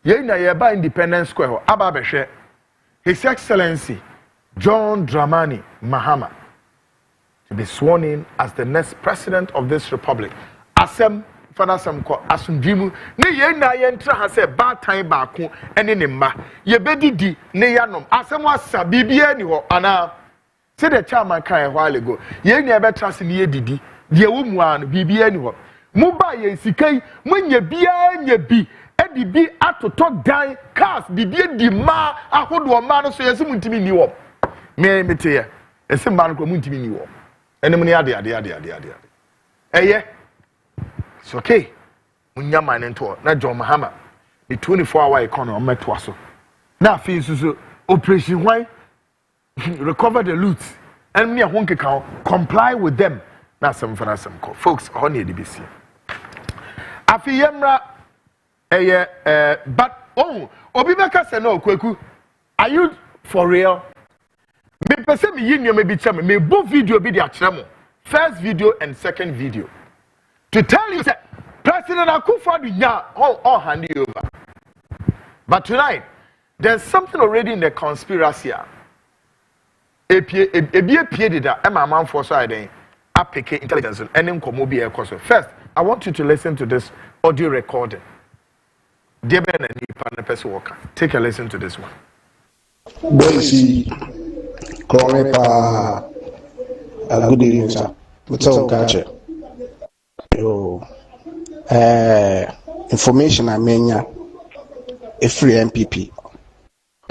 Ye na ye ba Independence Square ho aba behwe His Excellency John Dramani Mahama to be sworn in as the next president of this republic. Asem fana sam ko asundwimu ne ye na ye ntra ha se ba tan ba ko ene ne mma ye bedidi ne yanom asem asa bibia ni ho ana se the chairman kan a while ago ye na be trust ne ye didi de wo mu an bibia ni ho mu ba ye sikai munya bia nya bi edi bi atoto dan cars bibia di ma ahodo ma no so ye se muntimi ni wo me mete ye ese ma no ko muntimi ni wo ene mu ne ade eye it's okay. Munya man into na John Mahama. The 24-hour economy on meto so. Na fi so operation why recover the loot. And me a honke can comply with them. Na some for some call. Folks, honey the BC. Afi yemra but obi beka say no kweku. Are you for real? Me pese me yin me bi chame me bo video bi dia chamo. First video and second video. To tell you that President Akufo-Addo all hand you over. But tonight, there's something already in the conspiracy. First, I want you to listen to this audio recording. Take a listen to this one. Good evening, sir. What's up, Kache? Information I mean, a free MPP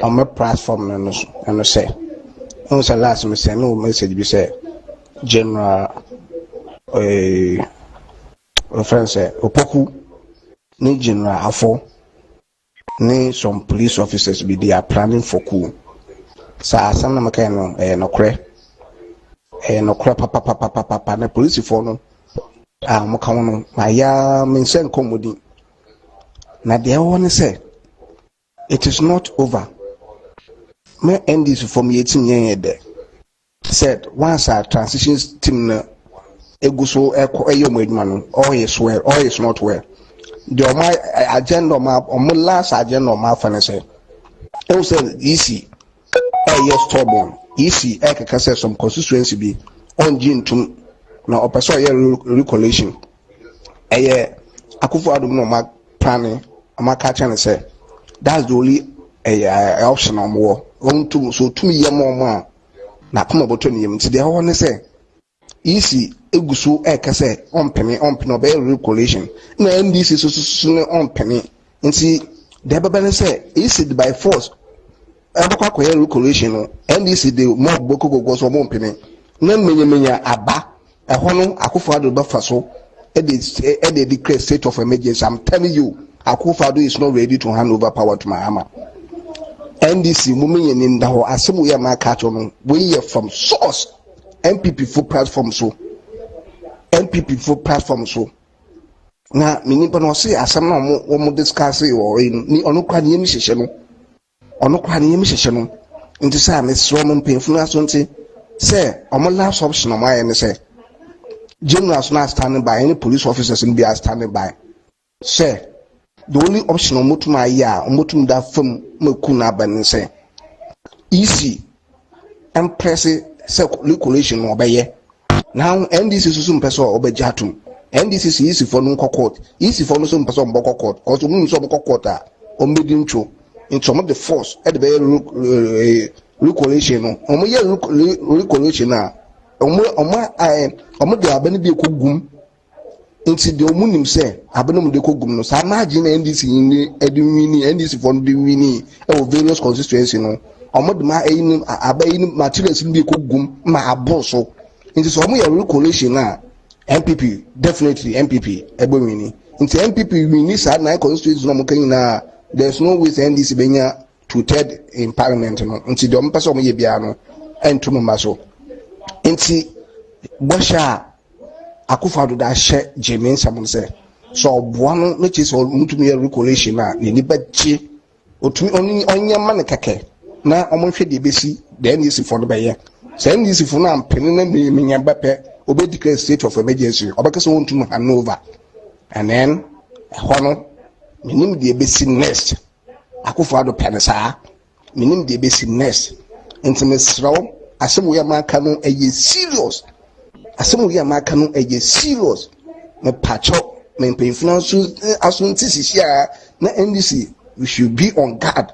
on my platform, and say, also last me say no message. Be say General friend say Opoku ni General Afo ni some police officers be they are planning for coup. Sa asam na makano no kre papa na police for no. Mokawono maya mensen komodi na de won say it is not over. Me end this from 18 years there said once our transition team na eguso eyom adwuma no all is well, all is not well. The my agenda ma last agenda ma fa say e say easy stubborn easy kaka say some constituency be on jintum na opeso ye recollection Akufo-Addo no ma planning ma catch and say that's the only option on war on to so 2 year more na come about 20 years they want say easy egusu say on penny no be recollection na NDC so on penny nti they be say easy by force abakwa recollection NDC the more boko go so on penny na menya aba Akufo-Addo bafa so e dey declare state of emergency. I'm telling you, Akufo-Addo is not ready to hand over power to Mahama. NDC women in the whole assembly ma catch on we hear from source MPP for platform so MPP for platform so na mini no say asam na mo discuss or ni onokwa ni yemi hyehyɛ no nti say me so mo mpemfunu aso nti say omo last option omo aye ne say generals na standing by any police officers in be standing by say the only option omotum aye a omotum da fam maku na ban say easy and press say coalition no obeye now NDC so person obejatum NDC easy for no court easy for no some person mboko court cause we so mboko court a omedi ntwo into some of the force at the recoalition no omo ye recoalition a omo de abani bi ekogum nti de omo nim say abani mo de ekogum no sa imagine NDC ni edwini NDC for the wini e various constituencies no omo de ma eyin abayin materials bi ekogum ma aboso nti so omo ye recoalition na MPP definitely MPP ebomini nti MPP wini sa na constituencies no mo kan na there's no way NDC benya to third in parliament no nti de ompese omo ye bia no entum maso nti bosha Akufo-Addo da hye Jemin Samon say so oboa no na chi so mutumi ye recoalition na ni bachi otumi onye ma ne keke na omo hwe de besi the NDC for no beye say NDC for na mpene na menya bepe obe declare state of emergency obekese won to hand over and then hono minim de besi next Akufo-Addo penesa minim de besi next intimate asemu ya maka no eye serious asemu ya maka no eye serious me pacho me finance asunti sisia na NDC we should be on guard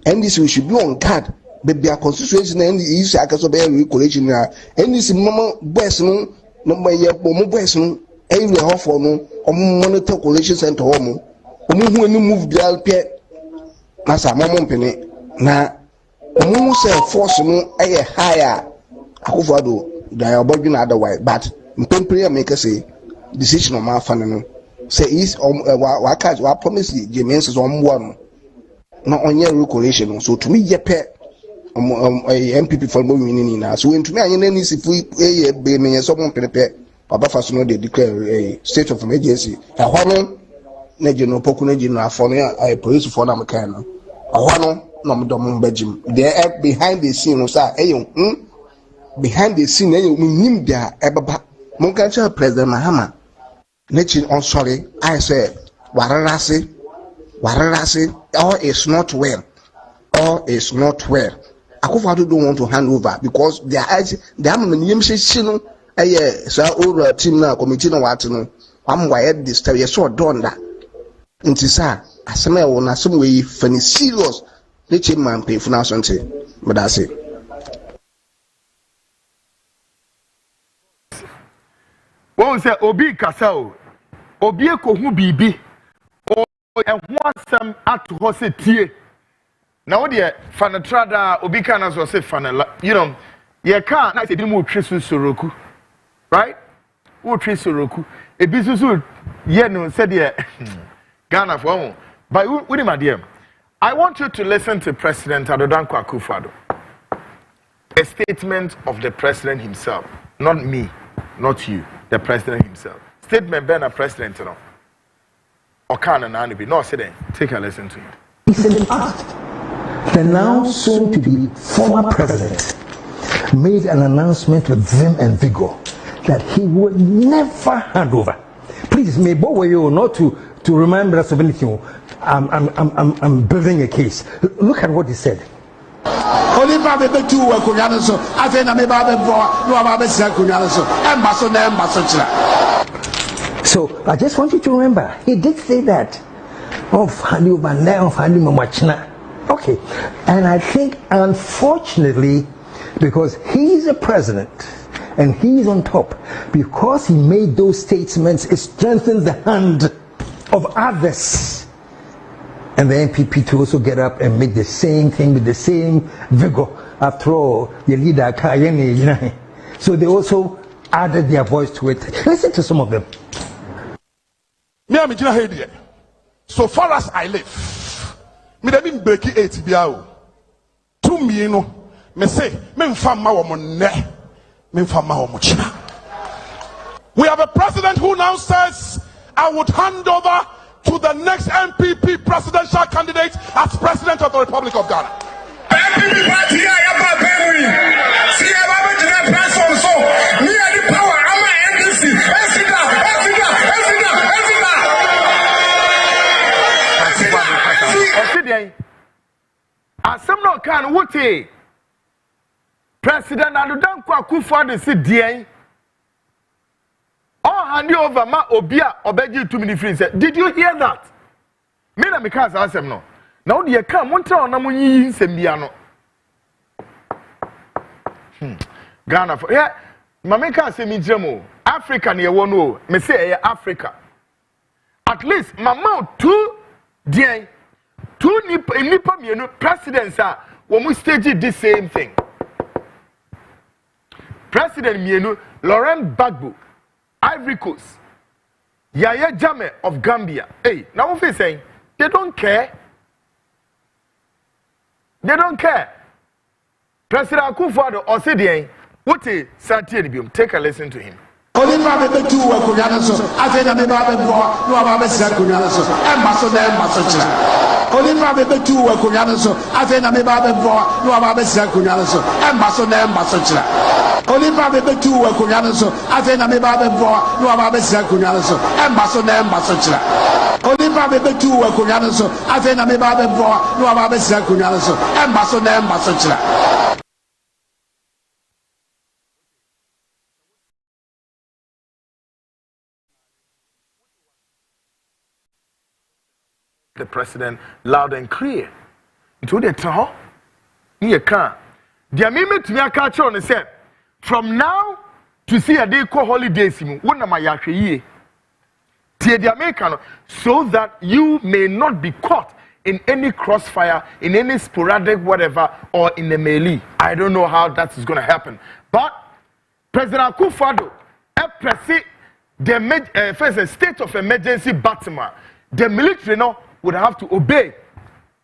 NDC we should be on guard baby a constitution na NDC use akaso be recollation na NDC mama boys no no ye mo boys no e we hofo no omo monitor collation center omo hu ani move bial pe na sa mama mpene na omo say force no eye higher Akufo-Addo da obodwina otherwise but mpempere make say decision o ma fa no say is wa catch wa promise Jemin says omwo no na onye recollation so to me ye pe MPP for more winning na so into me anye na nisi fu eye be me so mo pepe baba fa so no dey declare a state of emergency e ho no na general poku na general afọ no police for na me kan no ho no na mo do mo bajim there behind the scene no say behind the scene eye nim dia e baba mo kan cha president Mahama na chi on sorry I say wararase all is not well Akufo-Addo don't want to hand over because they are many no so over team na committee na what no am why this time you so done that nti sa asema e wona asem we fani serious le che man pay for na so nti but that's it won say obi kasa o obi ekohu bibi o ehun asem ato ho se tie na wo de fanatrada obi kana so say fanela you know ye ka na say bi mu twe soroku right wo twe soroku ebi susu ye no say de Ghana for one but with him dear I want you to listen to President Adodankwa Akufo-Addo, a statement of the president himself, not me, not you, the president himself. Statement by the president no Okana na be no say take a listen to him. He's in the past. The now soon to be former president made an announcement with vim and vigor that he would never hand over. Please, may bow you not to remember us of anything. I'm building a case. Look at what he said. So I just want you to remember, he did say that. Okay, and I think unfortunately, because he's a president and he's on top, because he made those statements, it strengthens the hand of others. And the NPP to also get up and make the same thing with the same vigor. After all, your leader, so they also added their voice to it. Listen to some of them. so far as I live, me dey bin break 8 bia o. 2 me no, me say, me mfa ma wo mo ne, me mfa ma wo mo china. We have a president who now says, I would hand over to the next MPP presidential candidate as president of the Republic of Ghana. Asem no kan wote President Adudankwa Akufo-Addo si dien hand over ma obia obeji 2 minutes free say did you hear that me na me ka asem no na wo de ka montra ona munyi nsem bia no Ghana for yeah mama ka asem njemo Africa na ye wo no me say e Africa at least mama 2 dien 2 nipa mienu presidents are wo mu stage the same thing President mienu Laurent Gbagbo Ivory Coast Yaya Jammeh of Gambia hey now what they saying they don't care President Akufo-Addo Osidien what is Santiago take a listen to him Oliver be tu wa kunyana so afena me ba be bo no ba be sa kunyana so emba so na emba so kira Oliver be tu wa kunyana so afena me ba be bo no ba be sa kunyana so emba so na emba so kira Oliver be tu wa kunyana so afena me ba be bo no ba be sa kunyana so emba so na emba so kira Oliver be tu wa kunyana so afena me ba be bo no ba be sa kunyana so emba so na emba so kira the president loud and clear. Into the town, you can. The amendment to me a catch on say from now to see a day called holidays, one of my yaki the American so that you may not be caught in any crossfire, in any sporadic whatever, or in a melee. I don't know how that is going to happen. But President Akufo-Addo, the first state of emergency Baltimore, the military now would have to obey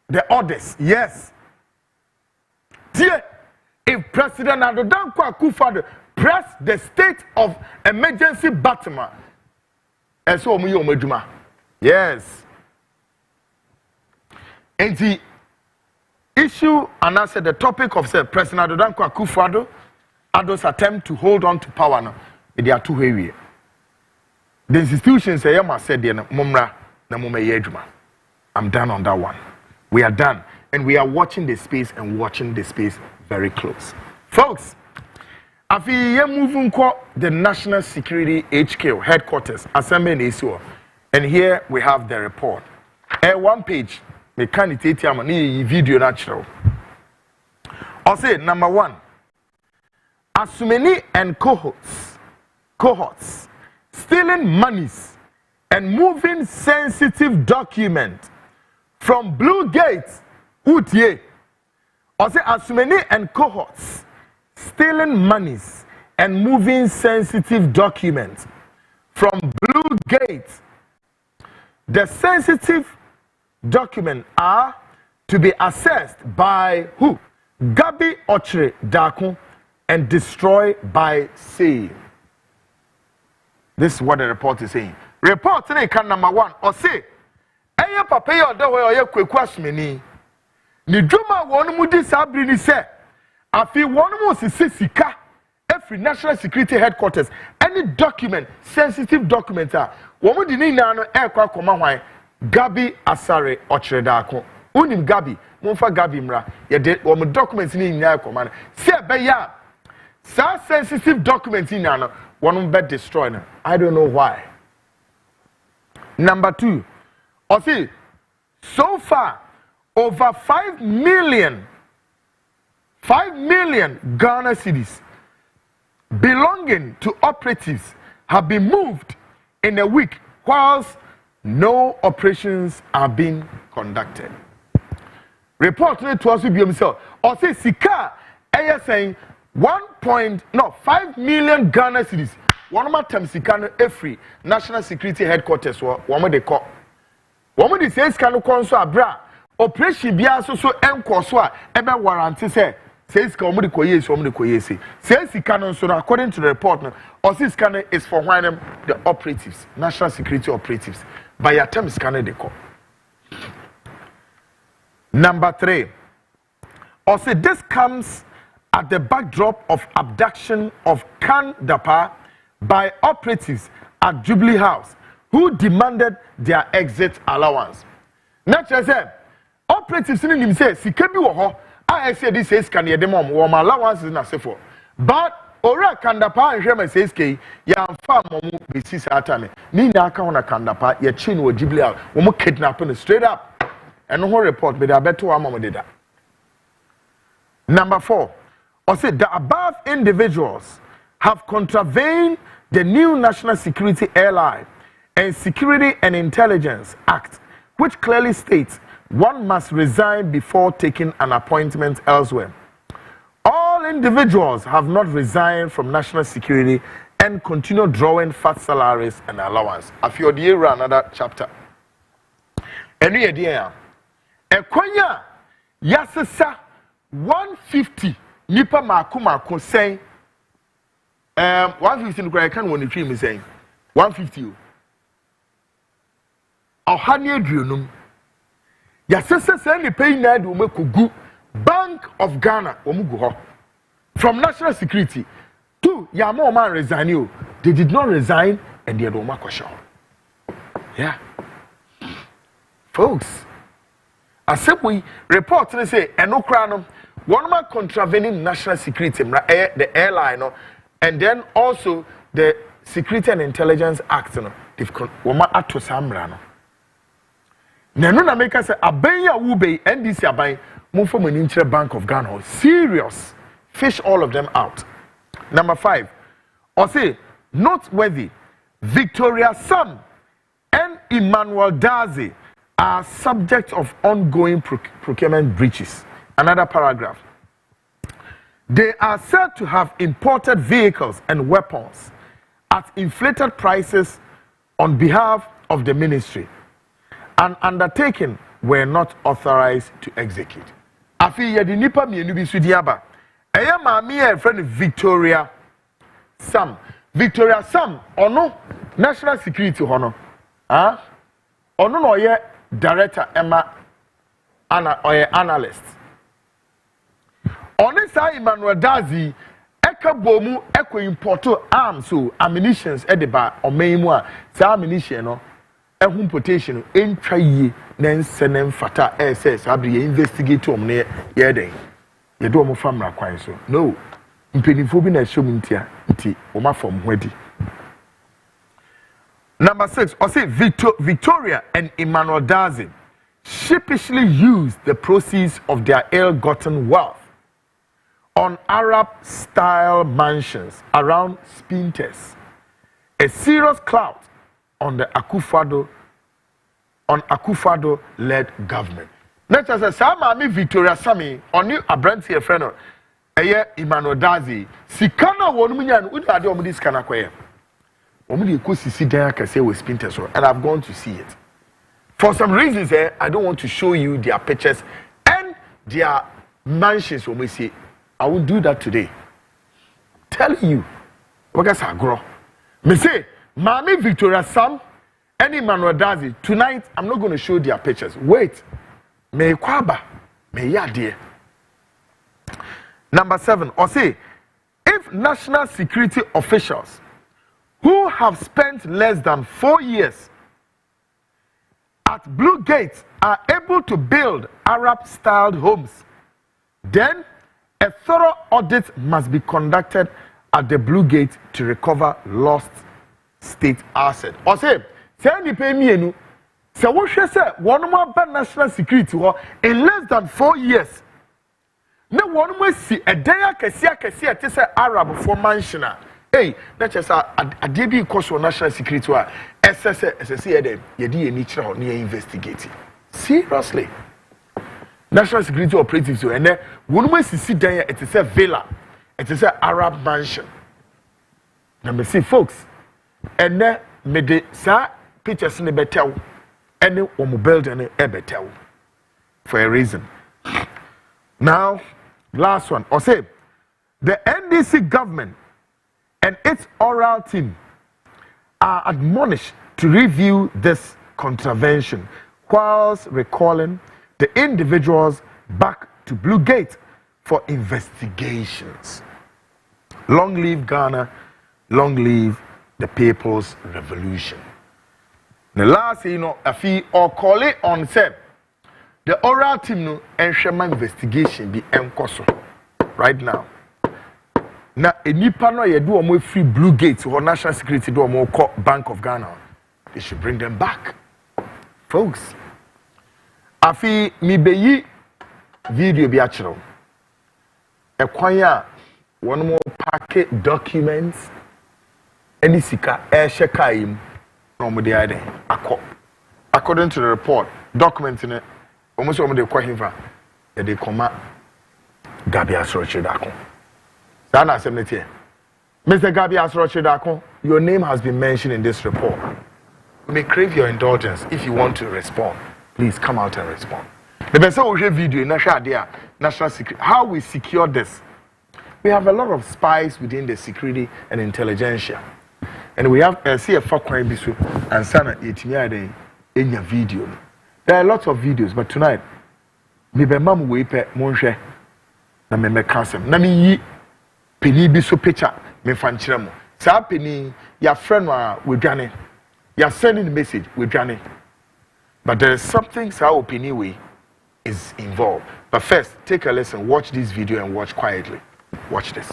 the orders. Yes. Dear, if President Adudankwa Akufo-Addo press the state of emergency Baltimore, and so yes. And the issue and I said the topic of President Adudankwa Akufo-Addo's attempt to hold on to power now, they are too heavy. The institutions say said mumra na mumeyejuma. I'm done on that one. We are done. And we are watching the space and watching the space very close. Folks, if you moving to the National Security HQ headquarters, Assembly in and here we have the report. One page, we can't take video natural. I'll say number 1. Asumeni and cohorts stealing monies and moving sensitive documents from Blue Gate, Utie, or say Asumeni and cohorts stealing monies and moving sensitive documents from Blue Gate. The sensitive documents are to be assessed by who? Gabi Ochre Daku and destroyed by sale. This is what the report is saying. Report today can number 1 or say Eye papa ye oda we oye kwaku asmeni ni dwuma wonu mu di sabri ni se afi wonu mu sika every national security headquarters any document sensitive document womu di ni na no e kwa koma hwan Gabi Asare Ochredako unim Gabi mumfa Gabi mra ye de womu documents ni nyina koma se be ya sa sensitive documents ni na no wonu be destroy na I don't know why. Number 2, see, so far, over 5 million Ghana cedis belonging to operatives have been moved in a week whilst no operations are being conducted. Report to us with himself. Or say, Sika, saying 5 million Ghana cedis. One more time, Sika, every national security headquarters, one more they call. Woman the says can conso abra operation bia so enko so a ebe warranty say says ka omudi koye so omudi koye say says can so according to the report no or this can is for when the operatives national security operatives by your term scanner they call. Number 3, or say this comes at the backdrop of abduction of Kan Dapa by operatives at Jubilee House who demanded their exit allowance. Naturally, say operatives in him say sika bi wo ho I say this says can ye dem warm allowances na say for but ora Kan Dapa nhwe says ke ya mfa momu besi satane ni nya aka ho na Kan Dapa ye chi no Jubilee House wo mo kidnap no straight up. And no report, but I bet one did that. Number 4, or say the above individuals have contravened the new National Security Airline and Security and Intelligence Act, which clearly states one must resign before taking an appointment elsewhere. All individuals have not resigned from national security and continue drawing fat salaries and allowance. I feel the year another chapter. And we are Ekonya yasesa 150 nipa mako saying 150 no can won the dream saying 150 ohane aduonum yasesa say nipa ina de o makogu Bank of Ghana omugu ho from national security to yama man resign they did not resign and they do makosho. Yeah, folks, as we report they say enokra one man contravening national security the airline and then also the Security and Intelligence Act they've one man ato samra no nenu na make say abenya wube NDC aban move from an inter Bank of Ghana serious fish all of them out. Number 5, or say noteworthy Victoria Sam and Emmanuel Dazi are subject of ongoing procurement breaches. Another paragraph. They are said to have imported vehicles and weapons at inflated prices on behalf of the ministry. An undertaking were not authorized to execute. Afi yedi nipa mienu bi sudiaba. Eya maami e friend Victoria Sam. Victoria Sam ono national security hono. Ah? Ono no ye director Emma or analyst. Onisa Emmanuel Dazi eka bomu eko importo arms so ammunitions edeba omeimu a sa ammunition no ehun potation entwa yie na nsenem fata SS abri investigate omne ye den ye do omo famra kwan so no mpenifo bi na ehwem ntia nti oma fom hwadi. Number 6, or say Victoria and Emmanuel Dazi sheepishly used the proceeds of their ill-gotten wealth on Arab-style mansions around Spintex, a serious clout on the Akufo-Addo-led government. Next, as a Samami Victoria Sami on new Abranti friend, Emmanuel Dazi, Sikana Wonumian, Udadi Omudis Kanakwe. And I've gone to see it. For some reasons, I don't want to show you their pictures and their mansions. When we say, I will do that today. Telling you, because I grow. Me say, Mami Victoria Sam and Emmanuel Dazi. Tonight, I'm not going to show their pictures. Wait, me kwaba, me ya dear. Number 7, or say, if national security officials who have spent less than 4 years at Blue Gate are able to build Arab-styled homes, then a thorough audit must be conducted at the Blue Gate to recover lost state assets. Or say ni pay me enu, say what she say, one more bad national security in less than 4 years. No one more see a day kesia te say Arab for mansiona. Hey, that's just a DB cost for national security. SSC them, you did nature near investigating. Seriously. National security operatives, and then one way see there, it is a villa, it is an Arab mansion. Now, me see, folks, and then me de sa pictures in the betel. any building ebetel for a reason. Now, last one. Or say the NDC government and its oral team are admonished to review this contravention whilst recalling the individuals back to Blue Gate for investigations. Long live Ghana, long live the People's Revolution. The last, a fee or call it on SEP. The oral team no enshema investigation be enkoso right now. Na enipa no ye do omo free Blue Gate or national security do omo call Bank of Ghana. They should bring them back. Folks. Afi mi beyi video bi achiro. Ekwanya one more packet documents any sika shekaim no mo dey ade akọ. According to the report, document in it almost all the question for they come Gabi Asroche Dako. Sana Semnetier. Mr. Gabi Asroche Dako, your name has been mentioned in this report. We may crave your indulgence if you want to respond. Please come out and respond. The best video national security. How we secure this? We have a lot of spies within the security and intelligentsia. And we have CFA crime bisu and Sana Etinia in your video. There are lots of videos, but tonight, me be mam we pe monhwe na me kasem. Na me yi peni bi so picture me fan kire mo. Sa peni ya friend wa we dwane. Ya sending the message we dwane. But there is something sa opini we is involved. But first, take a listen, watch this video and watch quietly. Watch this.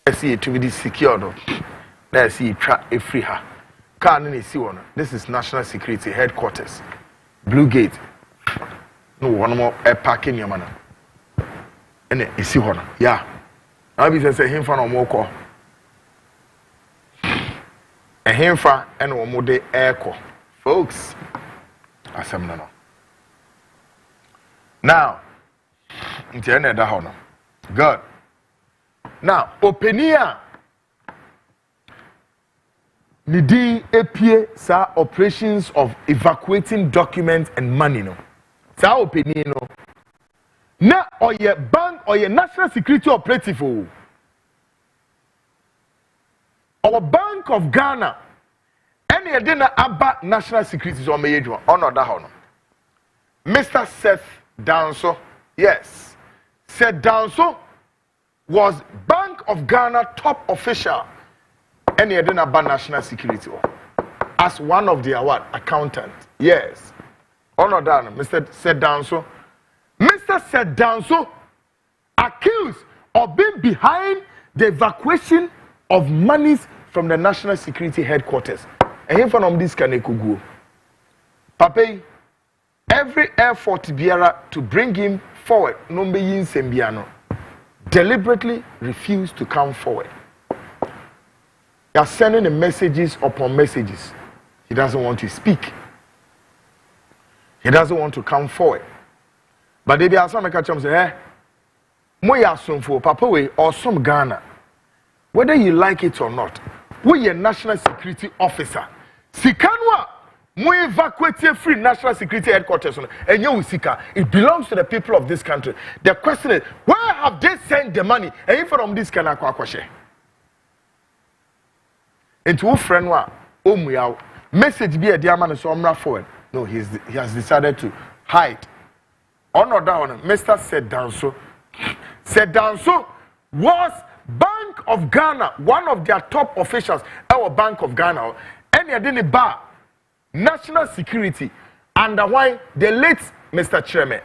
I see it to be secured. I see it a free her. This is National Security Headquarters. Blue Gate. No one more a parking your man. And you see one. Yeah. I'll be saying him for no more call. A him for and one more day air call. Folks. As I'm no. Now, into any other honor. Good. Now, Openia Nidi APA sa operations of evacuating documents and money no. Sa Openia no. Na oye bank or national security operative o. Our Bank of Ghana any edina aba national security so meyedwa on oda ho no. Mr. Seth Danso, yes. Seth Danso was Bank of Ghana top official and he didn't ban national security as one of the award accountant. Yes. Honor down, Mr. Sedanso. Mr. Sedanso accused of being behind the evacuation of monies from the national security headquarters. And him from this can go. Pape, every effort to bring him forward, number yin sembiano. Deliberately refused to come forward. They are sending the messages upon messages. He doesn't want to speak. He doesn't want to come forward. But they be some catch him say, "Moya for Papa we or some Ghana, whether you like it or not, we a national security officer. Sikanwa." We evacuate free national security headquarters and you Sika. It belongs to the people of this country. The question is, where have they sent the money? And if from this can I into friend wa message be a diamond so forward. No, he has decided to hide. Honor down, Mr. Sedanso. Sedanso was Bank of Ghana, one of their top officials, our Bank of Ghana, and he didn't bar. National security under why the late Mr. Chairman,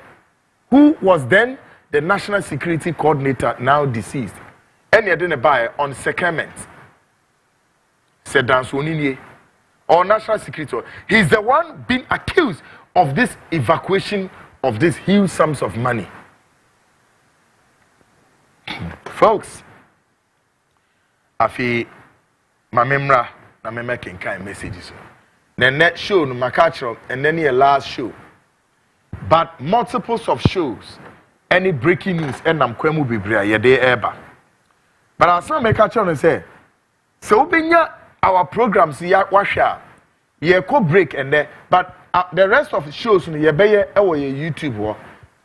who was then the national security coordinator, now deceased, and he didn't buy on secondment. Said Dansonini or national security. He's the one being accused of this evacuation of these huge sums of money. Folks, afi mamemra na meme kenkan messages. The next show no makachro and then the last show. But multiples of shows, any breaking news and I'm kwemu bibria ye dey eba. But I saw make and say, so binya our programs ya washa ye ko break and there, but the rest of the shows no ye be ye YouTube wo,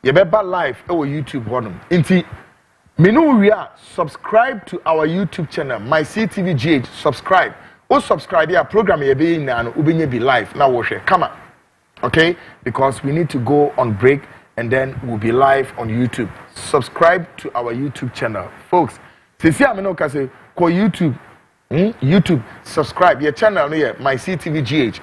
ye be ba live YouTube wo. Inti menu we are subscribe to our YouTube channel, my CTVGH, subscribe. O subscribe your program ye be na no ubenye be live na wo hwe. Come on. Okay? Because we need to go on break and then we'll be live on YouTube. Subscribe to our YouTube channel. Folks, sisi ameno ka say ko YouTube YouTube subscribe your channel no here my CTVGH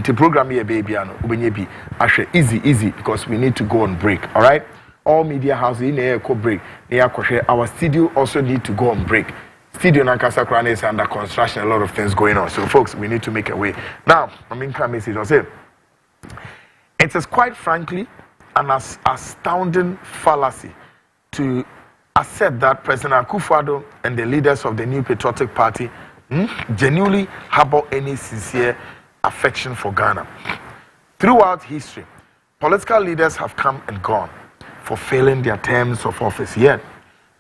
the program here baby ano ubenye bi ahwe easy because we need to go on break. All right? All media houses in here ko break. Our studio also need to go on break. Studio Nankasa Krane is under construction, a lot of things going on. So folks, we need to make a way. Now, I mean message I say it is quite frankly an astounding fallacy to accept that President Akufo-Addo and the leaders of the New Patriotic Party genuinely harbor any sincere affection for Ghana. Throughout history, political leaders have come and gone, fulfilling their terms of office. Yet,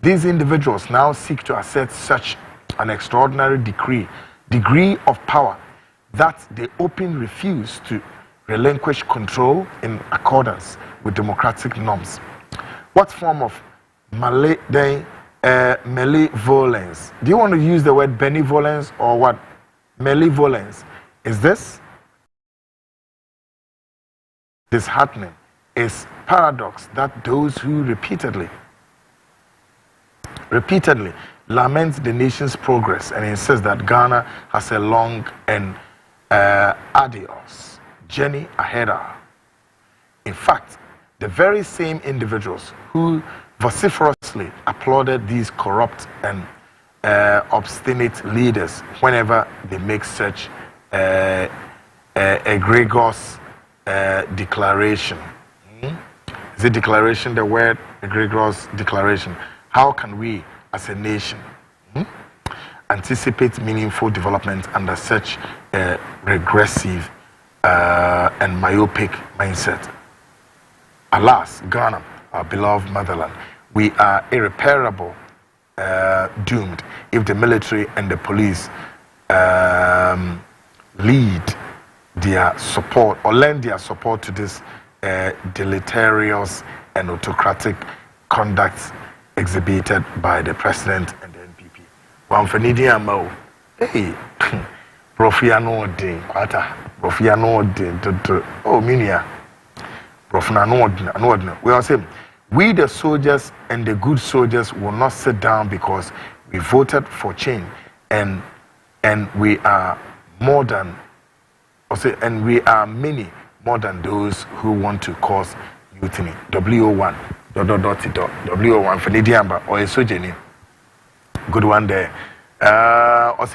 these individuals now seek to assert such an extraordinary degree of power that they openly refuse to relinquish control in accordance with democratic norms. What form of malevolence? Do you want to use the word benevolence or what? Malevolence is this? Disheartening is paradox that those who repeatedly lament the nation's progress and insist that Ghana has a long and arduous journey ahead of her. In fact, the very same individuals who vociferously applauded these corrupt and obstinate leaders whenever they make such a egregious declaration. Is it declaration the word egregious declaration? How can we as a nation anticipate meaningful development under such a regressive and myopic mindset? Alas, Ghana, our beloved motherland, we are irreparable doomed if the military and the police lead their support or lend their support to this deleterious and autocratic conduct exhibited by the president and the NPP. One for Nidi Amau, hey, Profiano de Quata, Profiano de oh, Minia, Profana. We are saying, we the soldiers and the good soldiers will not sit down because we voted for change, and we are more than, and we are many more than those who want to cause mutiny. W01. W01 for Nidiamba or a sojourning. Good one there.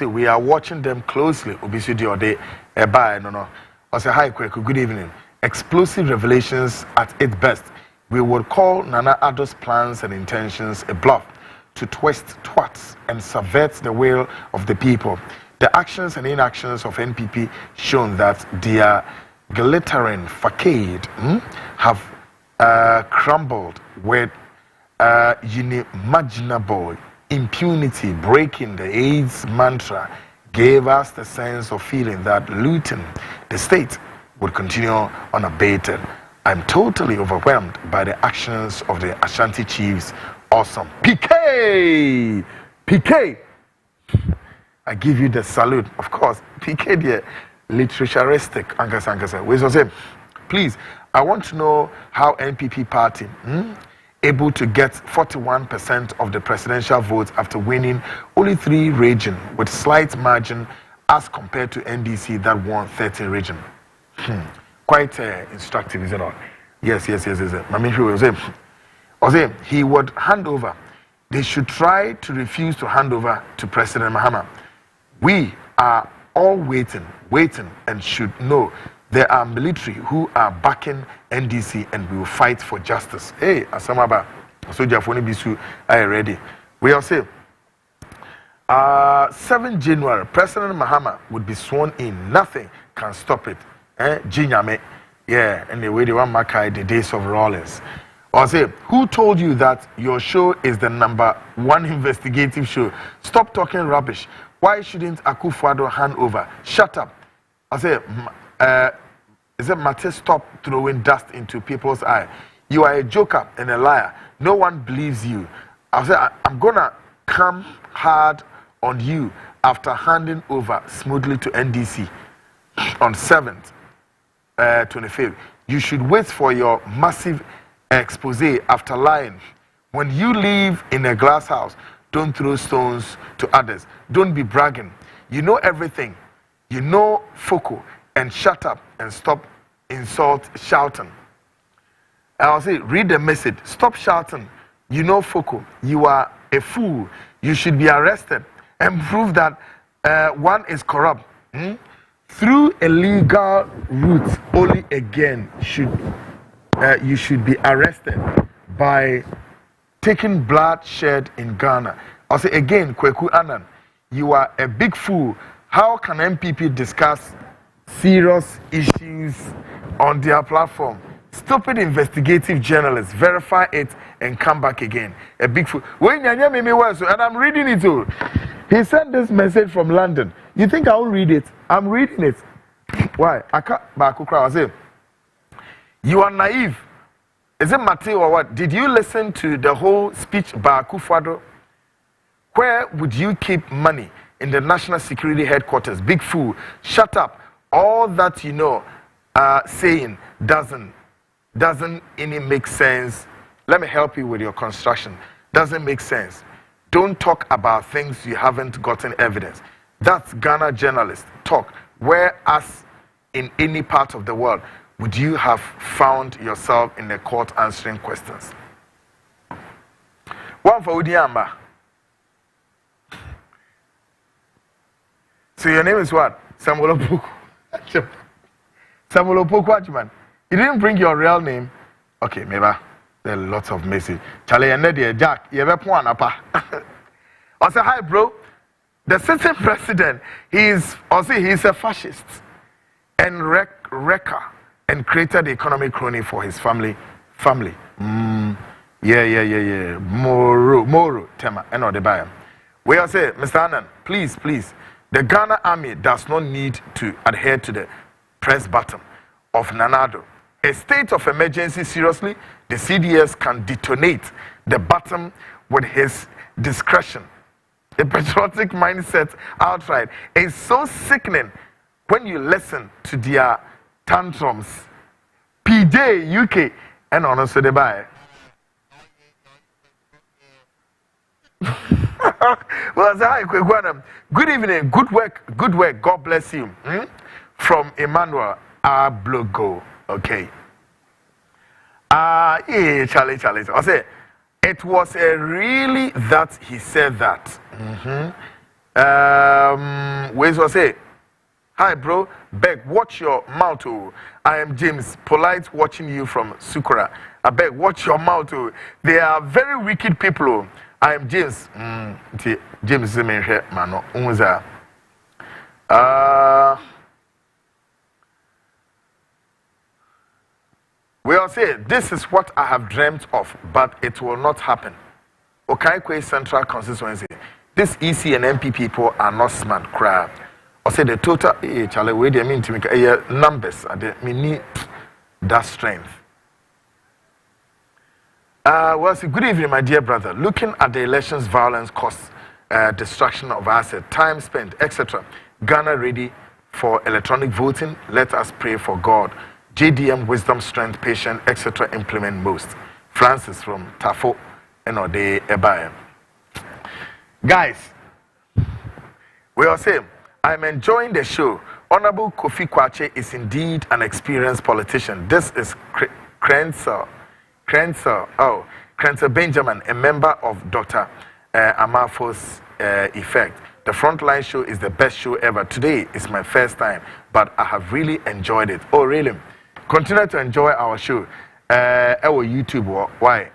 We are watching them closely. Obesity or day no. Hi, good evening. Explosive revelations at its best. We would call Nana Addo's plans and intentions a bluff to twist twats and subvert the will of the people. The actions and inactions of NPP shown that their glittering facade have crumbled with unimaginable impunity. Breaking the AIDS mantra gave us the sense of feeling that looting the state would continue unabated. I'm totally overwhelmed by the actions of the Ashanti chiefs. Awesome. PK! I give you the salute. Of course, PK there, literaturistic. Ankasa. Please, I want to know how NPP party able to get 41% of the presidential votes after winning only 3 regions with slight margin as compared to NDC that won 13 regions. Quite instructive, is it not? Yes. He would hand over. They should try to refuse to hand over to President Mahama. We are all waiting, and should know there are military who are backing NDC and we will fight for justice. Hey, Asamaba, Soja Foni Bisu, I ready. We all say 7 January, President Mahama would be sworn in. Nothing can stop it. Jinyame. Yeah, and the way they want Makai, the days of Rollins. Or say, who told you that your show is the #1 investigative show? Stop talking rubbish. Why shouldn't Akufo-Addo hand over? Shut up. I say, is it Mate, stop throwing dust into people's eye. You are a joker and a liar. No one believes you. I say, I'm gonna come hard on you after handing over smoothly to NDC on 7th, 25th. You should wait for your massive expose after lying. When you live in a glass house, don't throw stones to others. Don't be bragging. You know everything. You know Foko, and shut up and stop shouting. I'll say, read the message. Stop shouting. You know Foko. You are a fool. You should be arrested and prove that one is corrupt. Through a legal route, only again you should be arrested by taking bloodshed in Ghana. I'll say again, Kweku Annan, you are a big fool. How can MPP discuss serious issues on their platform? Stupid investigative journalists, verify it and come back again. A big fool. And I'm reading it too. He sent this message from London. You think I will read it? I'm reading it. Why? I can't. I say, you are naive. Is it Matthew or what? Did you listen to the whole speech by Akufo-Addo? Where would you keep money? In the National Security Headquarters. Big fool. Shut up. All that you know saying doesn't any make sense. Let me help you with your construction. Doesn't make sense. Don't talk about things you haven't gotten evidence. That's Ghana journalist talk. Whereas in any part of the world would you have found yourself in the court answering questions? One for Udiamba. So your name is what? Samuel Opoku. Samuel Opoku Achman. You didn't bring your real name. Okay, maybe there are lots of messages. Charlie and Neddy, Jack, you have a apa. I say, hi, bro. The sitting president, he's a fascist and wrecker and created the economic crony for his family. Yeah. Moro, Tema, and all the buyer. We all say, Mr. Annan, please. The Ghana army does not need to adhere to the press button of Nanado. A state of emergency, seriously, the CDS can detonate the button with his discretion. The patriotic mindset outright is so sickening when you listen to their tantrums. PJ, UK, and honestly, they buy. Well, good evening, good work, God bless you. From Emmanuel Ablogo. Okay. Yeah, Charlie. I say it was really that he said that. Ways was say, hi bro, beg, watch your mouth. Oh. I am James, polite watching you from Sukura. I beg, watch your mouth. Oh. They are very wicked people. Oh. I am James. James Zemenhe Mano Unza. We all say, this is what I have dreamt of, but it will not happen. Okaikwe Central Constituency. This EC and MP people are not smart crap. I say the total Charlie, wait a minute to make numbers and we need that strength. Well, so good evening, my dear brother. Looking at the elections, violence, costs, destruction of assets, time spent, etc. Ghana ready for electronic voting. Let us pray for God. JDM, wisdom, strength, patience, etc. implement most. Francis from Tafo and Ode Ebaye. Guys, we all say, I'm enjoying the show. Honorable Kofi Kwache is indeed an experienced politician. This is Krenzel Benjamin, a member of Dr. Amafo's effect. The Frontline show is the best show ever. Today is my first time, but I have really enjoyed it. Oh, really? Continue to enjoy our show. Our YouTube, why?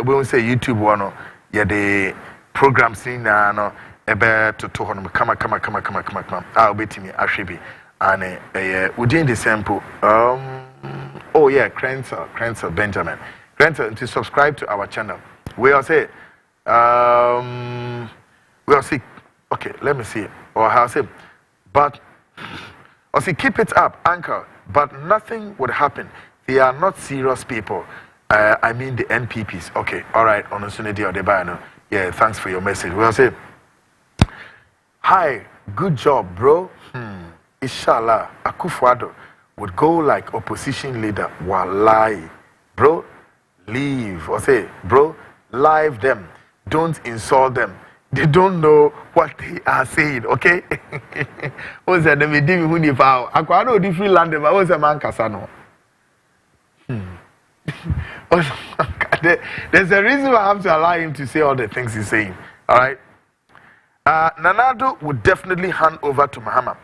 We won't say YouTube one. Yeah, the program scene no. Ebe to honum come. I'll be to me Ashibi. And we doing the sample. Oh yeah, Krenzel Benjamin. Krenzel, to subscribe to our channel. We'll say okay, let me see. Or how say, but or see, keep it up, Anchor. But nothing would happen. They are not serious people. I mean the NPPs. Okay, all right. On Sunday or the banner. Yeah, thanks for your message. We'll say, hi, good job, bro. Inshallah, Akufo-Addo would go like opposition leader. Wallahi, bro, leave. Or say, bro, live them. Don't insult them. They don't know what they are saying, okay? What's that? They did me when vow. I know different land, but what's a man Casano? There's a reason why I have to allow him to say all the things he's saying. All right. Nanado would definitely hand over to Mahama.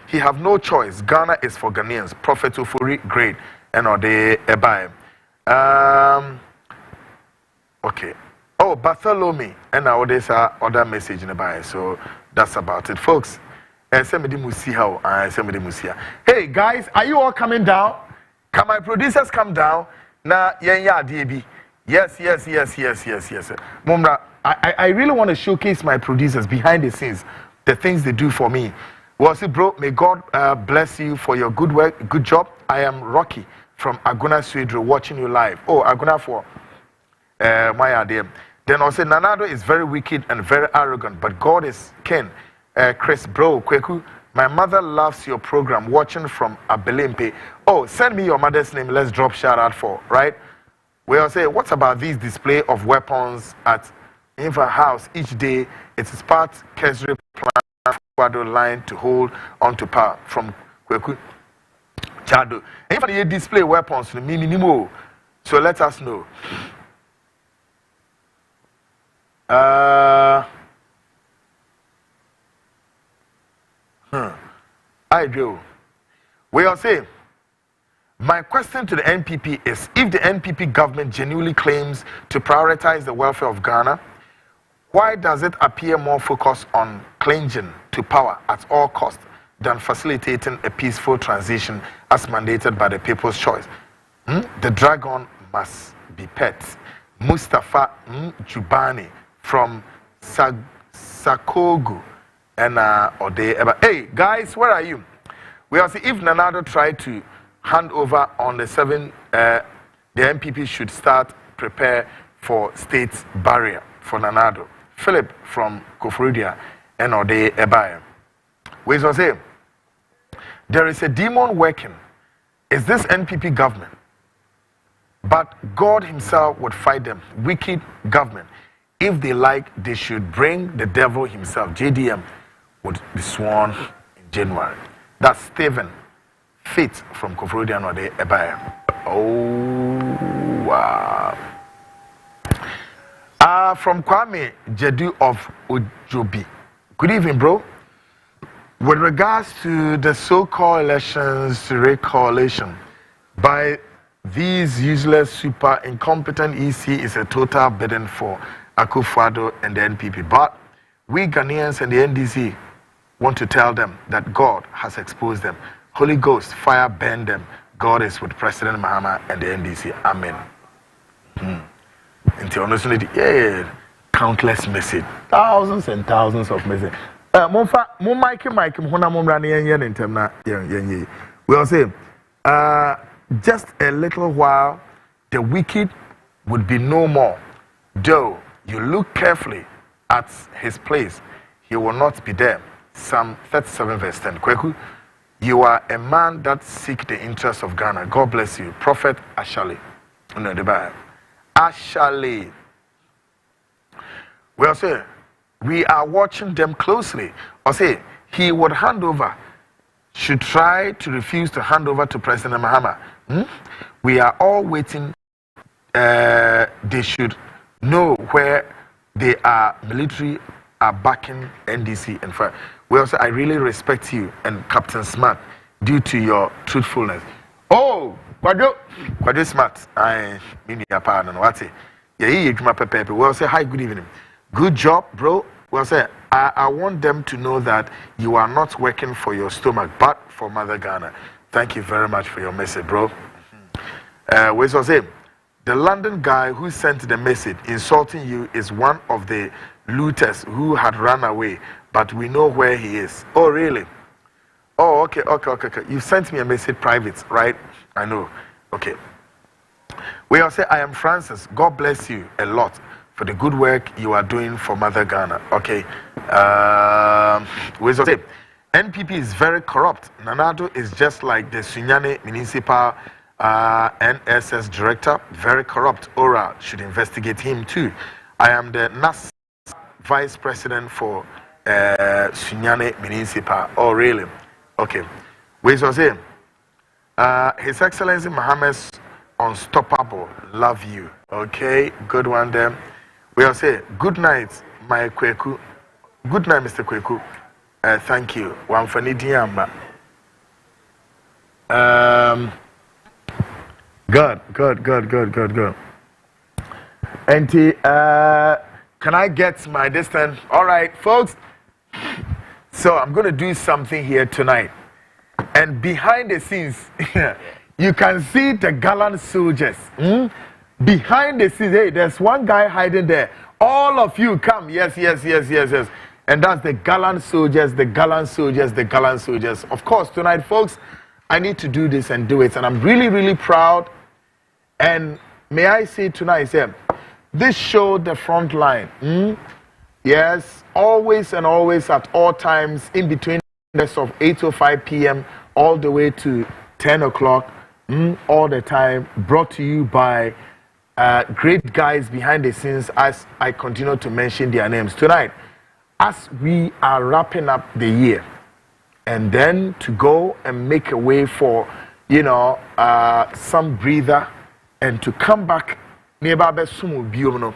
He have no choice. Ghana is for Ghanaians. Prophet Ofori, great, and or they buy. Okay. Oh, Bartholomew, and now there's other message in the Bible. So that's about it, folks. And somebody must see how. Somebody must see. Hey guys, are you all coming down? Can my producers come down? Na yeah, DB. Yes. Mumra, I really want to showcase my producers behind the scenes, the things they do for me. Well, see, bro, may God bless you for your good work, good job. I am Rocky from Aguna Swedro, watching you live. Oh, Aguna for my idea. Then also, Nanado is very wicked and very arrogant, but God is king. Chris, bro, Kweku, my mother loves your program, watching from Abelempe. Oh, send me your mother's name, let's drop shout out for, right? We'll say, what about this display of weapons at Inver House each day? It is part Kesri plan line to hold on to power from Kweku Chado. If you display weapons, minimum, so let us know. I do. We are saying, my question to the NPP is, if the NPP government genuinely claims to prioritize the welfare of Ghana, why does it appear more focused on clinging to power at all costs than facilitating a peaceful transition as mandated by the people's choice? The dragon must be pet. Mustafa Jubani from Sakogu and hey guys, where are you? We are see if Nanado tried to hand over on the 7th, the MPP should start prepare for state barrier for Nanado. Philip from Koforidia and Ode Ebaye. We shall say there is a demon working. Is this NPP government? But God himself would fight them. Wicked government. If they like, they should bring the devil himself. JDM would be sworn in January. That's Stephen Faith from Koforidia or the Ebaya. Oh, wow. From Kwame Jedu of Ojobi. Good evening, bro. With regards to the so-called elections recoalition by these useless, super incompetent EC is a total burden for Akufo-Addo and the NPP. But we Ghanaians and the NDC want to tell them that God has exposed them. Holy Ghost, fire burn them. God is with President Mahama and the NDC. Amen. Yeah, countless message. Thousands and thousands of messages. We'll say, just a little while, the wicked would be no more. Though you look carefully at his place, he will not be there. Psalm 37 verse 10. Kweku, you are a man that seek the interest of Ghana. God bless you. Prophet Ashali. No, the Bible. Ashali. Well, say, we are watching them closely. Or say, he would hand over, should try to refuse to hand over to President Mahama. We are all waiting. They should know where they are military are backing NDC. In fact, we also, I really respect you and Captain Smart due to your truthfulness. Oh, Quadro Smart. I mean, your partner, what's it? Yeah, you my pepe. We also, hi, good evening. Good job, bro. We also, I want them to know that you are not working for your stomach, but for Mother Ghana. Thank you very much for your message, bro. We also say, the London guy who sent the message insulting you is one of the looters who had run away, but we know where he is. Oh, really? Oh, okay. You sent me a message private, right? I know. Okay. We all say, I am Francis. God bless you a lot for the good work you are doing for Mother Ghana. Okay. We all say, NPP is very corrupt. Nanado is just like the Sunyane Municipal NSS director, very corrupt. Ora should investigate him too. I am the NAS vice president for Sunyane Municipal. Oh, really? Okay. We shall say, His Excellency Mohammed's unstoppable. Love you. Okay, good one there. We will say, good night, my Kweku. Good night, Mr. Kweku. Thank you. One for Nidiamba. Good. And can I get my distance? All right, folks. So I'm going to do something here tonight. And behind the scenes, you can see the gallant soldiers. Behind the scenes, hey, there's one guy hiding there. All of you come. Yes. And that's the gallant soldiers, the gallant soldiers. Of course, tonight, folks, I need to do this and do it. And I'm really, really proud. And may I say tonight, this show, The Frontline, yes, always and always at all times in between the of 8:05 p.m. all the way to 10 o'clock, all the time, brought to you by great guys behind the scenes as I continue to mention their names. Tonight, as we are wrapping up the year, and then to go and make a way for, some breather, and to come back nearby Besumu Biono.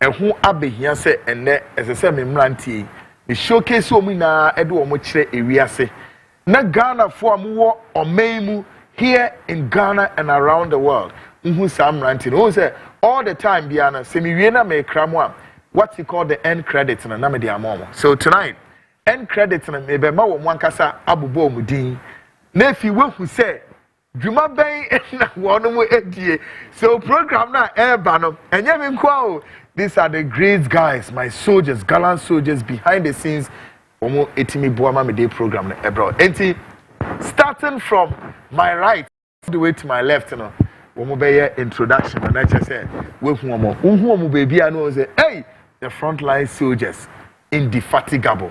And who abehia say and as I said, Mimranti, the showcase Omina Edu Omoche Ewiase. Na Ghana for more or Maimu here in Ghana and around the world. Who Sam Rantin, who say all the time, Biana, Semiwena me cramwa, what you call the end credits and a Namadi Amomo. So tonight, end credits and maybe Ma Wankasa Abubo Mudin. Nephew who say, Juma Bay and one more ADA. So program now air banner and Yamin Kwao. These are the great guys, my soldiers, gallant soldiers behind the scenes. Omo etimi boama me day program abroad. Enti starting from my right all the way to my left, omo be introduction and I just say we omo baby I know say hey the frontline soldiers indefatigable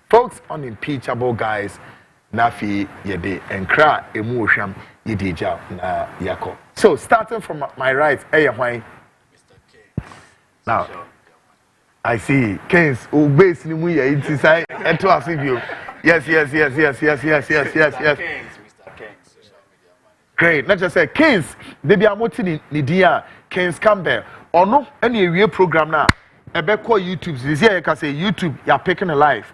folks, unimpeachable guys. Nafi yede enkra emu ohwam yede ja na yako. So starting from my right, why now, I see. Keynes, who base ni mu ye inside and to ask you. Yes. Great. Not just say Keynes, they be amoti ni dia Keynes Campbell. Or no, any real program now. Ebe call YouTube. This year you can say YouTube, you're picking a life.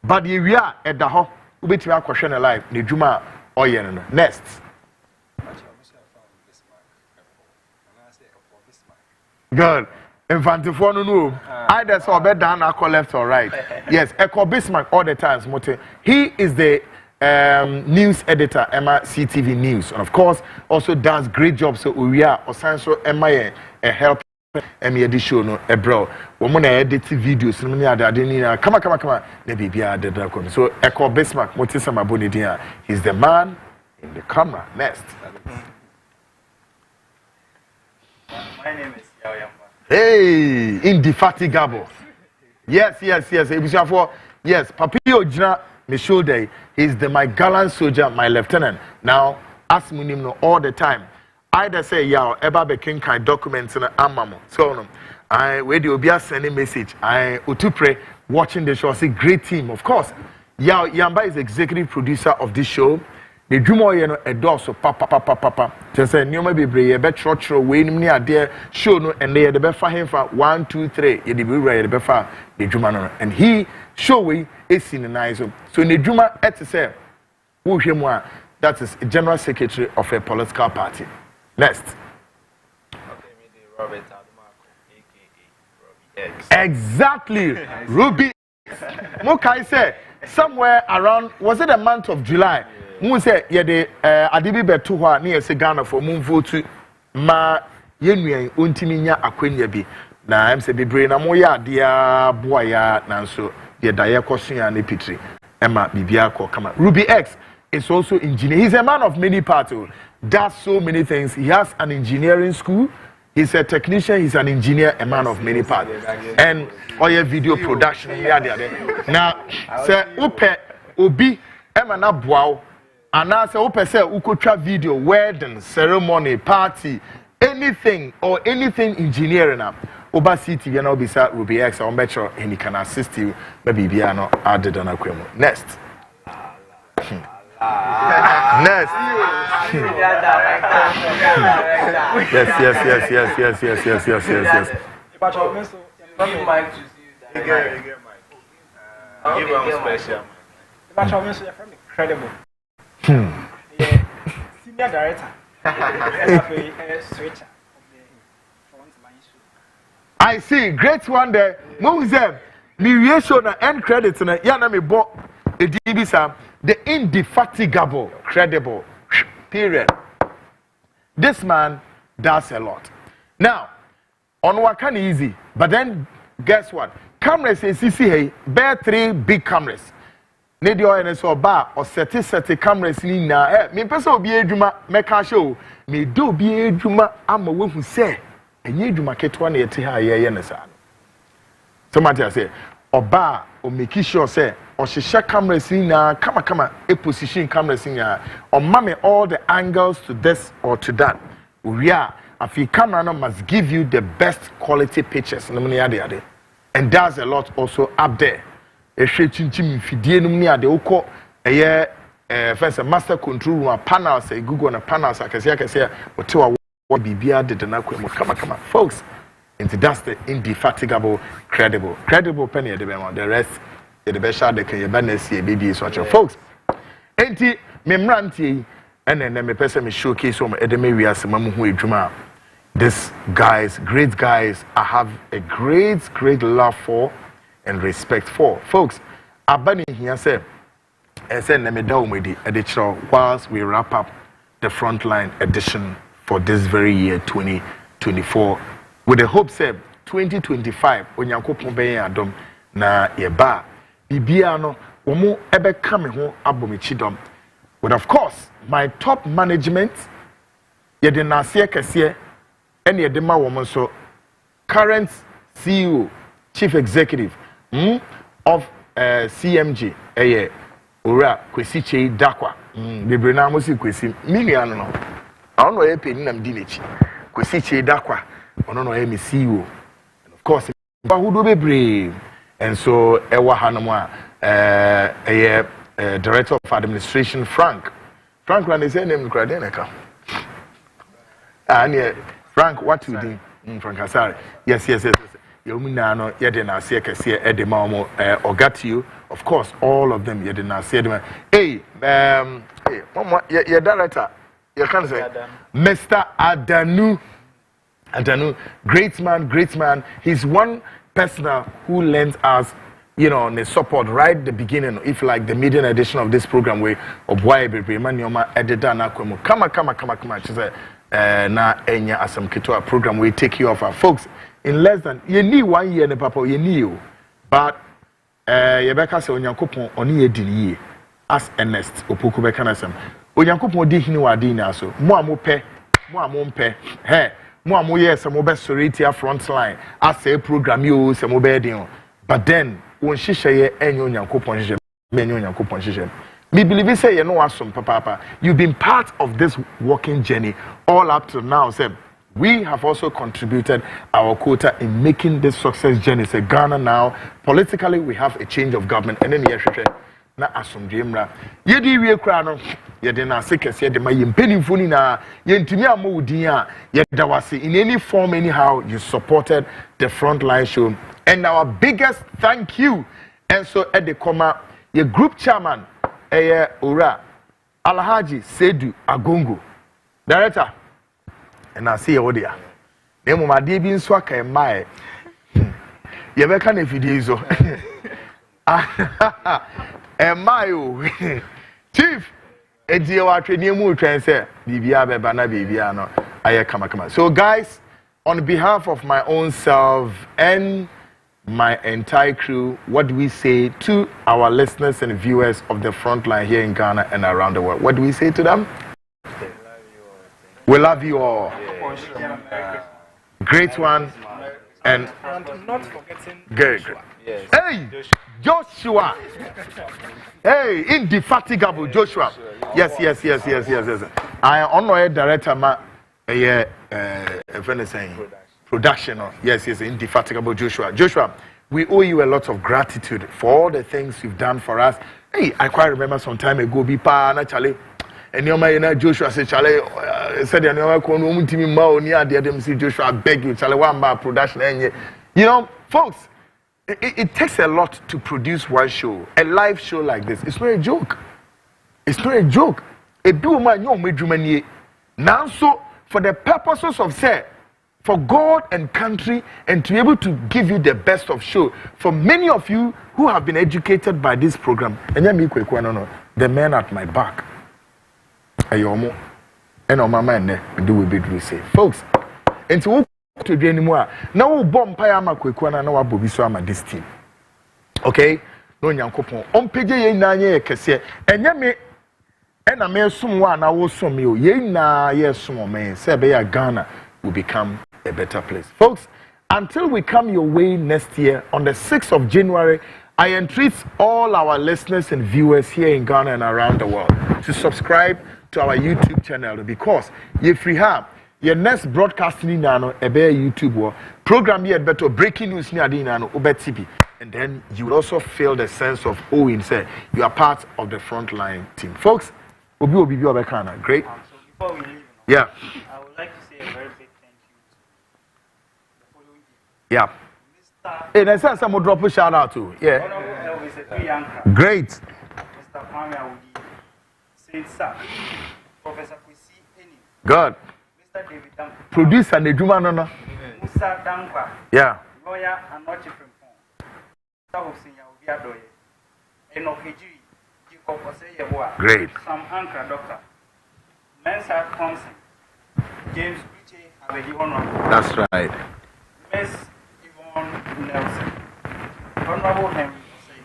But the we are at the ho, ubeti wa question a life. Ni juma oyen next. Good. Infantifo no. Either so bed down or left or right. Yes, Echo Bismarck all the times. He is the news editor, Emma CTV News, and of course also does great job. So we are also Emma a help Emma the show no bro. Woman edit videos. No me come on. The baby are so Echo Bismarck. Motisama Bonidia. He's the man in the camera. Next. My name is Yao. Hey, indefatigable. Yes. Yes, Papio Jina Michaud, he's my gallant soldier, my lieutenant. Now, ask him all the time. Either say, Yao, Eba Bekinkai documents in Amamo. So, I where you be sending message. I Utupre watching the show. I say, great team, of course. Yao Yamba is executive producer of this show. the dwuma ye no edoso papa te say nioma bebre ye be chro we nim ne ade show no and ye de be fa hemfa 1 2 3 ye de be wura ye de be fa the dwuma no and he show we esi ne nice so ne dwuma et say wo hwemu a that is a general secretary of a political party. Next. Robert Exactly. Ruby. Mokai said somewhere around, was it the month of July? Mu say ye de adibi beto ho a na yesi Ghana for mu vote ma yenuan ontimi nya akwanya bi na am say bebre na mo ya ade a boa ya nanso ye da ye koso ya na pitri ema bibia ko kama. Ruby X is also engineer. He's a man of many parts. Does so many things. He has an engineering school. He's a technician, he's an engineer, a man of many parts. And all your video production. Now, say, Upe, Obi, Emana Bow, and now say, Upe, say, Ukotra video, wedding, ceremony, party, anything or anything engineering up. Oba City, you know, beside Ruby X, or Metro, and he can assist you. Maybe Biano added on a quemo. Next. Next. Yes. But you mic to see that. Give him special. But you incredible. Senior director. Switcher. I see, great one there. Moses, me reaction and end credits na yana me bo the DB the indefatigable, credible. Period. This man does a lot. Now, on what can easy, but then guess what? Cameras is CC bear 3 big cameras. Need your NSO bar or set cameras in na me person be adwuma meka show me do be adwuma ama we hu say enye adwuma ketwa na yete ha ye ne sa. Somebody say oba o make sure say or she share cameras in kama a position cameras in or mame all the angles to this or to that. We are if your camera must give you the best quality pictures and there's a lot also up there. A chinchim fidie num ni ade ukọ first master control room panel say Google na panels akese otewa bibia de na kwemo kama folks into that's the indefatigable credible penny the rest the best they can ban see baby so folks enti memrantie and me person me showcase on edeme wi asema hu edwuma this great guys I have a great love for and respect for folks. Abani here said, whilst we wrap up the Frontline edition for this very year 2024, with the hope said 2025 when Yankopon be adom na yeba bibia no omo ebe kame ho abomichidom with of course my top management yede na ase kese ene yede ma wo so current CEO chief executive of CMG ora kwesi chei dakwa bebre na amosi kwesi minia no ono e peni nam dinechi kwesi chei dakwa ono no e me CEO and of course bahudo bebre and so ewa hanamo director of administration Frank when they say name kradeneka Frank what you do Frank Asare yes Yomina no yede na ase kese edema omo ogatio of course all of them yede na ase edema mama your director you can say Mr. Adanu great man he's one person who lends us the support right the beginning if like the median edition of this program where obwa bebre manioma ededa na kwemu kama chise na enya asam keto program we take you off our folks in less than you need 1 year ne papa you need but yebeka se onyankopon oni edini as Ernest opoku beka na sam onyankopon di hini wa di na so mo amopɛ mo amoyɛ se mo be sorete Frontline as a program yo se mo be din but then won hyehyɛ enyo onyankopon hyehyɛ menyo onyankopon hyehyɛ me believe say you know asom papa you've been part of this walking journey all up to now say we have also contributed our quota in making this success journey. Say Ghana now, politically we have a change of government. And then na asomdwe mra yedi wie kra no yede na ase kese yede ma yempenimfo ni na yentimi amodin a yeda wase in any form anyhow you supported the Frontline show, and our biggest thank you and so at the comma your group chairman ora Alhaji Sedu Agongo director and I see you there nemu ma de bi nso aka e mae ye be ka na fidie zo Mayo Chief Ejie Trenimu train say Bibia Beba na Bibia no aye kama. So guys, on behalf of my own self and my entire crew, what do we say to our listeners and viewers of the Frontline here in Ghana and around the world? What do we say to them? We love you all. Great one. And not forgetting good. Yes. Hey, Joshua. Hey, indefatigable Joshua. Yes. I honor director ma production. Yes, indefatigable Joshua. Joshua, we owe you a lot of gratitude for all the things you've done for us. Hey, I quite remember some time ago, Bipa na Charlie. And your Joshua said, Charlie said, and your team ma oni ade dem see Joshua, I beg you, Charlie, one bar production. You know, folks, it takes a lot to produce one show, a live show like this. It's not a joke. It's not a joke. A do man yo medjumanie. Now so for the purposes of say for God and country and to be able to give you the best of show for many of you who have been educated by this program. And the man at my back. Ayomo and on my mind do we be say folks into to the anymore now bomb payama kwekwana na wabobi so ama this team okay no nyankopon on page ye na ye kese enye me ena me sum wa na wo sum me o ye na ye sum me say be ya Ghana will become a better place. Folks, until we come your way next year on the 6th of January, I entreat all our listeners and viewers here in Ghana and around the world to subscribe to our YouTube channel, because if we have your next broadcasting nano ebe YouTube or program here better breaking news ni adi nano ube TV, and then you will also feel the sense of owing say you are part of the Frontline team. Folks, obi obekana great. So before we leave, yeah, I would like to say a very big thank you to the following people. Yeah. Hey, there's some drop a shout out to. Yeah. Great. Mr. Kwame Awudi, Saint Sir, Professor Kwesi Eni. God. Mr. David Dampa. Producer Nejuma no. Musa Dankwa. Yeah. Lawyer and not Chief Mr. Hussein Yahubi Adoye. Enoch Ejiri, Jacob Oseyewa. Great. Sam Ankra, Doctor. Mensa Thompson. James Uche Abedi Honorable. That's right. Miss Yvonne Nelson. Honorable Henry Hussein.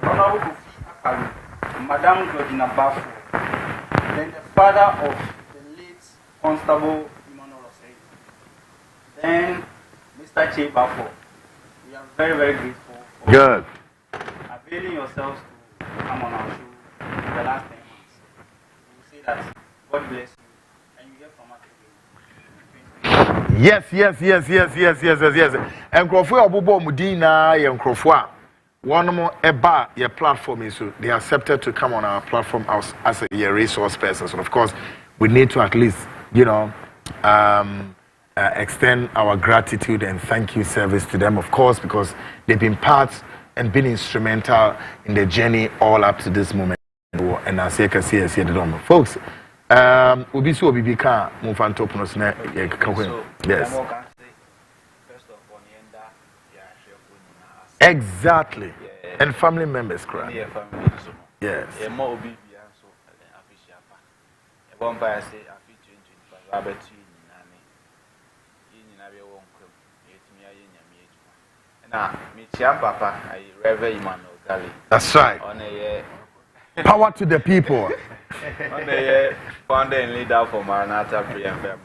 Honorable Kofi Akalu. Madame Georgina Bafo. Then the father of the late Constable Emmanuel Hussein. Then Mr. Che Bafo. We are very, very grateful for good availing yourselves to come on our show for the last 10 months. We will say that God bless you and you hear from us again. Yes. And Crawford Obubo Mudina and Crawford. One more eba your platform is so they accepted to come on our platform as a resource person. So of course we need to at least, extend our gratitude and thank you service to them, of course, because they've been part and been instrumental in the journey all up to this moment. And I say, folks, Obi so Obi ka move on top of yes. Exactly. And family members cry. Yes. That's right. Power to the people. Founder and leader for Maranatha Prayer and Family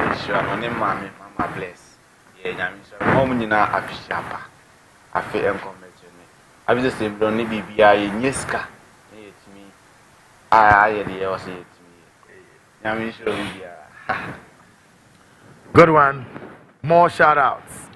Ministry of Mama bless. Yeah, I'm Afishapa. I feel I was the same, don't need BBI in Yeska. I also to me. Good one. More shout outs.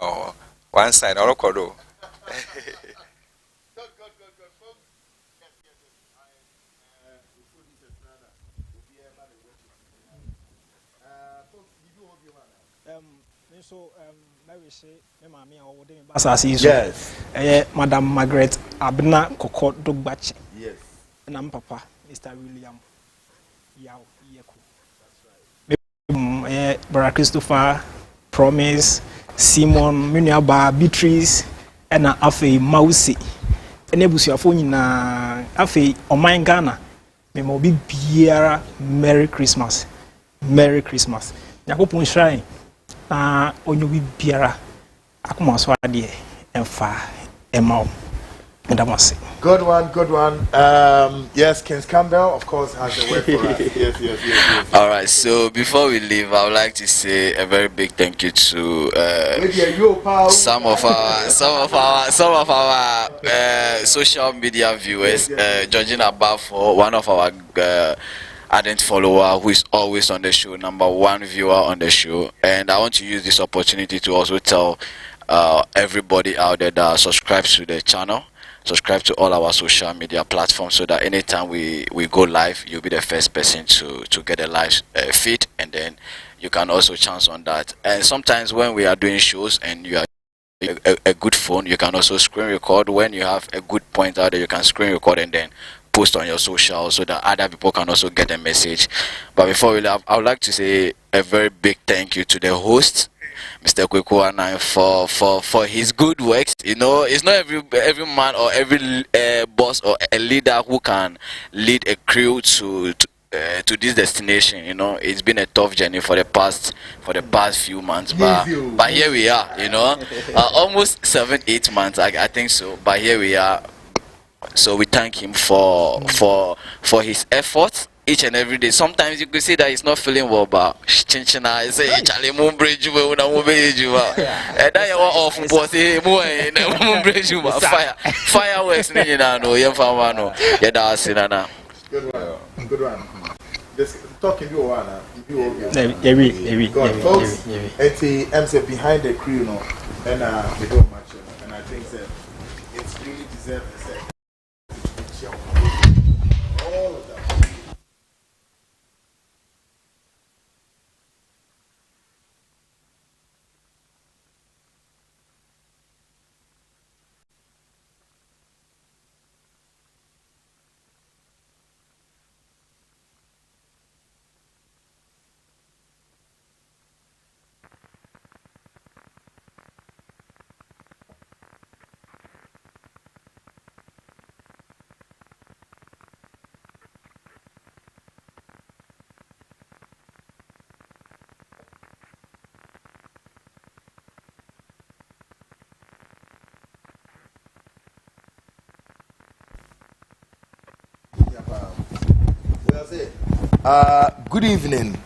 Oh, one side, I'll call you. Yes. Madam Margaret Abna Koko Dogbachi. Yes. And I'm Papa, Mr. William Yao Yeku. Brother Christopher, Promise, Simon, Muniaba, Beatrice, and Afe Mausi. And Ebusiafo na Afe Oman Ghana. Memo bi biara Merry Christmas. Merry Christmas. Yakopon shrine. Na onyo bi biara akoma so ade emfa emao. Good one, good one. Yes, Kings Campbell, of course, has a word for us. Yes. All right. So before we leave, I would like to say a very big thank you to some of our social media viewers. Georgina Bafo, one of our ardent follower who is always on the show, #1 viewer on the show, and I want to use this opportunity to also tell everybody out there that subscribes to the channel. Subscribe to all our social media platforms so that anytime we go live, you'll be the first person to get a live feed, and then you can also chance on that. And sometimes when we are doing shows and you are a good phone, you can also screen record. When you have a good point out there, you can screen record and then post on your social so that other people can also get a message. But before we leave, I would like to say a very big thank you to the host, Mr. Kwekuana, for his good works. You know, it's not every man or every boss or a leader who can lead a crew to this destination. You know, it's been a tough journey for the past few months, but here we are. You know, almost 7-8 months, I think so. But here we are. So we thank him for his efforts each and every day. Sometimes you could see that he's not feeling well, but I say Charlie Mumbreju una mubeju and then you off boss mumbreju fireworks ni na no yemfa no ya da sinana. Good one. This talking you one every folks at the MC behind the crew, you know, and we don't match, and I think that it's really deserved. All of that. Good evening.